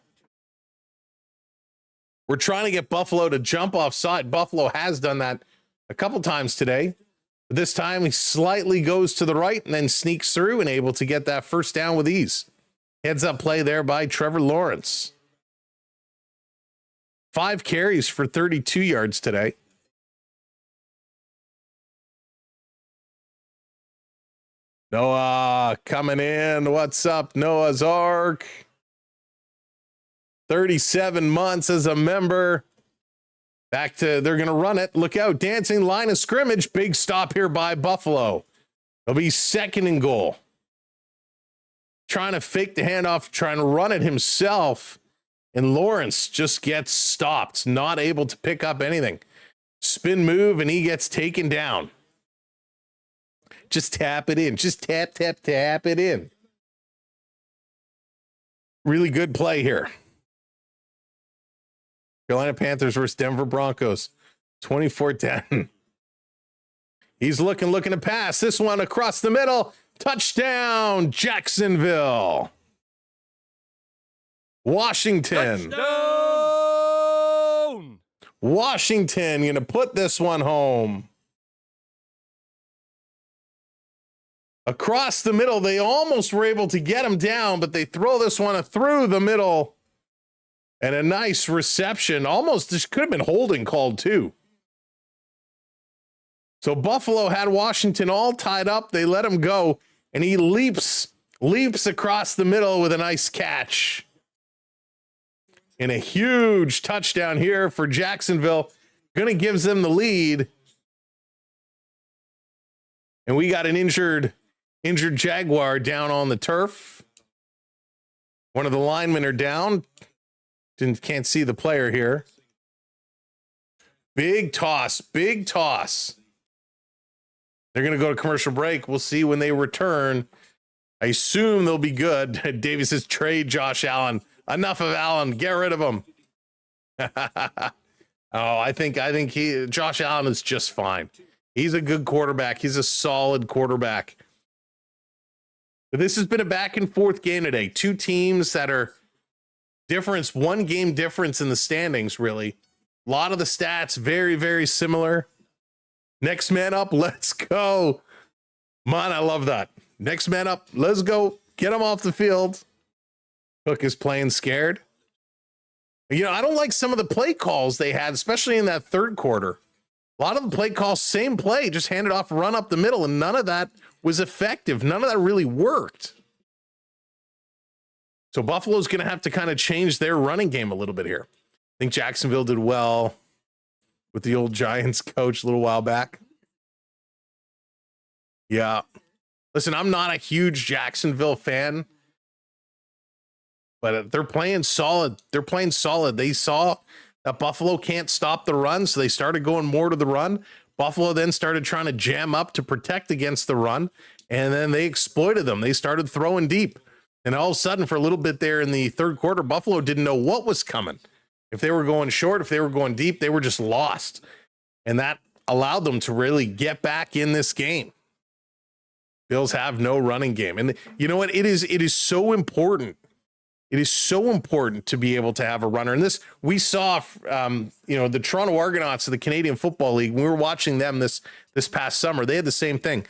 We're trying to get Buffalo to jump offside. Buffalo has done that a couple times today. But this time he slightly goes to the right and then sneaks through and able to get that first down with ease. Heads up play there by Trevor Lawrence. 5 carries for 32 yards today. Noah coming in. What's up, Noah's Ark? 37 months as a member. Back to, they're going to run it. Look out, dancing line of scrimmage. Big stop here by Buffalo. It'll be 2nd and goal. Trying to fake the handoff, trying to run it himself. And Lawrence just gets stopped, not able to pick up anything. Spin move, and he gets taken down. Just tap it in. Just tap it in. Really good play here. Carolina Panthers versus Denver Broncos. 24-10. He's looking to pass. This one across the middle. Touchdown, Jacksonville. Washington. Touchdown! Washington going to put this one home. Across the middle, they almost were able to get him down, but they throw this one through the middle. And a nice reception. Almost, this could have been holding called too. So Buffalo had Washington all tied up. They let him go, and he leaps across the middle with a nice catch. And a huge touchdown here for Jacksonville. Gonna gives them the lead. And we got an injured Jaguar down on the turf. One of the linemen are down. Can't see the player here. Big toss. They're going to go to commercial break. We'll see when they return. I assume they'll be good. Davis says, trade Josh Allen. Enough of Allen. Get rid of him. I think Josh Allen is just fine. He's a good quarterback. He's a solid quarterback. But this has been a back and forth game today. Two teams that are one game difference in the standings, really. A lot of the stats very, very similar. Next man up, let's go. Man, I love that. Next man up, let's go. Get him off the field. Cook is playing scared. I don't like some of the play calls they had, especially in that third quarter. A lot of the play calls, same play, just handed off, run up the middle, and none of that was effective. None of that really worked. So Buffalo's going to have to kind of change their running game a little bit here. I think Jacksonville did well with the old Giants coach a little while back. Yeah. Listen, I'm not a huge Jacksonville fan, but they're playing solid. They saw that Buffalo can't stop the run, so they started going more to the run. Buffalo then started trying to jam up to protect against the run, and then they exploited them. They started throwing deep. And all of a sudden, for a little bit there in the third quarter, Buffalo didn't know what was coming. If they were going short, if they were going deep, they were just lost. And that allowed them to really get back in this game. Bills have no running game. And you know what? It is so important. It is so important to be able to have a runner. And this, we saw, the Toronto Argonauts of the Canadian Football League. We were watching them this past summer. They had the same thing.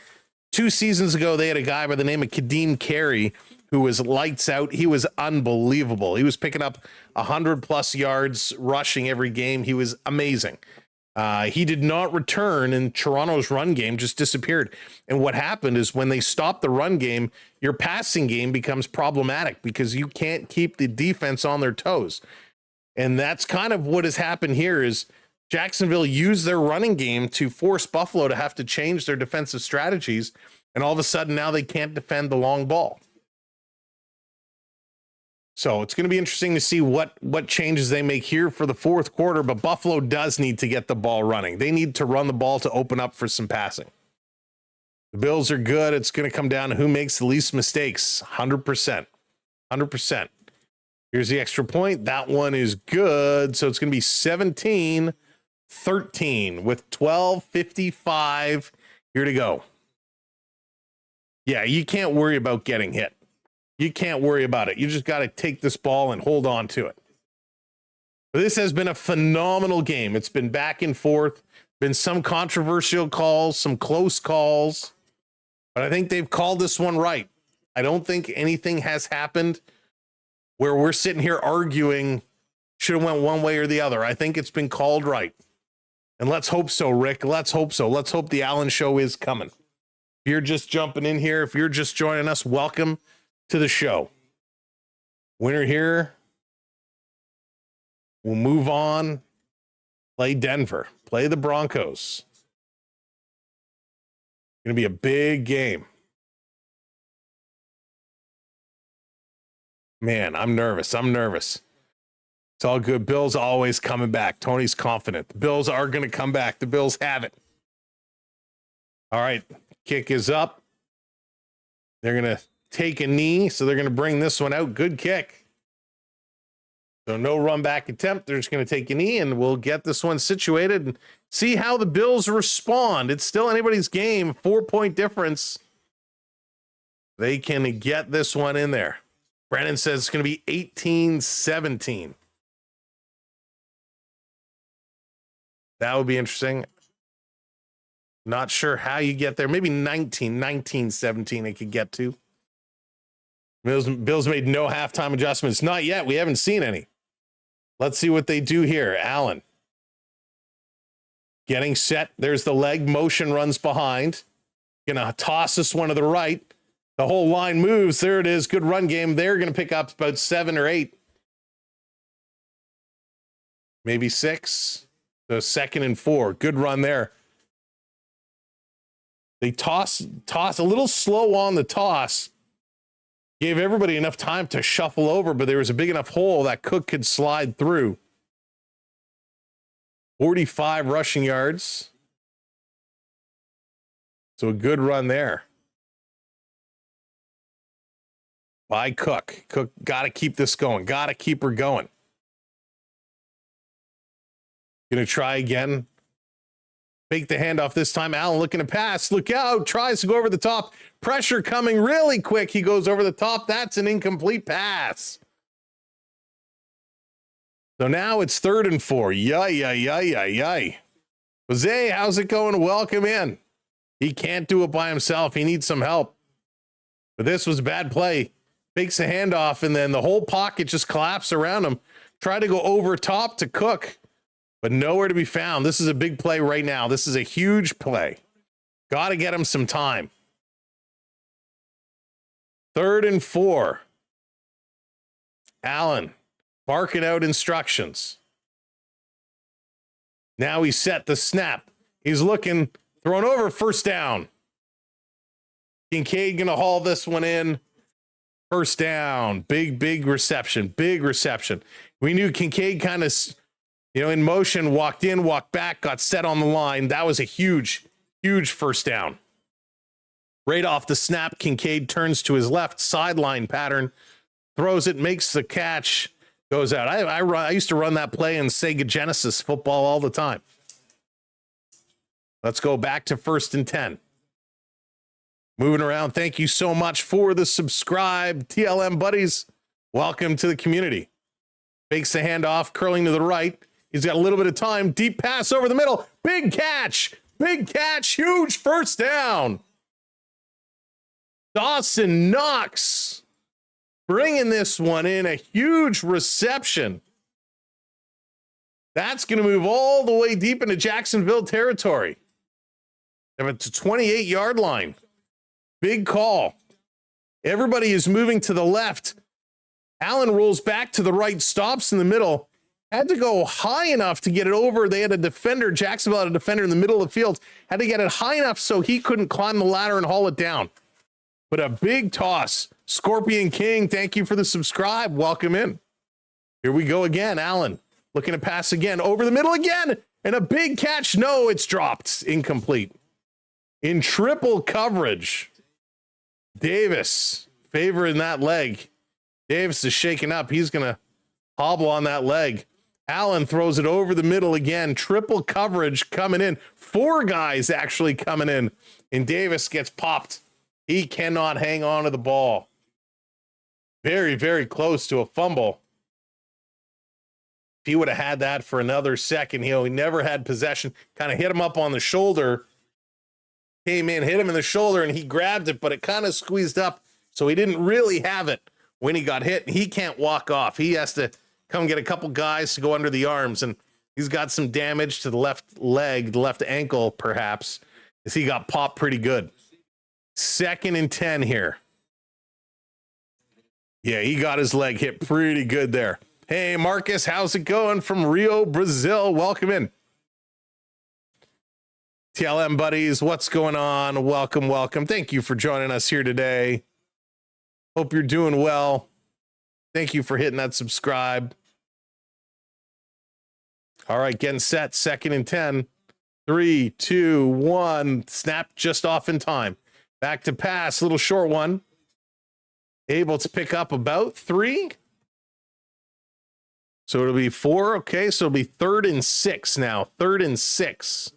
2 seasons ago, they had a guy by the name of Kadeem Carey who was lights out. He was unbelievable. He was picking up 100+ yards rushing every game. He was amazing. He did not return, and Toronto's run game just disappeared. And what happened is when they stopped the run game, your passing game becomes problematic because you can't keep the defense on their toes. And that's kind of what has happened here is Jacksonville used their running game to force Buffalo to have to change their defensive strategies. And all of a sudden now they can't defend the long ball. So it's going to be interesting to see what changes they make here for the fourth quarter, but Buffalo does need to get the ball running. They need to run the ball to open up for some passing. The Bills are good. It's going to come down to who makes the least mistakes. 100%. 100%. Here's the extra point. That one is good. So it's going to be 17-13 with 12:55 here to go. Yeah, you can't worry about getting hit. You can't worry about it. You just got to take this ball and hold on to it. But this has been a phenomenal game. It's been back and forth, been some controversial calls, some close calls, but I think they've called this one right. I don't think anything has happened where we're sitting here arguing should have went one way or the other. I think it's been called right. And let's hope so, Rick. Let's hope so. Let's hope the Allen Show is coming. If you're just jumping in here, if you're just joining us, welcome to the show. Winner here. We'll move on. Play Denver. Play the Broncos. Going to be a big game. Man, I'm nervous. It's all good. Bills always coming back. Tony's confident. The Bills are going to come back. The Bills have it. All right. Kick is up. They're going to take a knee, so they're going to bring this one out. Good kick. So no run back attempt. They're just going to take a knee, and we'll get this one situated and see how the Bills respond. It's still anybody's game. 4-point difference. They can get this one in there. Brandon says it's going to be 18-17. That would be interesting. Not sure how you get there. Maybe 19-17 it could get to. Bills made no halftime adjustments. Not yet. We haven't seen any. Let's see what they do here. Allen. Getting set. There's the leg. Motion runs behind. Gonna toss this one to the right. The whole line moves. There it is. Good run game. They're going to pick up about 7 or 8. Maybe 6. So 2nd and 4. Good run there. They toss a little slow on the toss. Gave everybody enough time to shuffle over, but there was a big enough hole that Cook could slide through. 45 rushing yards. So a good run there. By Cook. Cook got to keep this going. Got to keep her going. Going to try again. Fake the handoff this time. Allen looking to pass. Look out. Tries to go over the top. Pressure coming really quick. He goes over the top. That's an incomplete pass. So now it's 3rd and 4. Yay. Jose, how's it going? Welcome in. He can't do it by himself. He needs some help. But this was a bad play. Fakes a handoff, and then the whole pocket just collapsed around him. Try to go over top to Cook, but nowhere to be found. This is a big play right now. This is a huge play. Got to get him some time. 3rd and 4. Allen barking out instructions. Now he's set the snap. He's looking, thrown over, 1st down. Kincaid going to haul this one in. 1st down. Big reception. Big reception. We knew Kincaid kind of, in motion, walked in, walked back, got set on the line. That was a huge 1st down. Right off the snap, Kincaid turns to his left, sideline pattern, throws it, makes the catch, goes out. I used to run that play in Sega Genesis football all the time. Let's go back to 1st and 10. Moving around. Thank you so much for the subscribe, TLM buddies. Welcome to the community. Fakes the handoff, curling to the right. He's got a little bit of time. Deep pass over the middle. Big catch. Huge 1st down. Dawson Knox bringing this one in. A huge reception. That's going to move all the way deep into Jacksonville territory. It's a 28-yard line. Big call. Everybody is moving to the left. Allen rolls back to the right, stops in the middle. Had to go high enough to get it over. They had a defender. Jacksonville had a defender in the middle of the field. Had to get it high enough so he couldn't climb the ladder and haul it down. But a big toss. Scorpion King, thank you for the subscribe. Welcome in. Here we go again. Allen looking to pass again. Over the middle again. And a big catch. No, it's dropped. Incomplete. In triple coverage. Davis favoring that leg. Davis is shaking up. He's going to hobble on that leg. Allen throws it over the middle again. Triple coverage coming in. 4 guys actually coming in. And Davis gets popped. He cannot hang on to the ball. Very, very close to a fumble. if he would have had that for another second, he never had possession, kind of hit him up on the shoulder, came in, hit him in the shoulder, and he grabbed it, but it kind of squeezed up, so he didn't really have it when he got hit. He can't walk off. He has to come get a couple guys to go under the arms, and he's got some damage to the left leg, the left ankle, perhaps, as he got popped pretty good. 2nd and 10 here. Yeah, he got his leg hit pretty good there. Hey, Marcus, how's it going from Rio, Brazil? Welcome in. TLM buddies, what's going on? Welcome, welcome. Thank you for joining us here today. Hope you're doing well. Thank you for hitting that subscribe. All right, getting set. 2nd and 10. 3, 2, 1. Snap just off in time. Back to pass, little short one. Able to pick up about 3. So it'll be 4. Okay, so it'll be 3rd and 6 now. 3rd and 6.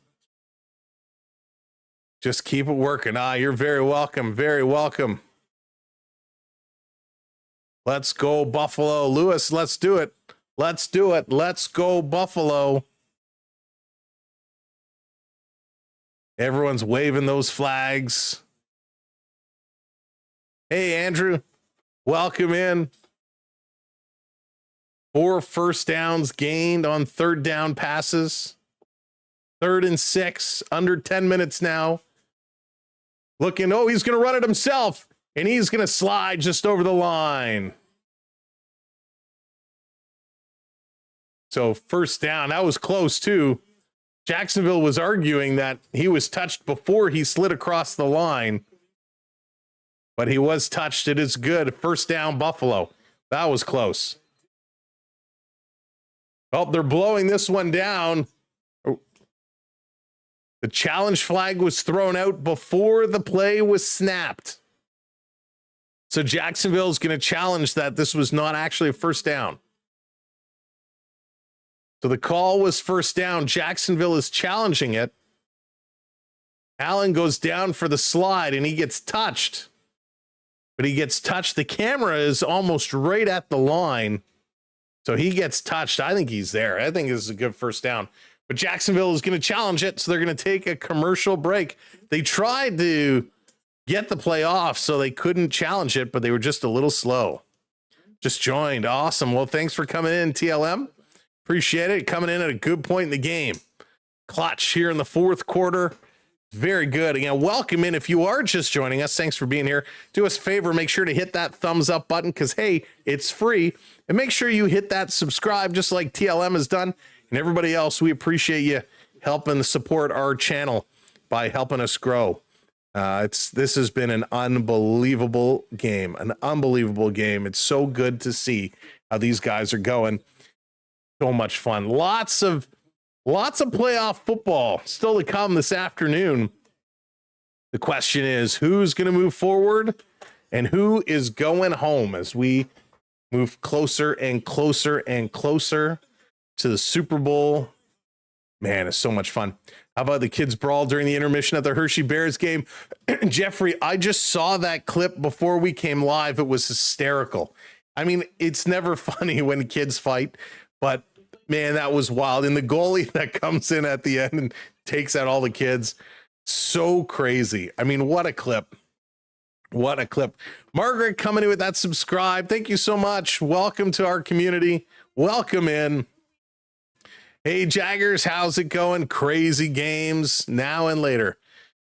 Just keep it working. You're very welcome. Very welcome. Let's go, Buffalo. Lewis, let's do it. Let's do it. Let's go, Buffalo. Everyone's waving those flags. Hey, Andrew. Welcome in. 4 first downs gained on 3rd down passes. 3rd and 6. Under 10 minutes now. Looking, he's going to run it himself. And he's going to slide just over the line. So 1st down. That was close, too. Jacksonville was arguing that he was touched before he slid across the line. But he was touched. It is good. 1st down, Buffalo. That was close. Oh, they're blowing this one down. The challenge flag was thrown out before the play was snapped. So Jacksonville is going to challenge that this was not actually a 1st down. So the call was 1st down. Jacksonville is challenging it. Allen goes down for the slide, and he gets touched. But he gets touched. The camera is almost right at the line. So he gets touched. I think he's there. I think this is a good 1st down. But Jacksonville is going to challenge it, so they're going to take a commercial break. They tried to get the play off, so they couldn't challenge it, but they were just a little slow. Just joined. Awesome. Well, thanks for coming in, TLM. Appreciate it. Coming in at a good point in the game. Clutch here in the 4th quarter. Very good. Again, welcome in. If you are just joining us, thanks for being here. Do us a favor, make sure to hit that thumbs up button because, hey, it's free. And make sure you hit that subscribe just like TLM has done. And everybody else, we appreciate you helping support our channel by helping us grow. This has been an unbelievable game. An unbelievable game. It's so good to see how these guys are going. So much fun. Lots of playoff football still to come this afternoon. The question is, who's going to move forward and who is going home as we move closer and closer and closer to the Super Bowl. Man, it's so much fun. How about the kids brawl during the intermission at the Hershey Bears game? Jeffrey, I just saw that clip before we came live. It was hysterical. I mean, it's never funny when kids fight, but man, that was wild. And the goalie that comes in at the end and takes out all the kids. So crazy. I mean, what a clip. What a clip. Margaret coming in with that subscribe. Thank you so much. Welcome to our community. Welcome in. Hey, Jaggers, how's it going? Crazy games now and later.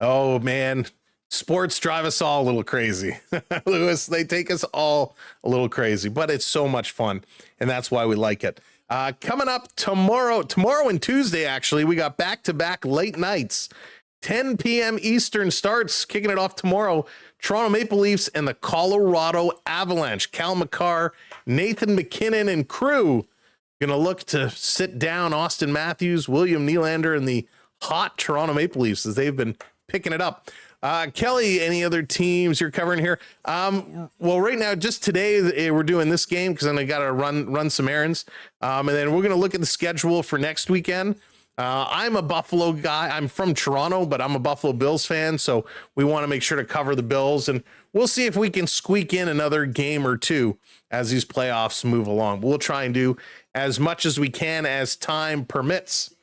Oh, man. Sports drive us all a little crazy. Lewis, they take us all a little crazy, but it's so much fun, and that's why we like it. Coming up tomorrow and Tuesday, actually, we got back-to-back late nights. 10 p.m. Eastern starts, kicking it off tomorrow. Toronto Maple Leafs and the Colorado Avalanche. Cal McCarr, Nathan McKinnon, and crew going to look to sit down Austin Matthews, William Nylander, and the hot Toronto Maple Leafs as they've been picking it up. Kelly, any other teams you're covering here? Well, right now, just today, we're doing this game because then I got to run some errands. And then we're going to look at the schedule for next weekend. I'm a Buffalo guy. I'm from Toronto, but I'm a Buffalo Bills fan. So we want to make sure to cover the Bills, and we'll see if we can squeak in another game or two as these playoffs move along. We'll try and do as much as we can as time permits.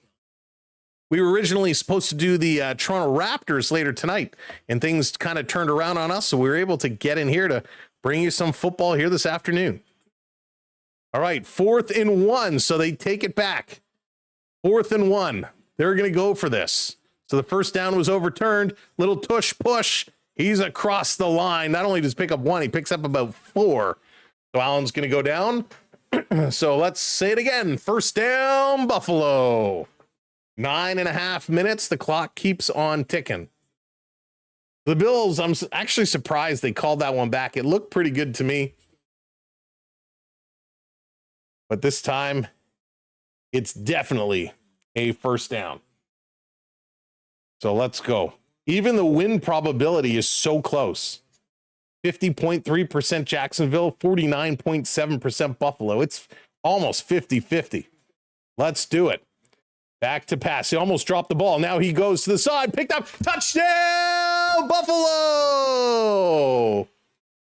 We were originally supposed to do the Toronto Raptors later tonight, and things kind of turned around on us, so we were able to get in here to bring you some football here this afternoon. All right, 4th and 1, so they take it back. 4th and 1. They're going to go for this. So the first down was overturned. Little tush push. He's across the line. Not only does he pick up 1, he picks up about 4. So Allen's going to go down. So let's say it again. First down, Buffalo. 9.5 minutes. The clock keeps on ticking. The Bills, I'm actually surprised they called that one back. It looked pretty good to me. But this time, it's definitely a first down. So let's go. Even the win probability is so close. 50.3% Jacksonville, 49.7% Buffalo. It's almost 50-50. Let's do it. Back to pass. He almost dropped the ball. Now he goes to the side. Picked up. Touchdown, Buffalo.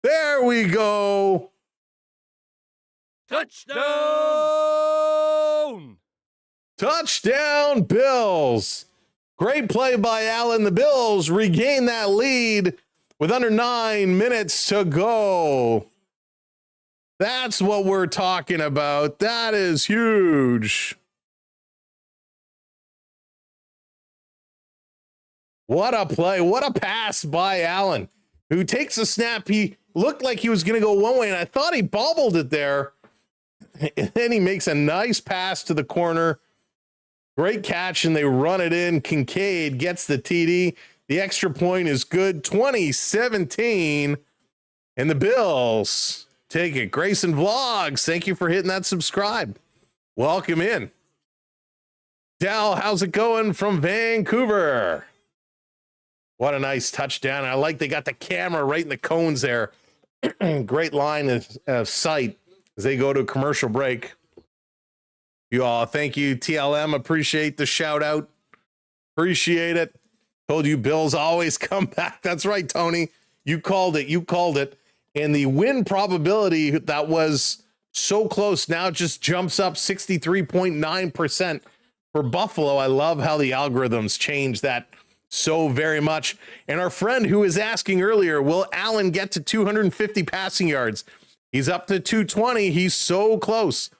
There we go. Touchdown! Touchdown, Bills. Great play by Allen. The Bills regain that lead with under 9 minutes to go. That's what we're talking about. That is huge. What a play. What a pass by Allen, who takes a snap. He looked like he was going to go one way, and I thought he bobbled it there. And then he makes a nice pass to the corner. Great catch, and they run it in. Kincaid gets the TD. The extra point is good. 2017. And the Bills take it. Grayson Vlogs, thank you for hitting that subscribe. Welcome in. Dal, how's it going from Vancouver? What a nice touchdown. I like they got the camera right in the cones there. Great line of sight as they go to a commercial break. You all, thank you, TLM. Appreciate the shout out. Appreciate it. Told you Bills always come back. That's right, Tony. You called it. You called it. And the win probability that was so close now just jumps up 63.9% for Buffalo. I love how the algorithms change that so very much. And our friend who was asking earlier, will Allen get to 250 passing yards? He's up to 220. He's so close.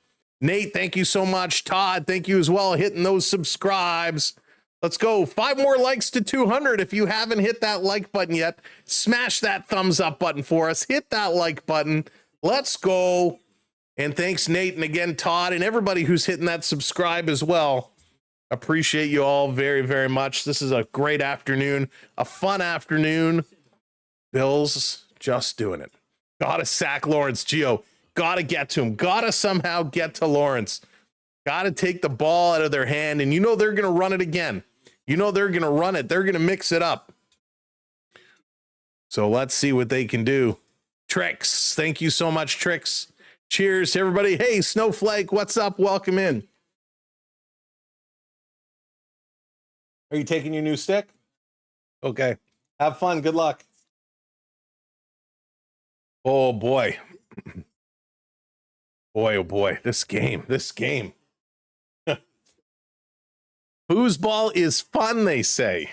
Nate, thank you so much. Todd, thank you as well. Hitting those subscribes. Let's go. 5 more likes to 200. If you haven't hit that like button yet, smash that thumbs up button for us. Hit that like button. Let's go. And thanks, Nate. And again, Todd, and everybody who's hitting that subscribe as well. Appreciate you all very, very much. This is a great afternoon, a fun afternoon. Bills just doing it. Gotta sack Lawrence. Gio, gotta get to him. Gotta somehow get to Lawrence. Gotta take the ball out of their hand. And you know they're going to run it again. You know they're going to run it. They're going to mix it up. So let's see what they can do. Trix, thank you so much, Trix. Cheers to everybody. Hey, Snowflake, what's up? Welcome in. Are you taking your new stick? Okay. Have fun. Good luck. Oh, boy. Boy, oh, boy. This game. Foosball is fun, they say.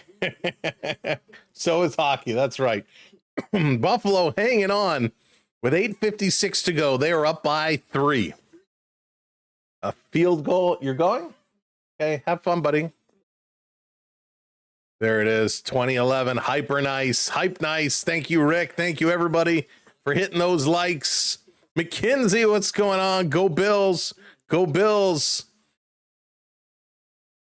So is hockey. That's right. Buffalo hanging on with 8:56 to go. They are up by 3. A field goal. You're going? Okay. Have fun, buddy. There it is. 2011. Hyper nice. Hype nice. Thank you, Rick. Thank you, everybody, for hitting those likes. McKinsey, what's going on? Go Bills. Go Bills.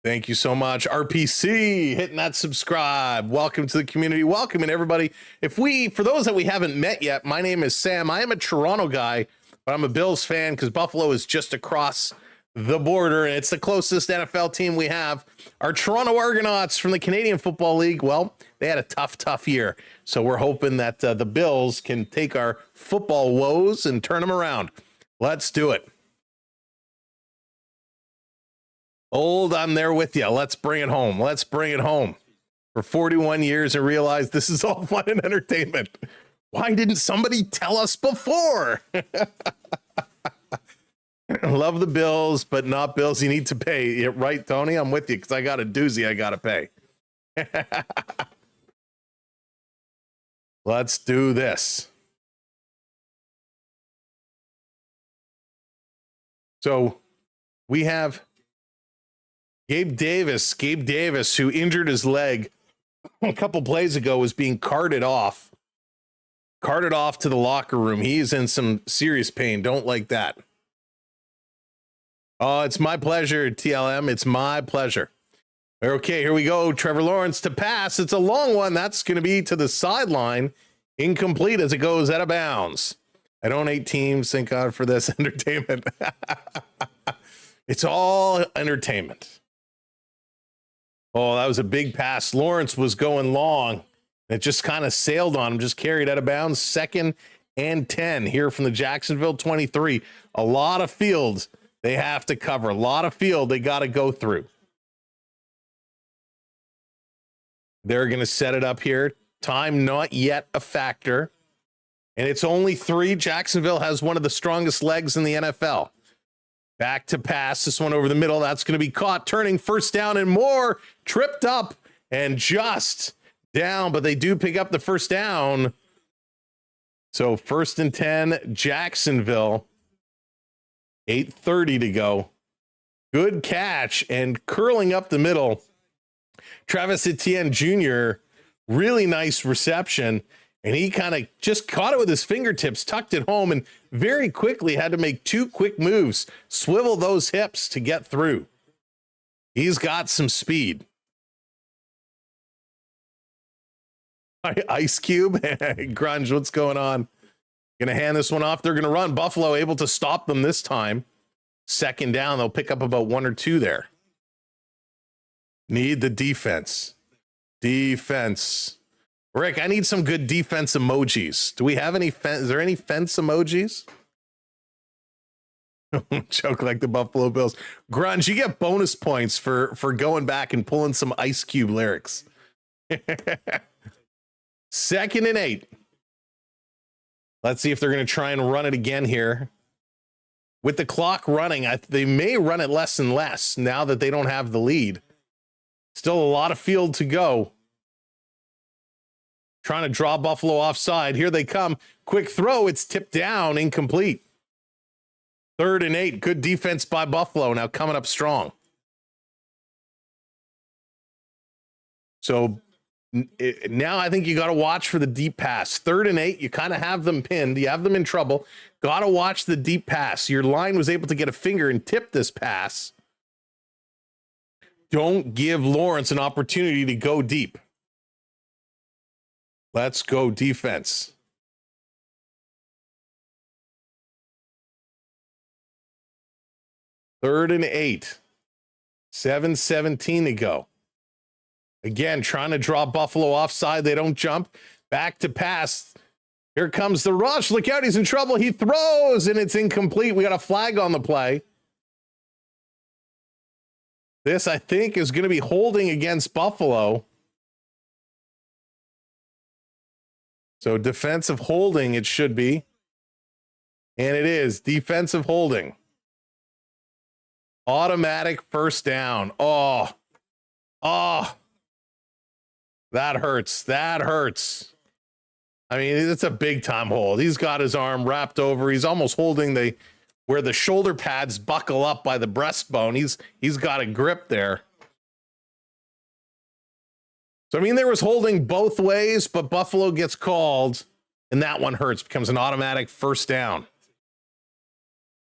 Thank you so much. RPC, hitting that subscribe. Welcome to the community. Welcome in, everybody. For those that we haven't met yet, my name is Sam. I am a Toronto guy, but I'm a Bills fan because Buffalo is just across the border, and it's the closest NFL team we have. Our Toronto Argonauts from the Canadian Football League, well, they had a tough year. So we're hoping that the Bills can take our football woes and turn them around. Let's do it. Old, I'm there with you. Let's bring it home. Let's bring it home. For 41 years and realize this is all fun and entertainment. Why didn't somebody tell us before? Love the Bills, but not Bills you need to pay. Yeah, right, Tony? I'm with you because I got a doozy I got to pay. Let's do this. So we have Gabe Davis, who injured his leg a couple plays ago, was being carted off to the locker room. He's in some serious pain. Don't like that. Oh, it's my pleasure, TLM. It's my pleasure. Okay, here we go. Trevor Lawrence to pass. It's a long one. That's going to be to the sideline. Incomplete as it goes out of bounds. I don't hate teams. Thank God for this entertainment. It's all entertainment. Oh, that was a big pass. Lawrence was going long. It just kind of sailed on him, just carried out of bounds. 2nd and 10 here from the Jacksonville 23. A lot of field they have to cover. A lot of field they got to go through. They're going to set it up here. Time not yet a factor. And it's only 3. Jacksonville has one of the strongest legs in the NFL. Back to pass. This one over the middle. That's going to be caught. Turning, first down and more. Tripped up and just down. But they do pick up the first down. So 1st and 10, Jacksonville. 8:30 to go. Good catch and curling up the middle. Travis Etienne Jr., really nice reception. And he kind of just caught it with his fingertips, tucked it home, and very quickly had to make 2 quick moves, swivel those hips to get through. He's got some speed. Ice Cube, Grunge, what's going on? Going to hand this one off. They're going to run. Buffalo able to stop them this time. 2nd down. They'll pick up about 1 or 2 there. Need the defense. Defense. Rick, I need some good defense emojis. Do we have any? Is there any fence emojis? Joke like the Buffalo Bills. Grunge, you get bonus points for going back and pulling some Ice Cube lyrics. 2nd and 8. Let's see if they're going to try and run it again here. With the clock running, they may run it less and less now that they don't have the lead. Still a lot of field to go. Trying to draw Buffalo offside. Here they come. Quick throw. It's tipped down. Incomplete. 3rd and 8. Good defense by Buffalo. Now coming up strong. So now I think you got to watch for the deep pass. 3rd and 8. You kind of have them pinned. You have them in trouble. Got to watch the deep pass. Your line was able to get a finger and tip this pass. Don't give Lawrence an opportunity to go deep. Let's go defense. Third and 8. 7:17 to go. Again, trying to draw Buffalo offside. They don't jump. Back to pass. Here comes the rush. Look out, he's in trouble. He throws, and it's incomplete. We got a flag on the play. This, I think, is going to be holding against Buffalo. So defensive holding, it should be. And it is defensive holding. Automatic first down. Oh, that hurts. That hurts. I mean, it's a big time hold. He's got his arm wrapped over. He's almost holding where the shoulder pads buckle up by the breastbone. He's got a grip there. So, I mean, there was holding both ways, but Buffalo gets called, and that one hurts. Becomes an automatic first down.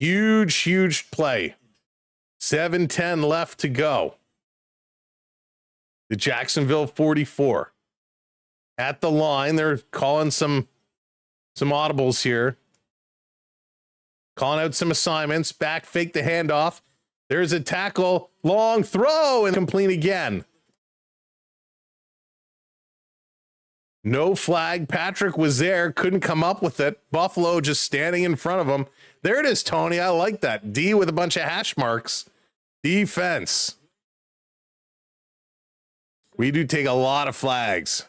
Huge, huge play. 7:10 left to go. The Jacksonville 44. At the line, they're calling some audibles here. Calling out some assignments. Back, fake the handoff. There's a tackle. Long throw, and complete again. No flag. Patrick was there. Couldn't come up with it. Buffalo just standing in front of him. There it is, Tony. I like that. D with a bunch of hash marks. Defense. We do take a lot of flags.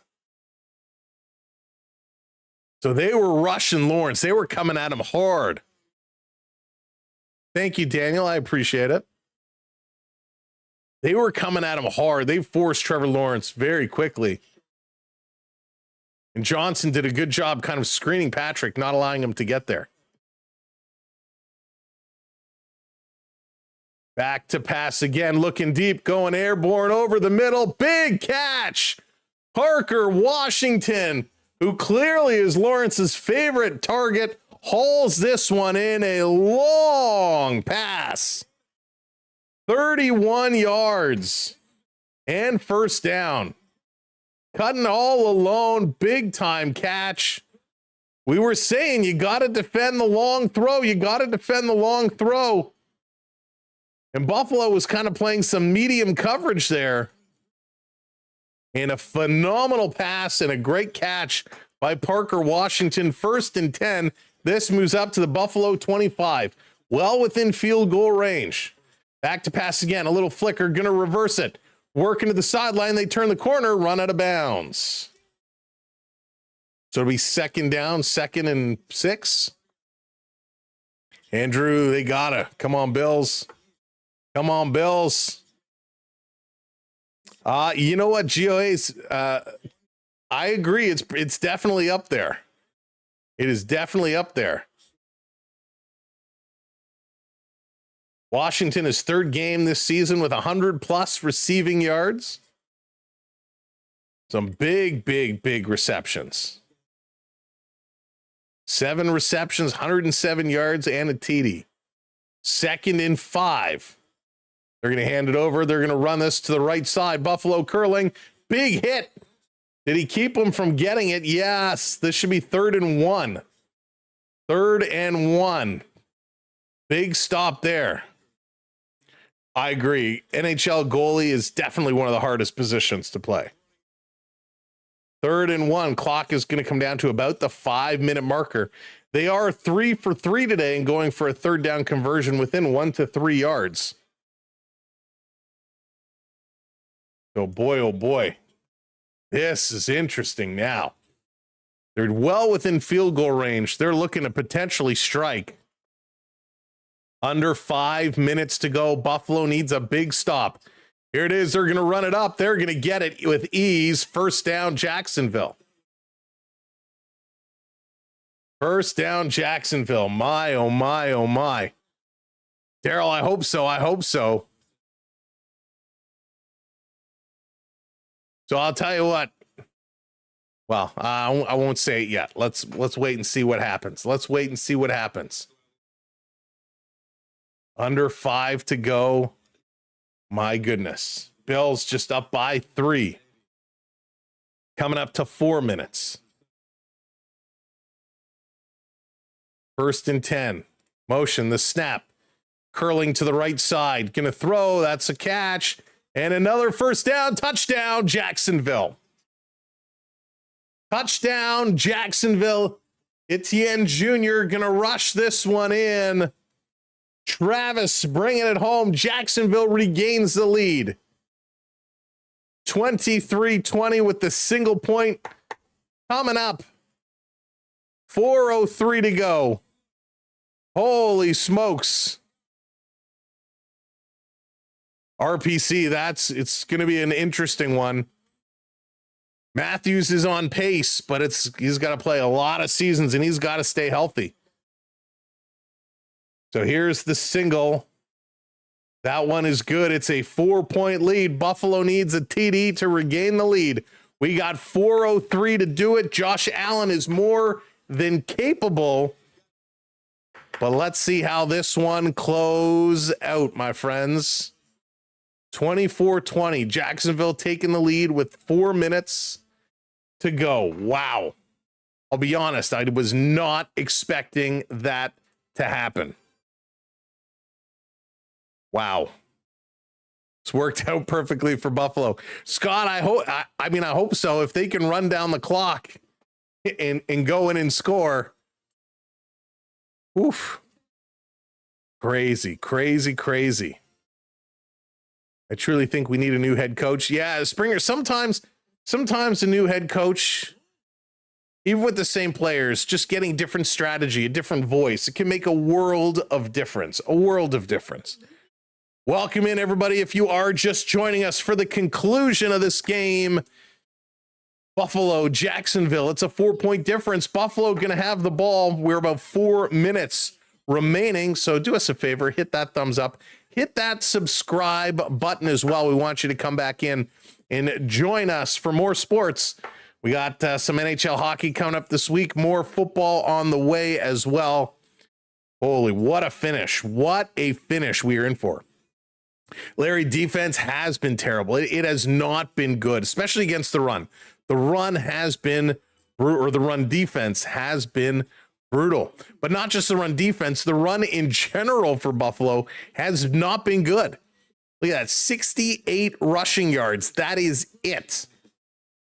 So they were rushing Lawrence. They were coming at him hard. Thank you, Daniel. I appreciate it. They were coming at him hard. They forced Trevor Lawrence very quickly. And Johnson did a good job kind of screening Patrick, not allowing him to get there. Back to pass again, looking deep, going airborne over the middle. Big catch. Parker Washington, who clearly is Lawrence's favorite target, hauls this one in. A long pass. 31 yards and first down. Cutting all alone, big time catch. We were saying you got to defend the long throw. You got to defend the long throw. And Buffalo was kind of playing some medium coverage there. And a phenomenal pass and a great catch by Parker Washington. 1st and 10. This moves up to the Buffalo 25. Well within field goal range. Back to pass again. A little flicker. Going to reverse it. Working to the sideline. They turn the corner. Run out of bounds. So it'll be 2nd down. 2nd and 6. Andrew, they gotta. Come on, Bills. Come on, Bills. You know what, GOA's, I agree. It's definitely up there. It is definitely up there. Washington is 3rd game this season with 100+ receiving yards. Some big receptions. 7 receptions, 107 yards, and a TD. 2nd and 5. They're going to hand it over. They're going to run this to the right side. Buffalo curling. Big hit. Did he keep him from getting it? Yes. This should be 3rd and 1. 3rd and 1. Big stop there. I agree. NHL goalie is definitely one of the hardest positions to play. 3rd and 1. Clock is going to come down to about the 5-minute marker. They are 3 for 3 today and going for a 3rd down conversion within 1 to 3 yards. Oh boy, this is interesting now. They're well within field goal range. They're looking to potentially strike. Under 5 minutes to go. Buffalo needs a big stop. Here it is. They're going to run it up. They're going to get it with ease. 1st down, Jacksonville. 1st down, Jacksonville. My, oh my, oh my. Daryl, I hope so. I hope so. So I'll tell you what. Well, I won't say it yet. Let's wait and see what happens. Let's wait and see what happens. Under 5 to go. My goodness. Bills just up by 3. Coming up to 4 minutes. 1st and 10. Motion, the snap. Curling to the right side. Gonna throw. That's a catch. And another 1st down, touchdown, Jacksonville. Touchdown, Jacksonville. Etienne Jr. going to rush this one in. Travis bringing it home. Jacksonville regains the lead. 23-20 with the single point coming up. 4:03 to go. Holy smokes. RPC, it's going to be an interesting one. Matthews is on pace, but he's got to play a lot of seasons and he's got to stay healthy. So here's the single. That one is good. It's a 4-point lead. Buffalo needs a TD to regain the lead. We got 4:03 to do it. Josh Allen is more than capable. But let's see how this one closes out, my friends. 24-20. Jacksonville taking the lead with 4 minutes to go. Wow. I'll be honest, I was not expecting that to happen. Wow. It's worked out perfectly for Buffalo. Scott, I hope so. If they can run down the clock and go in and score. Oof. Crazy. I truly think we need a new head coach. Yeah, Springer, sometimes a new head coach even with the same players, just getting different strategy, a different voice, it can make a world of difference, a world of difference. Welcome in, everybody. If you are just joining us for the conclusion of this game, Buffalo, Jacksonville, it's a 4-point difference. Buffalo going to have the ball. We're about 4 minutes remaining. So do us a favor, hit that thumbs up, hit that subscribe button as well. We want you to come back in and join us for more sports. We got some NHL hockey coming up this week, more football on the way as well. Holy, what a finish. What a finish we are in for. Larry, defense has been terrible. It has not been good, especially against the run. The run has been, or the run defense has been brutal. But not just the run defense, the run in general for Buffalo has not been good. Look at that, 68 rushing yards. That is it.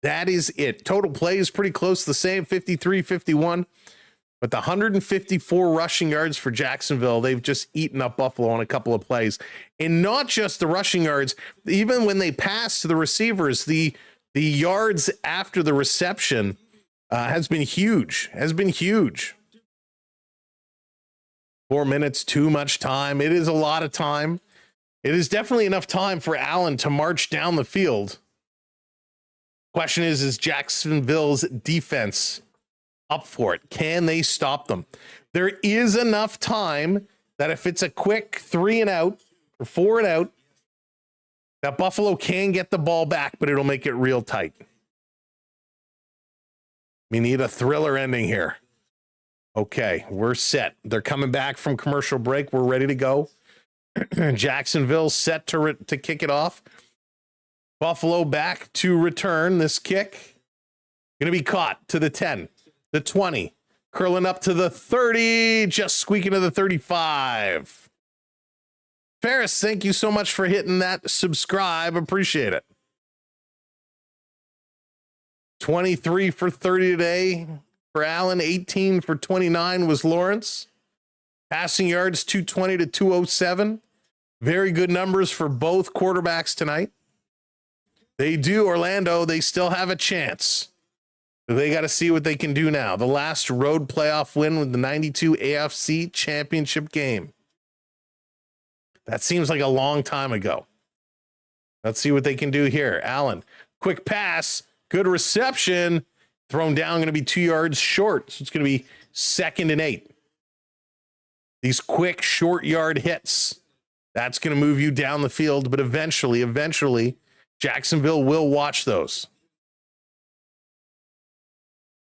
That is it. Total play is pretty close to the same, 53, 51. But the 154 rushing yards for Jacksonville, they've just eaten up Buffalo on a couple of plays. And not just the rushing yards, even when they pass to the receivers, the yards after the reception has been huge, 4 minutes, too much time. It is a lot of time. It is definitely enough time for Allen to march down the field. Question is Jacksonville's defense up for it? Can they stop them? There is enough time that if it's a quick 3 and out or 4 and out, that Buffalo can get the ball back, but it'll make it real tight. We need a thriller ending here. Okay, we're set. They're coming back from commercial break. We're ready to go. Jacksonville set to kick it off. Buffalo back to return this kick. Going to be caught to the 10. The 20, curling up to the 30, just squeaking to the 35. Ferris, thank you so much for hitting that subscribe. Appreciate it. 23 for 30 today for Allen. 18 for 29 was Lawrence. Passing yards, 220 to 207. Very good numbers for both quarterbacks tonight. They do, Orlando. They still have a chance. They got to see what they can do now. The last road playoff win with the 92 AFC championship game. That seems like a long time ago. Let's see what they can do here. Allen, quick pass, good reception. Thrown down, going to be 2 yards short. So it's going to be 2nd and 8. These quick short yard hits. That's going to move you down the field, but eventually, Jacksonville will watch those.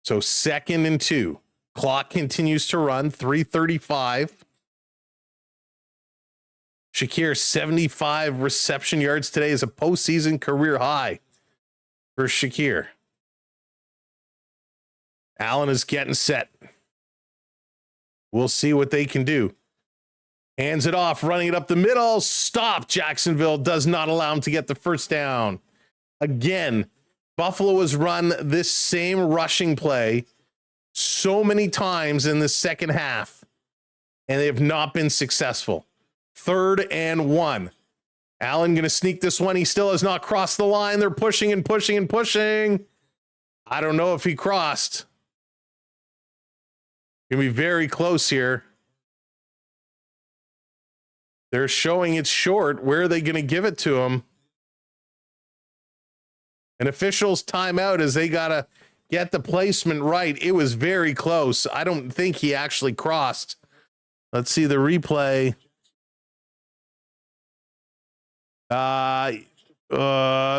So 2nd and 2. Clock continues to run. 3:35. Shakir, 75 reception yards today is a postseason career high for Shakir. Allen is getting set. We'll see what they can do. Hands it off, running it up the middle. Stop. Jacksonville does not allow him to get the first down. Again, Buffalo has run this same rushing play so many times in the second half, and they have not been successful. 3rd and 1. Allen going to sneak this one. He still has not crossed the line. They're pushing and pushing and pushing. I don't know if he crossed. Going to be very close here. They're showing it's short. Where are they going to give it to him? An official's timeout as they got to get the placement right. It was very close. I don't think he actually crossed. Let's see the replay.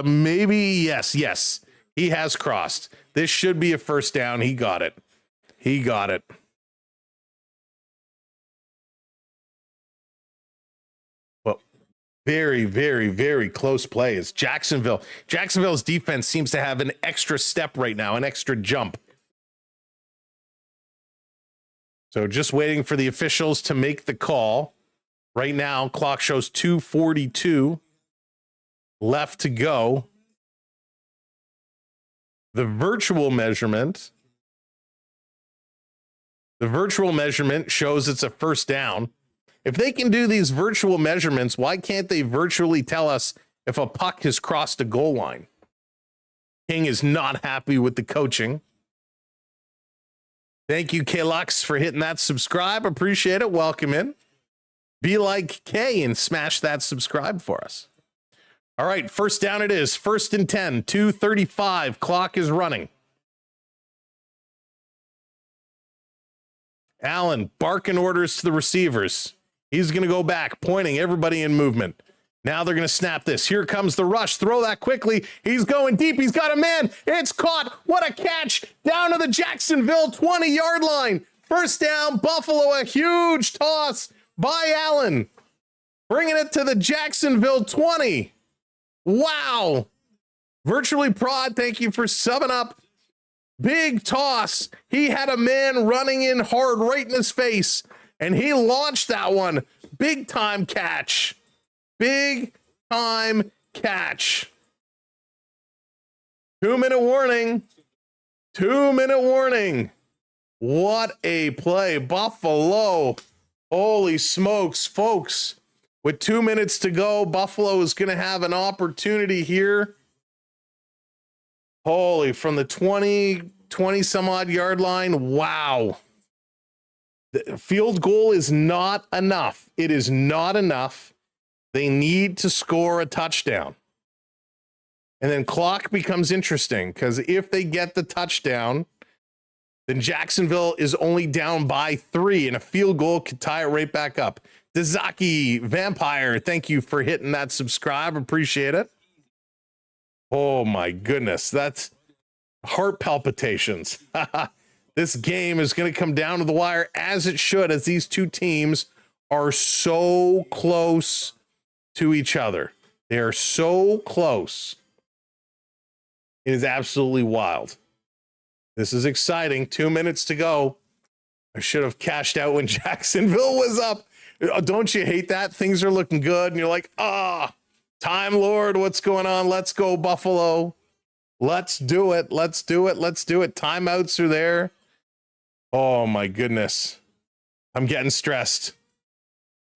Maybe, yes. He has crossed. This should be a first down. He got it. Well, very, very, very close plays. Jacksonville's defense seems to have an extra step right now, an extra jump. So just waiting for the officials to make the call. Right now, clock shows 2:42 left to go. The virtual measurement shows it's a first down. If they can do these virtual measurements, why can't they virtually tell us if a puck has crossed a goal line? King is not happy with the coaching. Thank you, K-Lux, for hitting that subscribe. Appreciate it. Welcome in. Be like K and smash that subscribe for us. All right, first down it is. 1st and 10, 2:35. Clock is running. Allen barking orders to the receivers. He's going to go back, pointing everybody in movement. Now they're going to snap this. Here comes the rush. Throw that quickly. He's going deep. He's got a man. It's caught. What a catch. Down to the Jacksonville 20-yard line. First down, Buffalo. A huge toss by Allen. Bringing it to the Jacksonville 20. Wow. Virtually Prod, thank you for subbing up. Big toss. He had a man running in hard right in his face, and he launched that one. Big time catch. Big time catch. 2-minute warning. 2-minute warning. What a play. Buffalo. Holy smokes, folks. With 2 minutes to go, Buffalo is going to have an opportunity here. Holy, from the 20 some odd yard line. Wow. The field goal is not enough. It is not enough. They need to score a touchdown. And then clock becomes interesting because if they get the touchdown, then Jacksonville is only down by 3 and a field goal could tie it right back up. Dazaki Vampire, thank you for hitting that subscribe. Appreciate it. Oh my goodness. That's heart palpitations. This game is going to come down to the wire as it should, as these two teams are so close to each other. They are so close. It is absolutely wild. This is exciting. 2 minutes to go. I should have cashed out when Jacksonville was up. Don't you hate that? Things are looking good, and you're like, Time Lord, what's going on? Let's go, Buffalo. Let's do it. Let's do it. Let's do it. Timeouts are there. Oh, my goodness. I'm getting stressed.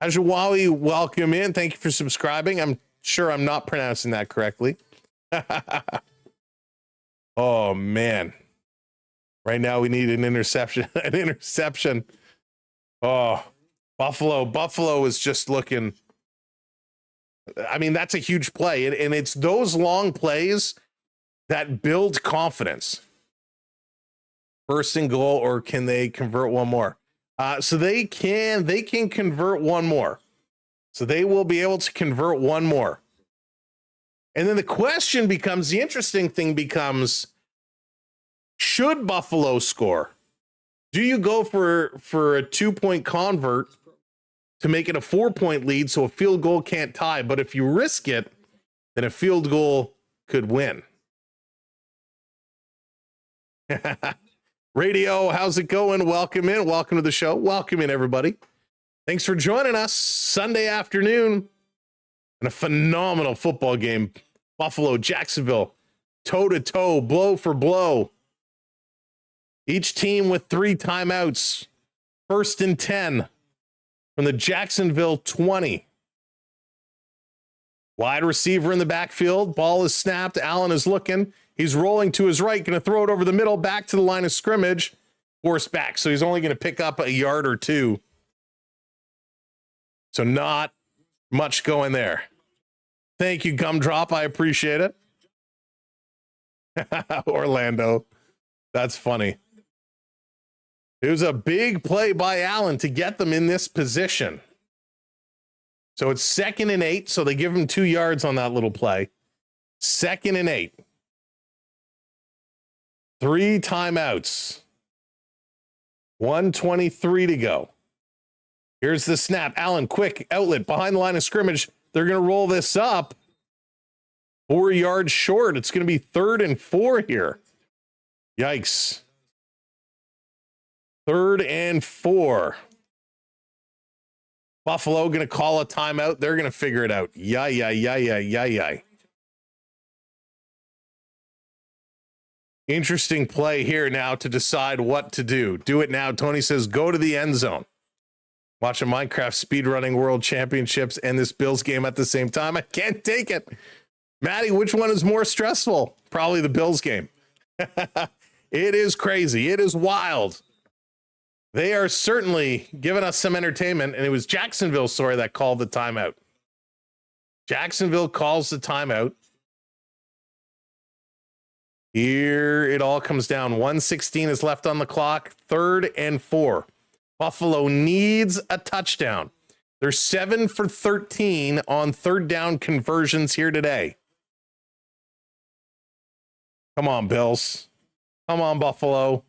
Ajawawi, welcome in. Thank you for subscribing. I'm sure I'm not pronouncing that correctly. Oh, man. Right now we need an interception. An interception. Oh, Buffalo is just looking. I mean, that's a huge play. And it's those long plays that build confidence. First and goal, or can they convert one more? So they can convert one more. So they will be able to convert one more. And then the question becomes, the interesting thing becomes, should Buffalo score? Do you go for a 2-point convert to make it a 4-point lead so a field goal can't tie? But if you risk it, then a field goal could win. Radio, how's it going? Welcome in. Welcome to the show. Welcome in, everybody. Thanks for joining us Sunday afternoon and a phenomenal football game. Buffalo, Jacksonville, toe-to-toe, blow for blow. Each team with 3 timeouts. 1st and 10 from the Jacksonville 20. Wide receiver in the backfield. Ball is snapped. Allen is looking. He's rolling to his right, going to throw it over the middle, back to the line of scrimmage, forced back. So he's only going to pick up a yard or 2. So not much going there. Thank you, Gumdrop. I appreciate it. Orlando. That's funny. It was a big play by Allen to get them in this position. So it's 2nd and 8. So they give him 2 yards on that little play. 2nd and 8. 3 timeouts. 1:23 to go. Here's the snap. Allen, quick outlet behind the line of scrimmage. They're going to roll this up 4 yards short. It's going to be 3rd and 4 here. Yikes. 3rd and 4. Buffalo going to call a timeout. They're going to figure it out. Yay. Interesting play here now to decide what to do. Do it now. Tony says, go to the end zone. Watching Minecraft speedrunning World Championships and this Bills game at the same time. I can't take it. Maddie, which one is more stressful? Probably the Bills game. It is crazy. It is wild. They are certainly giving us some entertainment, and it was Jacksonville, sorry, that called the timeout. Jacksonville calls the timeout. Here it all comes down. 1:16 is left on the clock. 3rd and 4. Buffalo needs a touchdown. They're 7 for 13 on 3rd down conversions here today. Come on, Bills. Come on, Buffalo.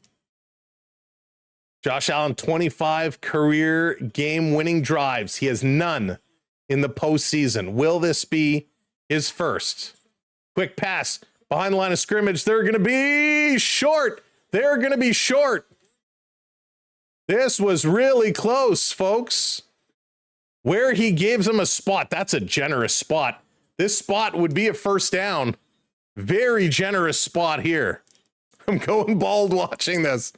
Josh Allen, 25 career game-winning drives. He has none in the postseason. Will this be his first? Quick pass behind the line of scrimmage. They're going to be short. They're going to be short. This was really close, folks. Where he gives them a spot, that's a generous spot. This spot would be a first down. Very generous spot here. I'm going bald watching this.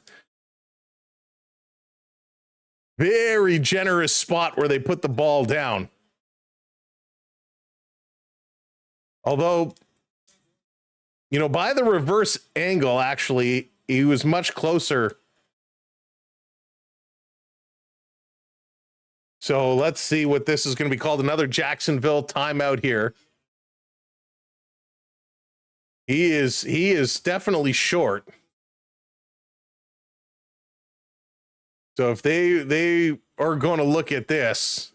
Very generous spot where they put the ball down. Although, you know, by the reverse angle, actually, he was much closer. So let's see what this is going to be called. Another Jacksonville timeout here. He is definitely short. So if they are going to look at this,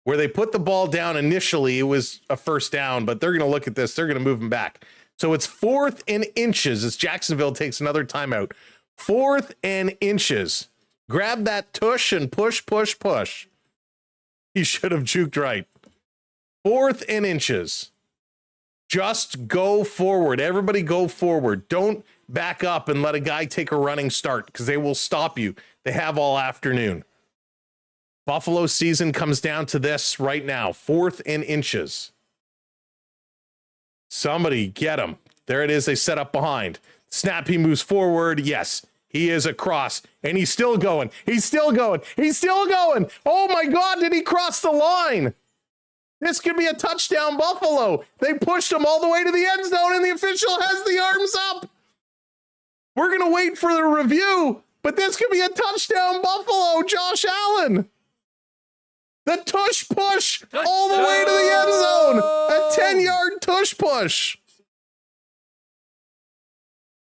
where they put the ball down initially, it was a first down, but they're going to look at this. They're going to move him back. So it's 4th and inches as Jacksonville takes another timeout. 4th and inches. Grab that tush and push, push, push. He should have juked right. 4th and inches. Just go forward. Everybody go forward. Don't back up and let a guy take a running start because they will stop you. They have all afternoon. Buffalo season comes down to this right now. 4th and inches. Somebody get him. There it is. They set up behind. Snap, he moves forward. Yes, he is across. And he's still going. He's still going. He's still going. Oh my God, did he cross the line? This could be a touchdown, Buffalo. They pushed him all the way to the end zone, and the official has the arms up. We're going to wait for the review, but this could be a touchdown, Buffalo. Josh Allen. The tush push all the way to the end zone. A 10-yard tush push.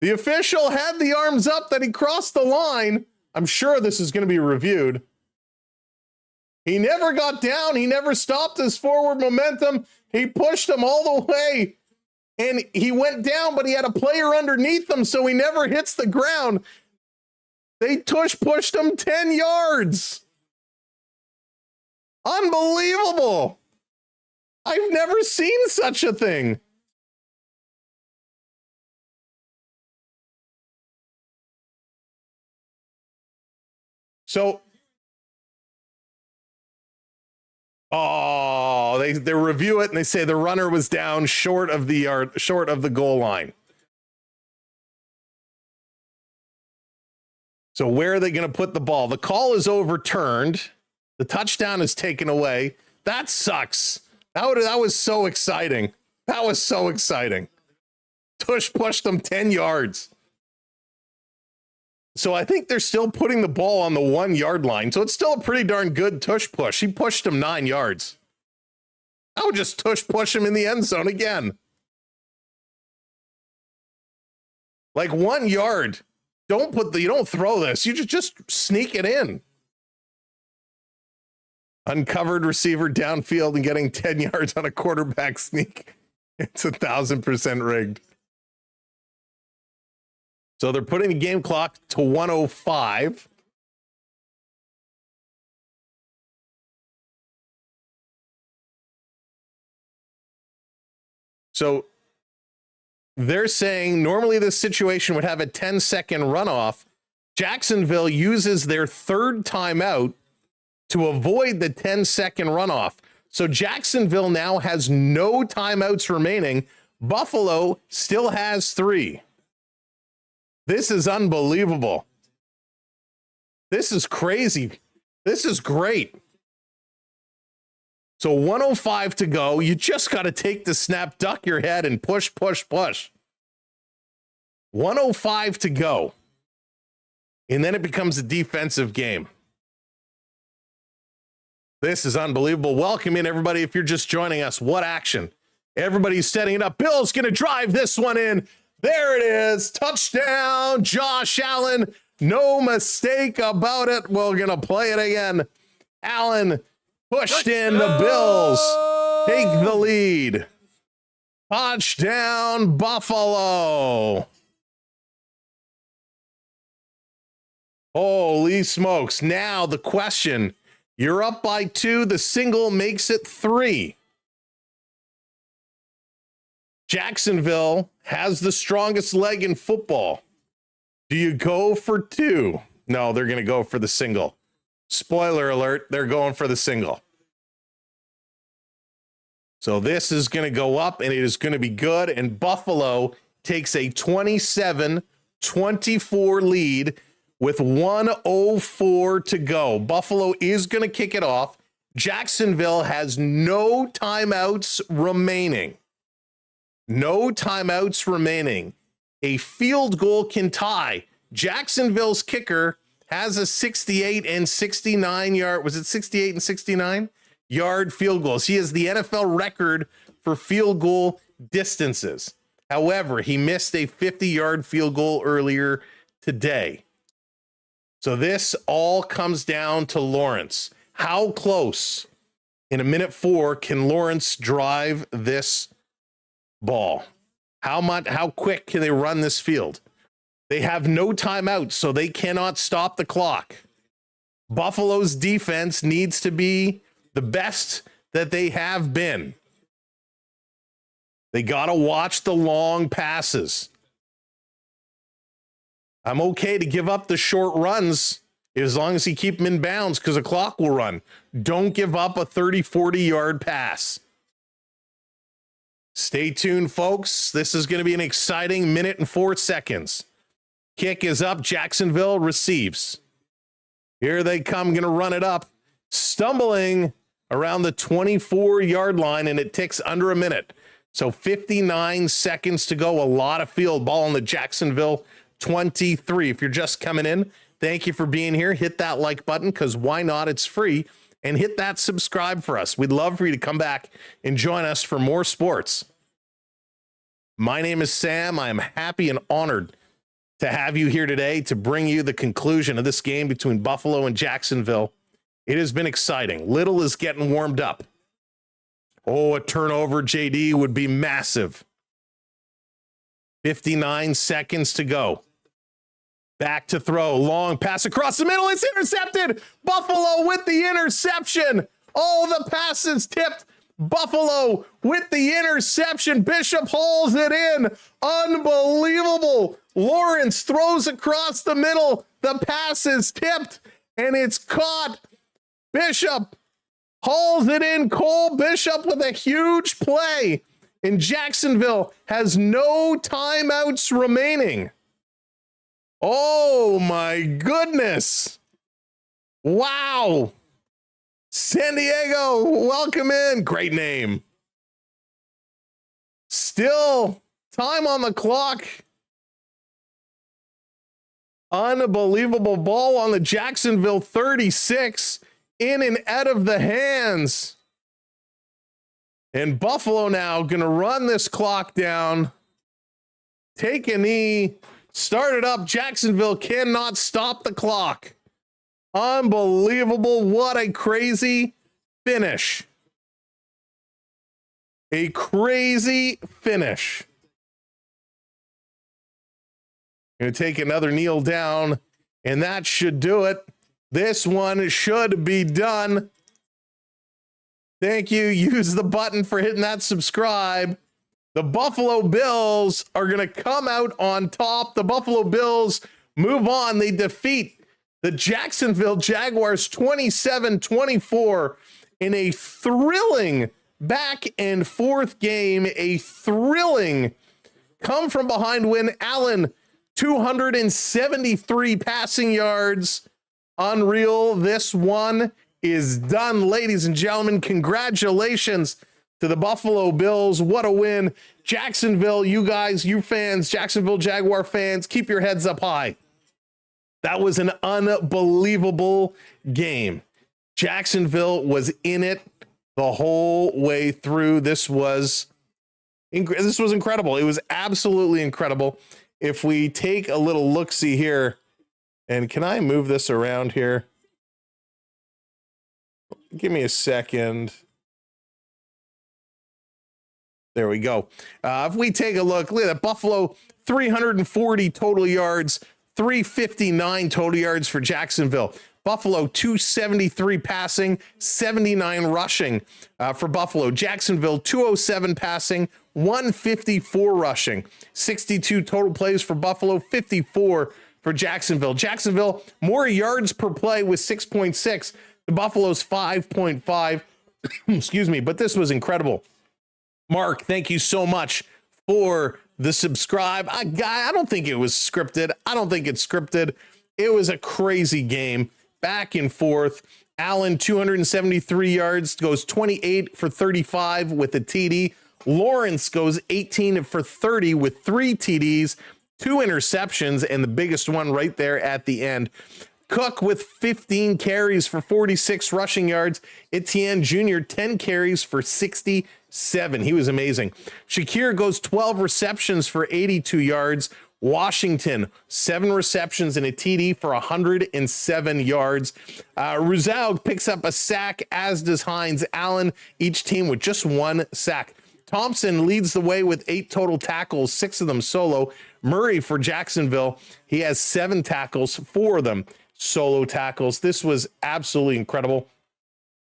The official had the arms up that he crossed the line. I'm sure this is going to be reviewed. He never got down. He never stopped his forward momentum. He pushed him all the way. And he went down, but he had a player underneath him, so he never hits the ground. They tush pushed him 10 yards. Unbelievable. I've never seen such a thing. So, they review it and they say the runner was down short of the goal line. So where are they going to put the ball? The call is overturned. The touchdown is taken away. That sucks. That was so exciting. That was so exciting. Tush pushed them 10 yards. So I think they're still putting the ball on the 1 yard line. So it's still a pretty darn good tush push. He pushed him 9 yards. I would just tush push him in the end zone again. Like 1 yard. You don't throw this. You just sneak it in. Uncovered receiver downfield and getting 10 yards on a quarterback sneak. It's 1,000% rigged. So they're putting the game clock to 105. So they're saying normally this situation would have a 10-second runoff. Jacksonville uses their 3rd timeout to avoid the 10-second runoff. So Jacksonville now has no timeouts remaining. Buffalo still has 3. This is unbelievable. This is crazy. This is great. So 105 to go. You just got to take the snap, duck your head, and push, push, push. 105 to go. and then it becomes a defensive game. This is unbelievable. Welcome in, everybody. If you're just joining us, what action? Everybody's setting it up. Bill's going to drive this one in. There it is. Touchdown, Josh Allen. No mistake about it. We're going to play it again. Allen pushed in. The Bills take the lead. Touchdown, Buffalo. Holy smokes. Now the question, you're up by 2. The single makes it 3. Jacksonville has the strongest leg in football. Do you go for 2? No, they're going to go for the single. Spoiler alert, they're going for the single. So this is going to go up, and it is going to be good, and Buffalo takes a 27-24 lead with 1:04 to go. Buffalo is going to kick it off. Jacksonville has no timeouts remaining. No timeouts remaining. A field goal can tie. Jacksonville's kicker has a 68 and 69 yard. Was it 68 and 69 yard field goals? He has the NFL record for field goal distances. However, he missed a 50-yard field goal earlier today. So this all comes down to Lawrence. How close in a minute 4 can Lawrence drive this ball? How quick can they run this field? They have no timeouts, so they cannot stop the clock. Buffalo's defense needs to be the best that they have been. They got to watch the long passes. I'm okay to give up the short runs as long as you keep them in bounds because the clock will run. Don't give up a 30, 40-yard pass. Stay tuned, folks. This is going to be an exciting minute and 4 seconds. Kick is up. Jacksonville receives. Here they come, going to run it up. Stumbling around the 24-yard line, and it ticks under a minute. So 59 seconds to go. A lot of field. Ball on the Jacksonville 23. If you're just coming in, thank you for being here. Hit that like button because why not? It's free. And hit that subscribe for us. We'd love for you to come back and join us for more sports. My name is Sam. I am happy and honored to have you here today to bring you the conclusion of this game between Buffalo and Jacksonville. It has been exciting. Little is getting warmed up. Oh, a turnover, JD, would be massive. 59 seconds to go. Back to throw. Long pass across the middle. It's intercepted. Buffalo with the interception. All the passes tipped. Buffalo with the interception. Bishop hauls it in. Unbelievable. Lawrence throws across the middle. The pass is tipped, and it's caught. Bishop hauls it in. Cole Bishop with a huge play. And Jacksonville has no timeouts remaining. Oh, my goodness. Wow. San Diego, welcome in. Great name. Still time on the clock. Unbelievable ball on the Jacksonville 36. In and out of the hands. And Buffalo now going to run this clock down. Take a knee. Start it up. Jacksonville cannot stop the clock. Unbelievable. What a crazy finish. A crazy finish. Going to take another kneel down, and that should do it. This one should be done. Thank you. Use the button for hitting that subscribe. The Buffalo Bills are going to come out on top. The Buffalo Bills move on. They defeat the Jacksonville Jaguars 27-24 in a thrilling back and forth game. A thrilling come from behind win. Allen, 273 passing yards. Unreal. This one is done, ladies and gentlemen. Congratulations to the Buffalo Bills. What a win. Jacksonville, you guys, you fans, Jacksonville Jaguar fans, keep your heads up high. That was an unbelievable game. Jacksonville was in it the whole way through. This was incredible. It was absolutely incredible. If we take a little look-see here, and can I move this around here? Give me a second. There we go. If we take a look at that, Buffalo, 340 total yards, 359 total yards for Jacksonville. Buffalo, 273 passing, 79 rushing for Buffalo. Jacksonville, 207 passing, 154 rushing, 62 total plays for Buffalo, 54 for Jacksonville. Jacksonville, more yards per play with 6.6. The Buffalo's 5.5. Excuse me, but this was incredible. Mark, thank you so much for the subscribe. I don't think it was scripted. I don't think it's scripted. It was a crazy game, back and forth. Allen, 273 yards, goes 28 for 35 with a TD. Lawrence goes 18 for 30 with 3 TDs, 2 interceptions, and the biggest one right there at the end. Cook with 15 carries for 46 rushing yards. Etienne Jr., 10 carries for 67. He was amazing. Shakir goes 12 receptions for 82 yards. Washington, 7 receptions and a TD for 107 yards. Rouzaug picks up a sack, as does Hines. Allen, each team with just 1 sack. Thompson leads the way with 8 total tackles, 6 of them solo. Murray for Jacksonville, he has 7 tackles, 4 of them solo tackles. This was absolutely incredible.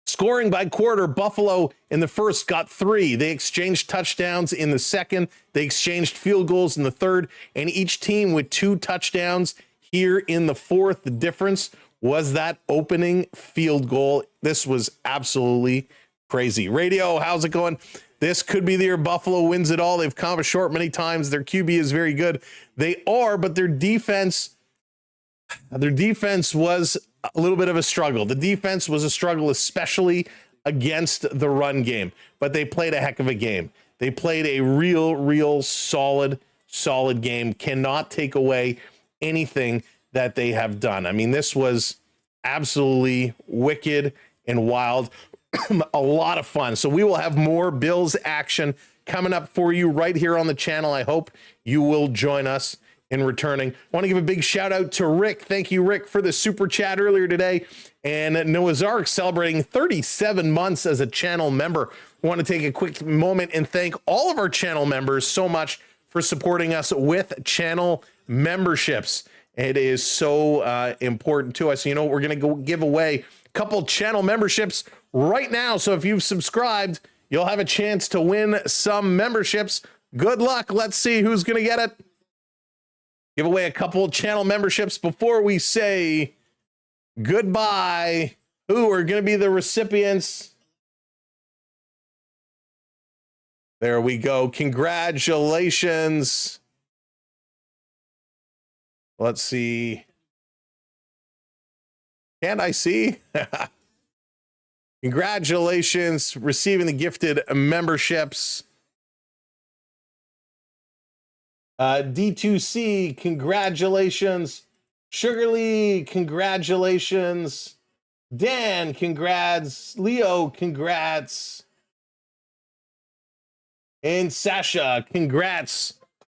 Scoring by quarter, Buffalo in the first got 3. They exchanged touchdowns in the second. They exchanged field goals in the third, and each team with 2 touchdowns here in the fourth. The difference was that opening field goal. This was absolutely crazy. Radio, how's it going? This could be the year Buffalo wins it all. They've come up short many times. Their QB is very good. They are, but their defense was a little bit of a struggle. The defense was a struggle, especially against the run game, but they played a heck of a game. They played a real solid game. Cannot take away anything that they have done. I mean, this was absolutely wicked and wild. A lot of fun. So we will have more Bills action coming up for you right here on the channel. I hope you will join us in returning. I want to give a big shout out to Rick. Thank you, Rick, for the super chat earlier today. And Noah Zark celebrating 37 months as a channel member. I want to take a quick moment and thank all of our channel members so much for supporting us with channel memberships. It is so important to us. You know, we're going to go give away a couple channel memberships right now. So if you've subscribed, you'll have a chance to win some memberships. Good luck. Let's see who's going to get it. Give away a couple channel memberships before we say goodbye. Who are going to be the recipients? There we go. Congratulations. Let's see. Can't I see? Congratulations, receiving the gifted memberships. D2C, congratulations. Sugarly, congratulations. Dan, congrats. Leo, congrats. And Sasha, congrats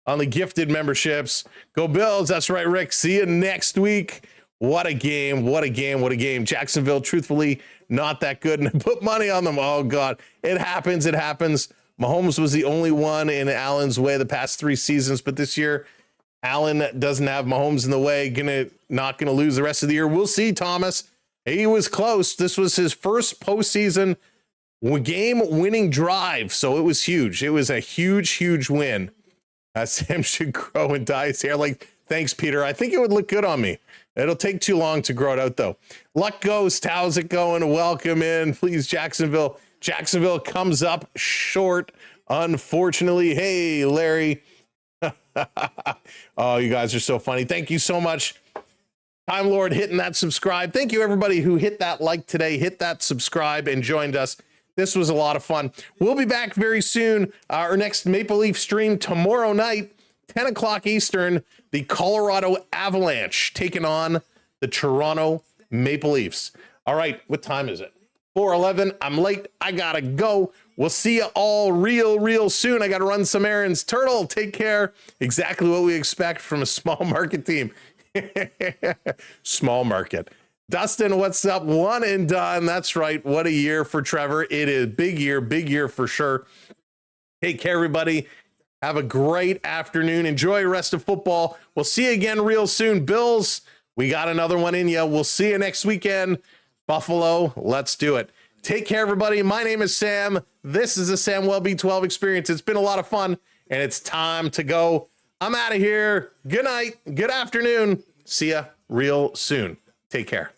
on the gifted memberships. Go Bills. That's right, Rick. See you next week. What a game. What a game. What a game. Jacksonville, truthfully, not that good. And I put money on them. Oh, God. It happens. It happens. Mahomes was the only one in Allen's way the past 3 seasons. But this year, Allen doesn't have Mahomes in the way. Not going to lose the rest of the year. We'll see, Thomas. He was close. This was his first postseason game-winning drive. So it was huge. It was a huge win. Sam should grow and dye his hair. Like, thanks, Peter. I think it would look good on me. It'll take too long to grow it out, though. Luck Ghost, how's it going? Welcome in. Please, Jacksonville. Jacksonville comes up short, unfortunately. Hey, Larry. Oh, you guys are so funny. Thank you so much. Time Lord hitting that subscribe. Thank you, everybody who hit that like today, hit that subscribe, and joined us. This was a lot of fun. We'll be back very soon. Our next Maple Leaf stream tomorrow night. 10 o'clock Eastern, the Colorado Avalanche taking on the Toronto Maple Leafs. All right, what time is it? 4:11. I'm late. I gotta go. We'll see you all real soon. I gotta run some errands. Turtle, take care. Exactly what we expect from a small market team. Small market. Dustin, what's up? One and done. That's right. What a year for Trevor. It is big year for sure. Take care, everybody. Have a great afternoon. Enjoy the rest of football. We'll see you again real soon. Bills, we got another one in you. We'll see you next weekend. Buffalo, let's do it. Take care, everybody. My name is Sam. This is the Sam Welby 12 Experience. It's been a lot of fun, and it's time to go. I'm out of here. Good night. Good afternoon. See ya real soon. Take care.